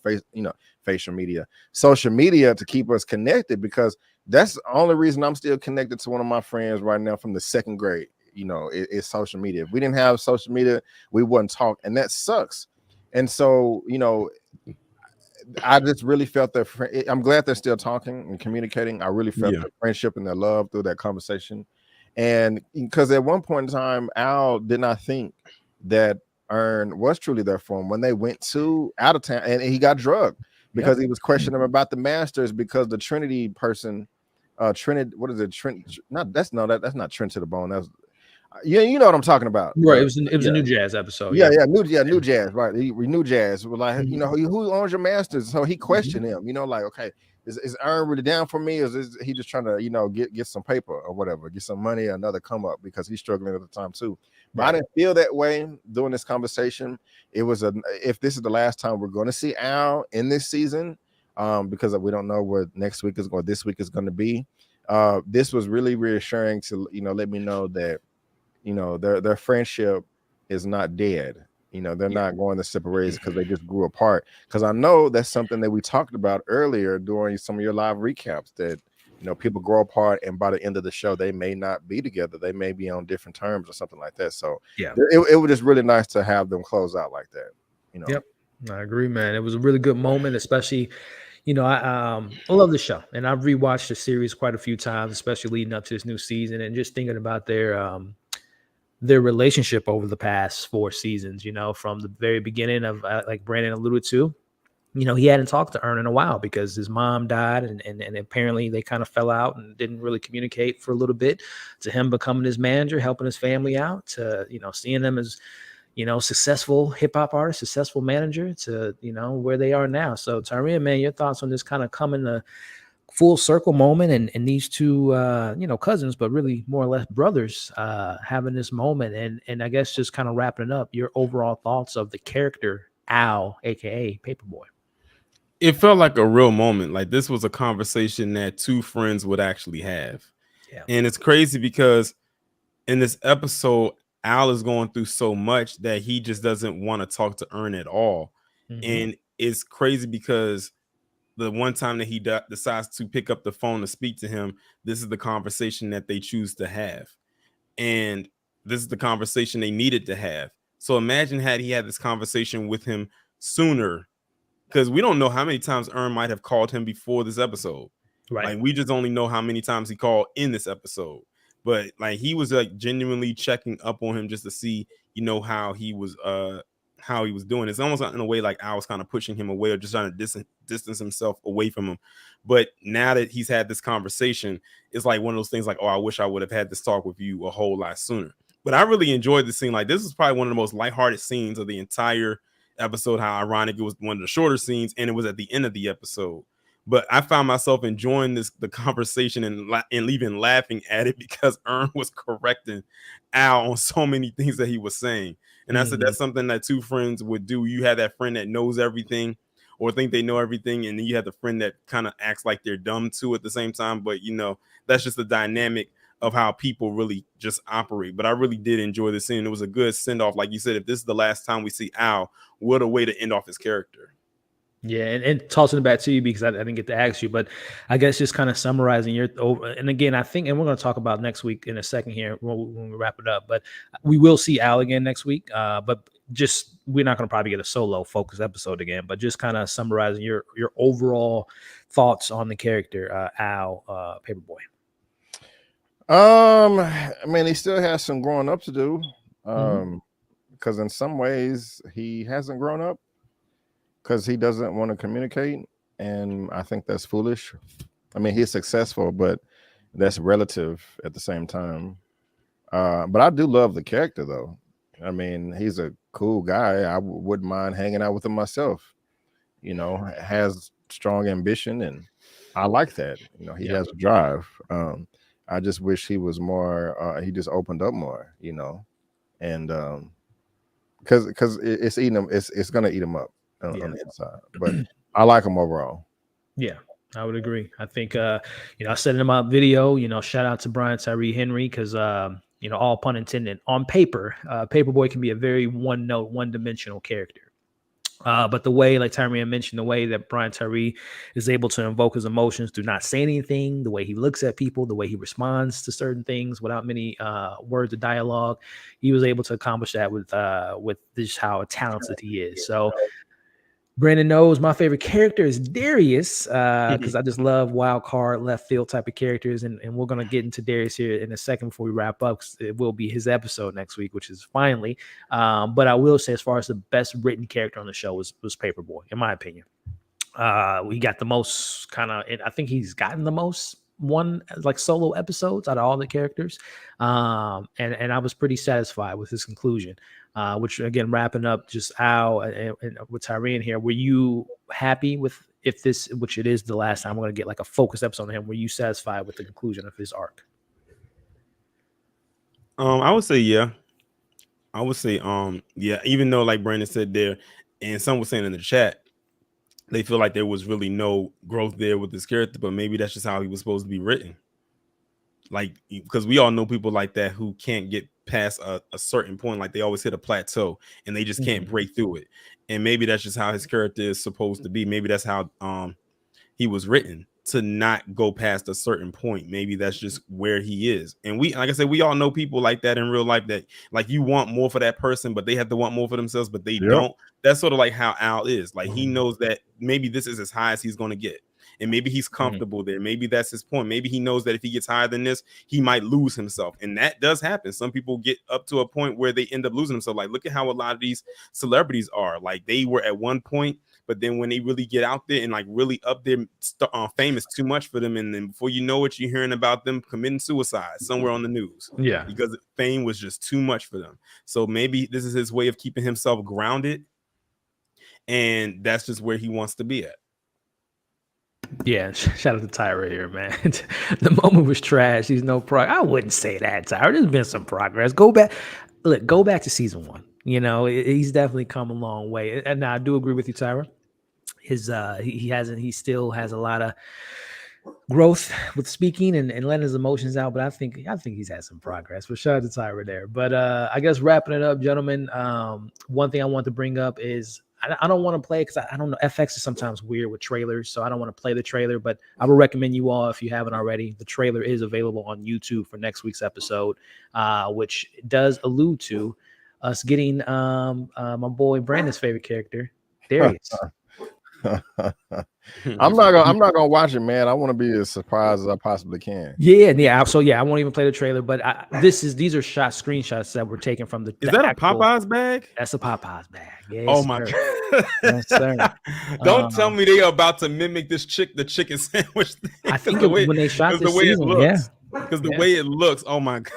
social media to keep us connected, because that's the only reason I'm still connected to one of my friends right now from the second grade. It's social media. If we didn't have social media, we wouldn't talk, and that sucks. And so, I just really felt that. I'm glad they're still talking and communicating. I really felt the friendship and their love through that conversation. And because at one point in time, Al did not think that Ern was truly there for him when they went to out of town, and he got drugged because he was questioning him about the Masters, because the Trinity person, Trinity, what is it? Trent? That's not Trent to the Bone. That's you know what I'm talking about, right? It was a New Jazz episode. New Jazz, right? New Jazz. Well, like, who owns your Masters? So he questioned him. Like, okay, is Aaron really down for me? Or is he just trying to get some paper or whatever, get some money, or another come up, because he's struggling at the time too. But I didn't feel that way during this conversation. It was if this is the last time we're going to see Al in this season, because we don't know what this week is going to be. This was really reassuring to let me know that their friendship is not dead. They're not going to separate because they just grew apart. Because I know that's something that we talked about earlier during some of your live recaps, that people grow apart, and by the end of the show they may not be together. They may be on different terms or something like that. So it was just really nice to have them close out like that. Yep, I agree, man. It was a really good moment, especially I love the show, and I've rewatched the series quite a few times, especially leading up to this new season, and just thinking about their relationship over the past 4 seasons, from the very beginning of, like Brandon alluded to, he hadn't talked to Ern in a while because his mom died, and apparently they kind of fell out and didn't really communicate for a little bit, to him becoming his manager, helping his family out, to, seeing them as, successful hip hop artist, successful manager, to, where they are now. So Tyrion, man, your thoughts on this kind of coming to full circle moment, and these two cousins, but really more or less brothers, having this moment, and I guess just kind of wrapping it up, your overall thoughts of the character Al, aka Paperboy. It felt like a real moment. Like, this was a conversation that two friends would actually have. And it's crazy because in this episode, Al is going through so much that he just doesn't want to talk to Ern at all. And it's crazy because the one time that he decides to pick up the phone to speak to him, this is the conversation that they choose to have. And this is the conversation they needed to have. So imagine had he had this conversation with him sooner, because we don't know how many times Ern might have called him before this episode. Right. Like, we just only know how many times he called in this episode. But like, he was like genuinely checking up on him just to see, how he was doing. It's almost in a way like I was kind of pushing him away, or just trying to distance himself away from him. But now that he's had this conversation, it's like one of those things like, oh, I wish I would have had this talk with you a whole lot sooner. But I really enjoyed the scene. Like, this is probably one of the most lighthearted scenes of the entire episode. How ironic it was, one of the shorter scenes, and it was at the end of the episode. But I found myself enjoying the conversation and even laughing at it, because Ern was correcting Al on so many things that he was saying. And I said that's something that two friends would do. You have that friend that knows everything or think they know everything, and then you have the friend that kind of acts like they're dumb too at the same time. But that's just the dynamic of how people really just operate. But I really did enjoy the scene. It was a good send-off. Like you said, if this is the last time we see Al, what a way to end off his character. Yeah, and tossing it back to you because I didn't get to ask you, but I guess just kind of summarizing and again, I think, and we're going to talk about next week in a second here when we wrap it up, but we will see Al again next week. But just, we're not going to probably get a solo focus episode again, but just kind of summarizing your overall thoughts on the character, Al, Paperboy. I mean, he still has some growing up to do. Because in some ways he hasn't grown up, because he doesn't want to communicate, and I think that's foolish. I mean, he's successful, but that's relative at the same time. But I do love the character, though. I mean, he's a cool guy. I wouldn't mind hanging out with him myself. Has strong ambition, and I like that. He has a drive. I just wish he was more. He just opened up more. And because it's eating him. It's gonna eat him up. On the inside, but I like him overall. Yeah, I would agree. I think I said in my video, shout out to Brian Tyree Henry, because all pun intended, on paper, Paperboy can be a very one-note, one-dimensional character. But the way, like Tyree mentioned, the way that Brian Tyree is able to invoke his emotions through not saying anything, the way he looks at people, the way he responds to certain things without many words of dialogue, he was able to accomplish that with just how talented he is. So Brandon knows my favorite character is Darius, because I just love wild card, left field type of characters. And we're going to get into Darius here in a second before we wrap up, because it will be his episode next week, which is finally. But I will say, as far as the best written character on the show was Paperboy, in my opinion. We got the most I think he's gotten the most solo episodes out of all the characters. And I was pretty satisfied with his conclusion. Which again, wrapping up just Al and with Tyree in here, were you happy with, if this, which it is the last time we're going to get like a focused episode on him, were you satisfied with the conclusion of his arc? I would say, yeah. I would say, yeah, even though like Brandon said there, and some was saying in the chat, they feel like there was really no growth there with this character, but maybe that's just how he was supposed to be written. Like, because we all know people like that who can't get past a certain point, like they always hit a plateau and they just can't break through it. And maybe that's just how his character is supposed to be. Maybe that's how he was written, to not go past a certain point. Maybe that's just where he is. And we, like I said, we all know people like that in real life, that like you want more for that person, but they have to want more for themselves, but they don't. That's sort of like how Al is. Like he knows that maybe this is as high as he's going to get. And maybe he's comfortable there. Maybe that's his point. Maybe he knows that if he gets higher than this, he might lose himself. And that does happen. Some people get up to a point where they end up losing themselves. Like, look at how a lot of these celebrities are. Like, they were at one point, but then when they really get out there and like really up there, fame is too much for them. And then before you know it, you're hearing about them committing suicide somewhere on the news. Yeah. Because fame was just too much for them. So maybe this is his way of keeping himself grounded. And that's just where he wants to be at. Yeah, shout out to Tyra here, man. The moment was trash. He's no progress. I wouldn't say that, Tyra. There's been some progress. Go back to season 1. He's definitely come a long way. And now I do agree with you, Tyra. He still has a lot of growth with speaking and letting his emotions out, but I think he's had some progress. But shout out to Tyra there. But I guess wrapping it up, gentlemen. One thing I want to bring up is, I don't want to play because I don't know. FX is sometimes weird with trailers, so I don't want to play the trailer. But I will recommend you all, if you haven't already, the trailer is available on YouTube for next week's episode, which does allude to us getting my boy Brandon's favorite character, Darius. I'm not gonna watch it, man. I want to be as surprised as I possibly can. Yeah. So I won't even play the trailer, but these are screenshots that were taken from the. Is that a Popeyes bag? That's a Popeyes bag. Yes, oh my god! Yes, sir. Don't tell me they are about to mimic the chicken sandwich thing. I think when they shot this season, because the way it looks, oh my god.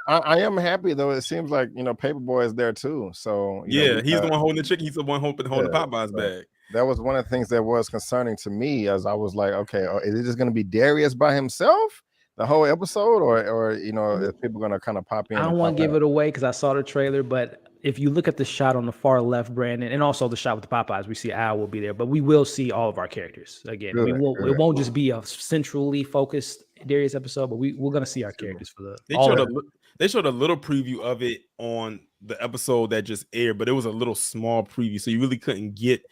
I am happy though. It seems like Paperboy is there too. So he's the one holding the chicken. He's the one holding the Popeyes bag. That was one of the things that was concerning to me, as I was like, okay, is it just going to be Darius by himself the whole episode, or if people are going to kind of pop in? I don't want to give it away because I saw the trailer, but if you look at the shot on the far left, Brandon, and also the shot with the Popeyes, we see Al will be there, but we will see all of our characters again. Good, It won't just be a centrally focused Darius episode, but we're gonna see our characters for They all showed of they showed a little preview of it on the episode that just aired, but it was a little small preview, so you really couldn't get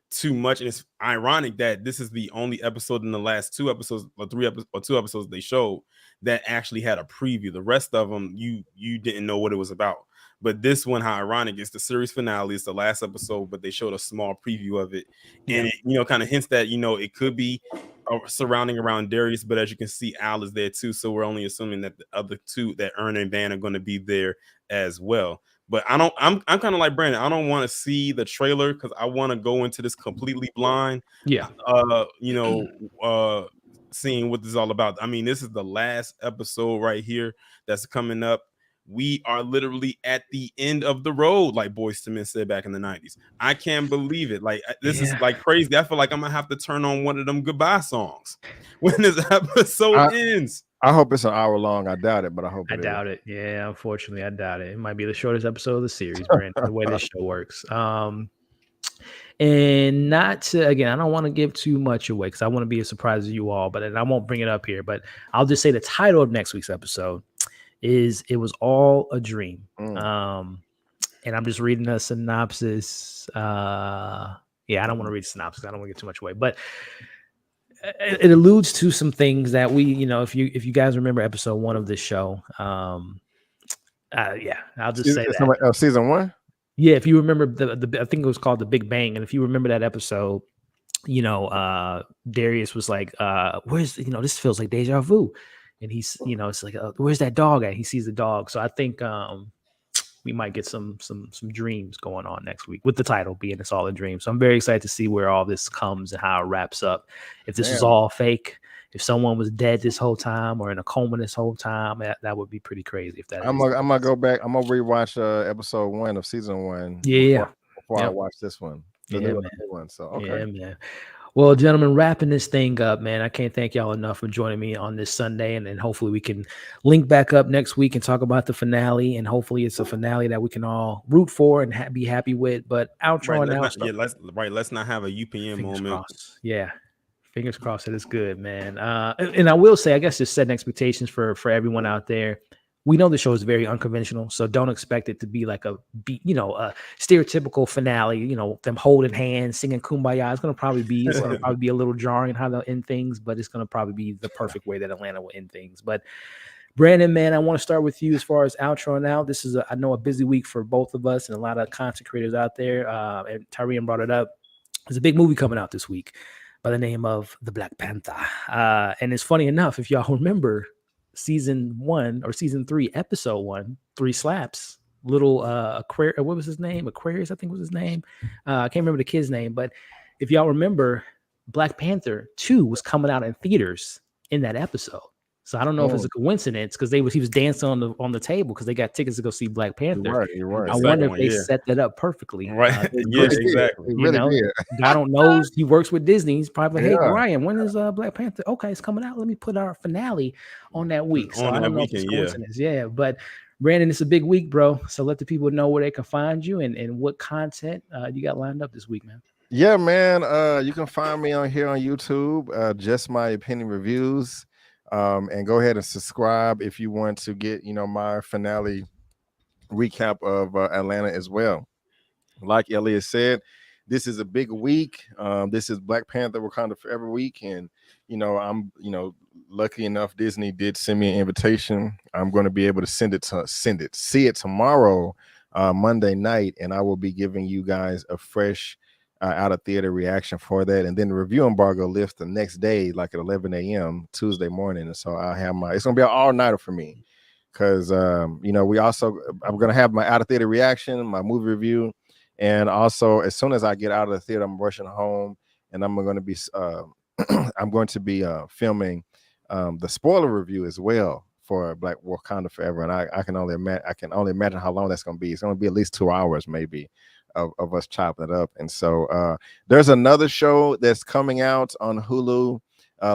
too much. And it's ironic that this is the only episode in the last 2 episodes or 2 episodes they showed that actually had a preview. The rest of them you didn't know what it was about. But this one, how ironic, it's the series finale. It's the last episode, but they showed a small preview of it, and it kind of hints that it could be surrounding around Darius. But as you can see, Al is there too, so we're only assuming that the other two, that Ern and Van, are going to be there as well. But I'm kind of like Brandon. I don't want to see the trailer because I want to go into this completely blind. Yeah. Seeing what this is all about. I mean, this is the last episode right here that's coming up. We are literally at the end of the road, like Boyz II Men said back in the 90s. I can't believe it. Like, this is like crazy. I feel like I'm gonna have to turn on one of them goodbye songs when this episode ends. I hope it's an hour long. I doubt it, but I hope I doubt it. Yeah, unfortunately, I doubt it. It might be the shortest episode of the series, Brandon, the way this show works. And not to, again, I don't want to give too much away because I want to be a surprise to you all, but I won't bring it up here. But I'll just say the title of next week's episode is "It Was All a Dream." And I'm just reading a synopsis. I don't want to read synopsis. I don't want to get too much away, but it alludes to some things that we, if you guys remember episode 1 of this show, I'll just say that season 1. Yeah, if you remember the I think it was called The Big Bang, and if you remember that episode, Darius was like, "Where's this feels like deja vu," and he's it's like, "Where's that dog at?" He sees the dog, so I think we might get some dreams going on next week with the title being "It's All a Dream." So I'm very excited to see where all this comes and how it wraps up. If this was all fake, if someone was dead this whole time or in a coma this whole time, that would be pretty crazy. If that, I'm gonna go back. I'm gonna rewatch episode 1 of season 1. Before I watch this one. So okay. Yeah, man. Well, gentlemen, wrapping this thing up, man. I can't thank y'all enough for joining me on this Sunday, and then hopefully we can link back up next week and talk about the finale. And hopefully it's a finale that we can all root for and be happy with. But outro let's not have a UPN moment. Crossed. Yeah. Fingers crossed that it's good, man. And I will say, I guess, just setting expectations for everyone out there. We know the show is very unconventional, so don't expect it to be like a stereotypical finale. Them holding hands, singing "Kumbaya." It's gonna probably be a little jarring how they'll end things, but it's gonna probably be the perfect way that Atlanta will end things. But Brandon, man, I want to start with you as far as outro now. This is, I know, a busy week for both of us and a lot of content creators out there. And Tyrion brought it up. There's a big movie coming out this week by the name of The Black Panther. And it's funny enough, if y'all remember season 1 or season 3, episode 1, 3 Slaps, little Aquarius, what was his name? Aquarius, I think was his name. I can't remember the kid's name, but if y'all remember, Black Panther 2 was coming out in theaters in that episode. So I don't know if it's a coincidence because he was dancing on the table because they got tickets to go see Black Panther. You're right. I wonder if they set that up perfectly. Right. Yeah, exactly. God knows he works with Disney. He's probably like, "Hey, Ryan, when is Black Panther? Okay, it's coming out. Let me put our finale on that week." So I don't know if it's coincidence. Yeah, but Brandon, it's a big week, bro. So let the people know where they can find you and what content you got lined up this week, man. Yeah, man. You can find me on here on YouTube, Just My Opinion Reviews. And go ahead and subscribe if you want to get my finale recap of Atlanta as well. Like Elliot said, this is a big week. This is Black Panther Wakanda Forever week, and I'm lucky enough Disney did send me an invitation. I'm going to be able to see it tomorrow, Monday night, and I will be giving you guys a fresh out of theater reaction for that, and then the review embargo lifts the next day, like at 11 a.m. Tuesday morning. And so I have it's gonna be an all-nighter for me because I'm gonna have my out of theater reaction, my movie review, and also as soon as I get out of the theater, I'm rushing home and I'm going to be filming the spoiler review as well for Black Wakanda Forever, and I can only imagine how long that's gonna be. It's gonna be at least 2 hours maybe of us chopping it up. And so there's another show that's coming out on Hulu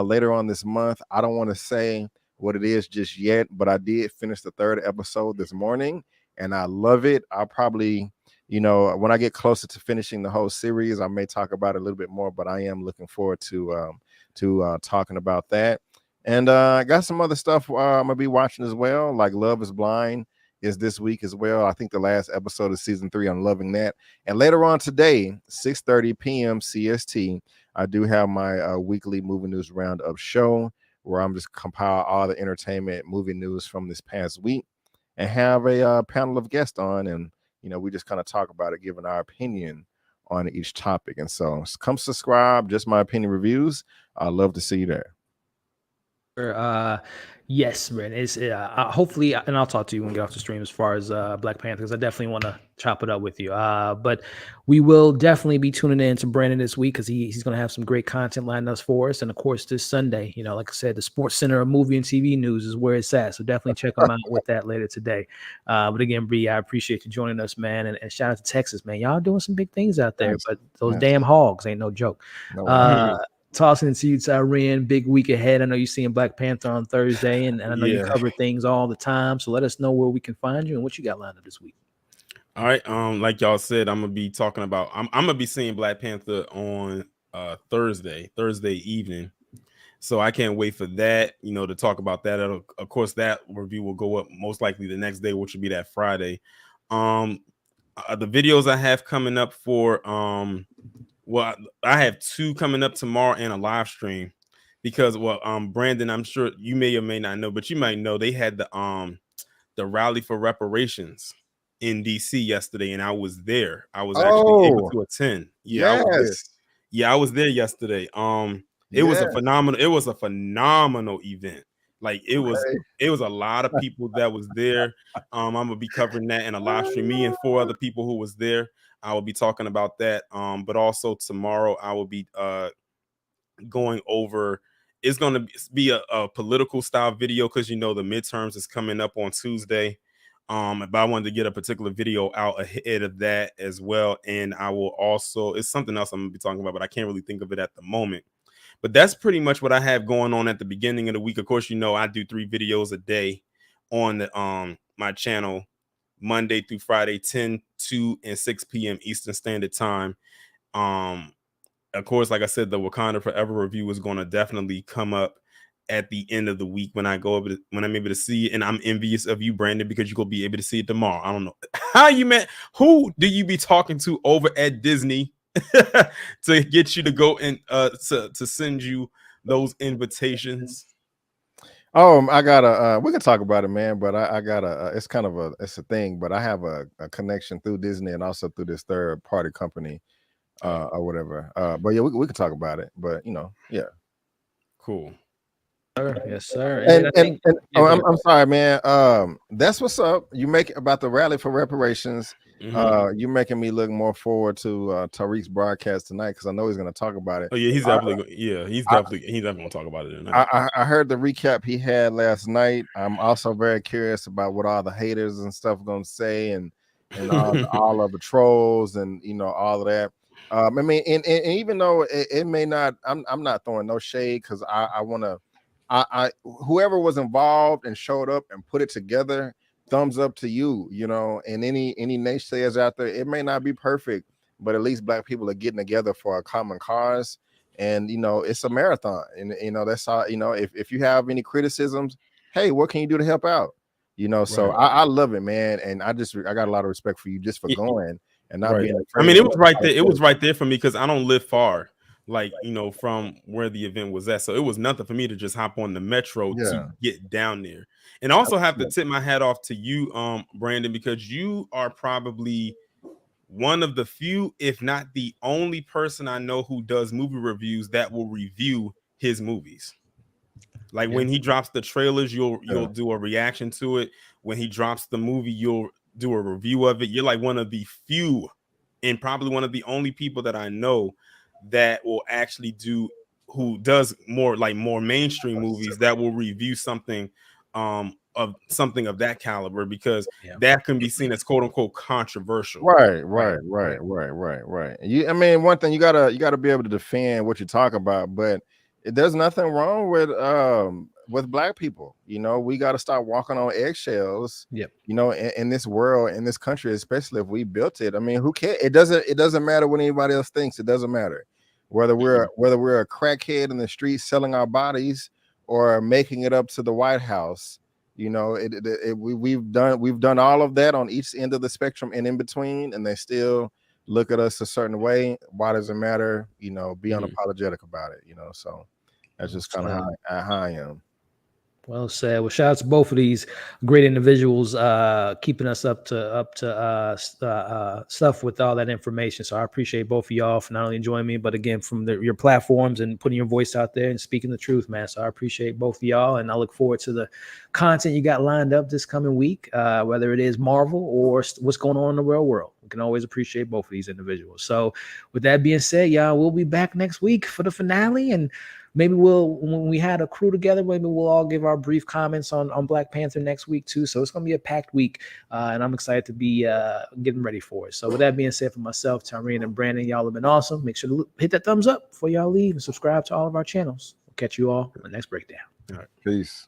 later on this month. I don't want to say what it is just yet, but I did finish the 3rd episode this morning, and I love it. I'll probably, when I get closer to finishing the whole series, I may talk about it a little bit more, but I am looking forward to talking about that. And I got some other stuff I'm gonna be watching as well, like Love is Blind is this week as well. I think the last episode of season 3. I'm loving that. And later on today, 6:30 p.m. CST, I do have my weekly movie news roundup show where I'm just compile all the entertainment movie news from this past week and have a panel of guests on, and we just kind of talk about it, giving our opinion on each topic. And so come subscribe, Just My Opinion Reviews. I'd love to see you there. Yes, man. It's hopefully, and I'll talk to you when we get off the stream as far as Black Panther, because I definitely want to chop it up with you. But we will definitely be tuning in to Brandon this week, because he's going to have some great content lined up for us. And of course, this Sunday, like I said, the Sports Center of Movie and TV News is where it's at. So definitely check them out with that later today. But again, Bree, I appreciate you joining us, man. And shout out to Texas, man. Y'all doing some big things out there, but those damn hogs ain't no joke. No, tossing it to you, Tyrion. Big week ahead. I know you're seeing Black Panther on Thursday, and I know you cover things all the time. So let us know where we can find you and what you got lined up this week. All right. Like y'all said, I'm gonna be talking about. I'm gonna be seeing Black Panther on Thursday evening. So I can't wait for that. To talk about that. Of course, that review will go up most likely the next day, which will be that Friday. The videos I have coming up for well, I have 2 coming up tomorrow and a live stream, because Brandon, I'm sure you may or may not know, but you might know they had the rally for reparations in DC yesterday, and I was there. I was actually able to attend. I was there. I was there yesterday. It was a phenomenal event. Like it was a lot of people that was there. I'm gonna be covering that in a live stream. Me and 4 other people who was there. I will be talking about that. But also tomorrow I will be going over. It's going to be a political style video, because the midterms is coming up on Tuesday. But I wanted to get a particular video out ahead of that as well. And I will also, it's something else I'm gonna be talking about, but I can't really think of it at the moment. But that's pretty much what I have going on at the beginning of the week. Of course, I do 3 videos a day on the my channel, Monday through Friday, 10, 2, and 6 p.m. Eastern Standard Time. Of course, like I said, the Wakanda Forever review is going to definitely come up at the end of the week when I'm able to see it. And I'm envious of you, Brandon, because you're going to be able to see it tomorrow. I don't know how you met. Who do you be talking to over at Disney to get you to go and to send you those invitations? I gotta we can talk about it, man, but I gotta it's kind of it's a thing, but I have a connection through Disney and also through this third party company or whatever. But yeah, we can talk about it, but yeah. Cool. Yes, sir. And I'm sorry, man. That's what's up. You make about the rally for reparations. You're making me look more forward to Tariq's broadcast tonight, because I know he's going to talk about it. Oh yeah, he's definitely going to talk about it tonight. I heard the recap he had last night. I'm also very curious about what all the haters and stuff going to say, and all of the trolls and all of that. I mean, and even though it may not, I'm not throwing no shade, because I want to. Whoever was involved and showed up and put it together, thumbs up to you, and any naysayers out there. It may not be perfect, but at least Black people are getting together for a common cause. And it's a marathon, and that's how, if you have any criticisms, hey, what can you do to help out? So right. I love it, man, and I got a lot of respect for you just for going and not being afraid. I mean, it was right there. It was right there for me, because I don't live far, from where the event was at. So it was nothing for me to just hop on the metro to get down there. And also have to tip my hat off to you, Brandon, because you are probably one of the few, if not the only person I know who does movie reviews that will review his movies. Like when he drops the trailers, you'll do a reaction to it. When he drops the movie, you'll do a review of it. You're like one of the few, and probably one of the only people that I know that will actually who does more mainstream movies that will review something of that caliber, because that can be seen as quote unquote controversial. Right. I mean, one thing you gotta be able to defend what you talk about, but there's nothing wrong with with black people. You know, we got to start walking on eggshells. Yep. You know, in this world, in this country, especially if we built it. I mean, who cares? It doesn't matter what anybody else thinks. It doesn't matter whether we're a crackhead in the street selling our bodies or making it up to the White House. You know, we've done all of that on each end of the spectrum and in between, and they still look at us a certain way. Why does it matter? You know, be unapologetic about it. You know, so that's just kind of how I am. Well said. Well, shout out to both of these great individuals keeping us up to stuff with all that information. So I appreciate both of y'all for not only joining me, but again from your platforms and putting your voice out there and speaking the truth, man. So I appreciate both of y'all, and I look forward to the content you got lined up this coming week, whether it is Marvel or what's going on in the real world. We can always appreciate both of these individuals. So with that being said, y'all, we'll be back next week for the finale, and maybe when we had a crew together, maybe we'll all give our brief comments on Black Panther next week too. So it's going to be a packed week, and I'm excited to be getting ready for it. So with that being said, for myself, Tyrone, and Brandon, y'all have been awesome. Make sure to hit that thumbs up before y'all leave and subscribe to all of our channels. We'll catch you all in the next breakdown. All right. Peace.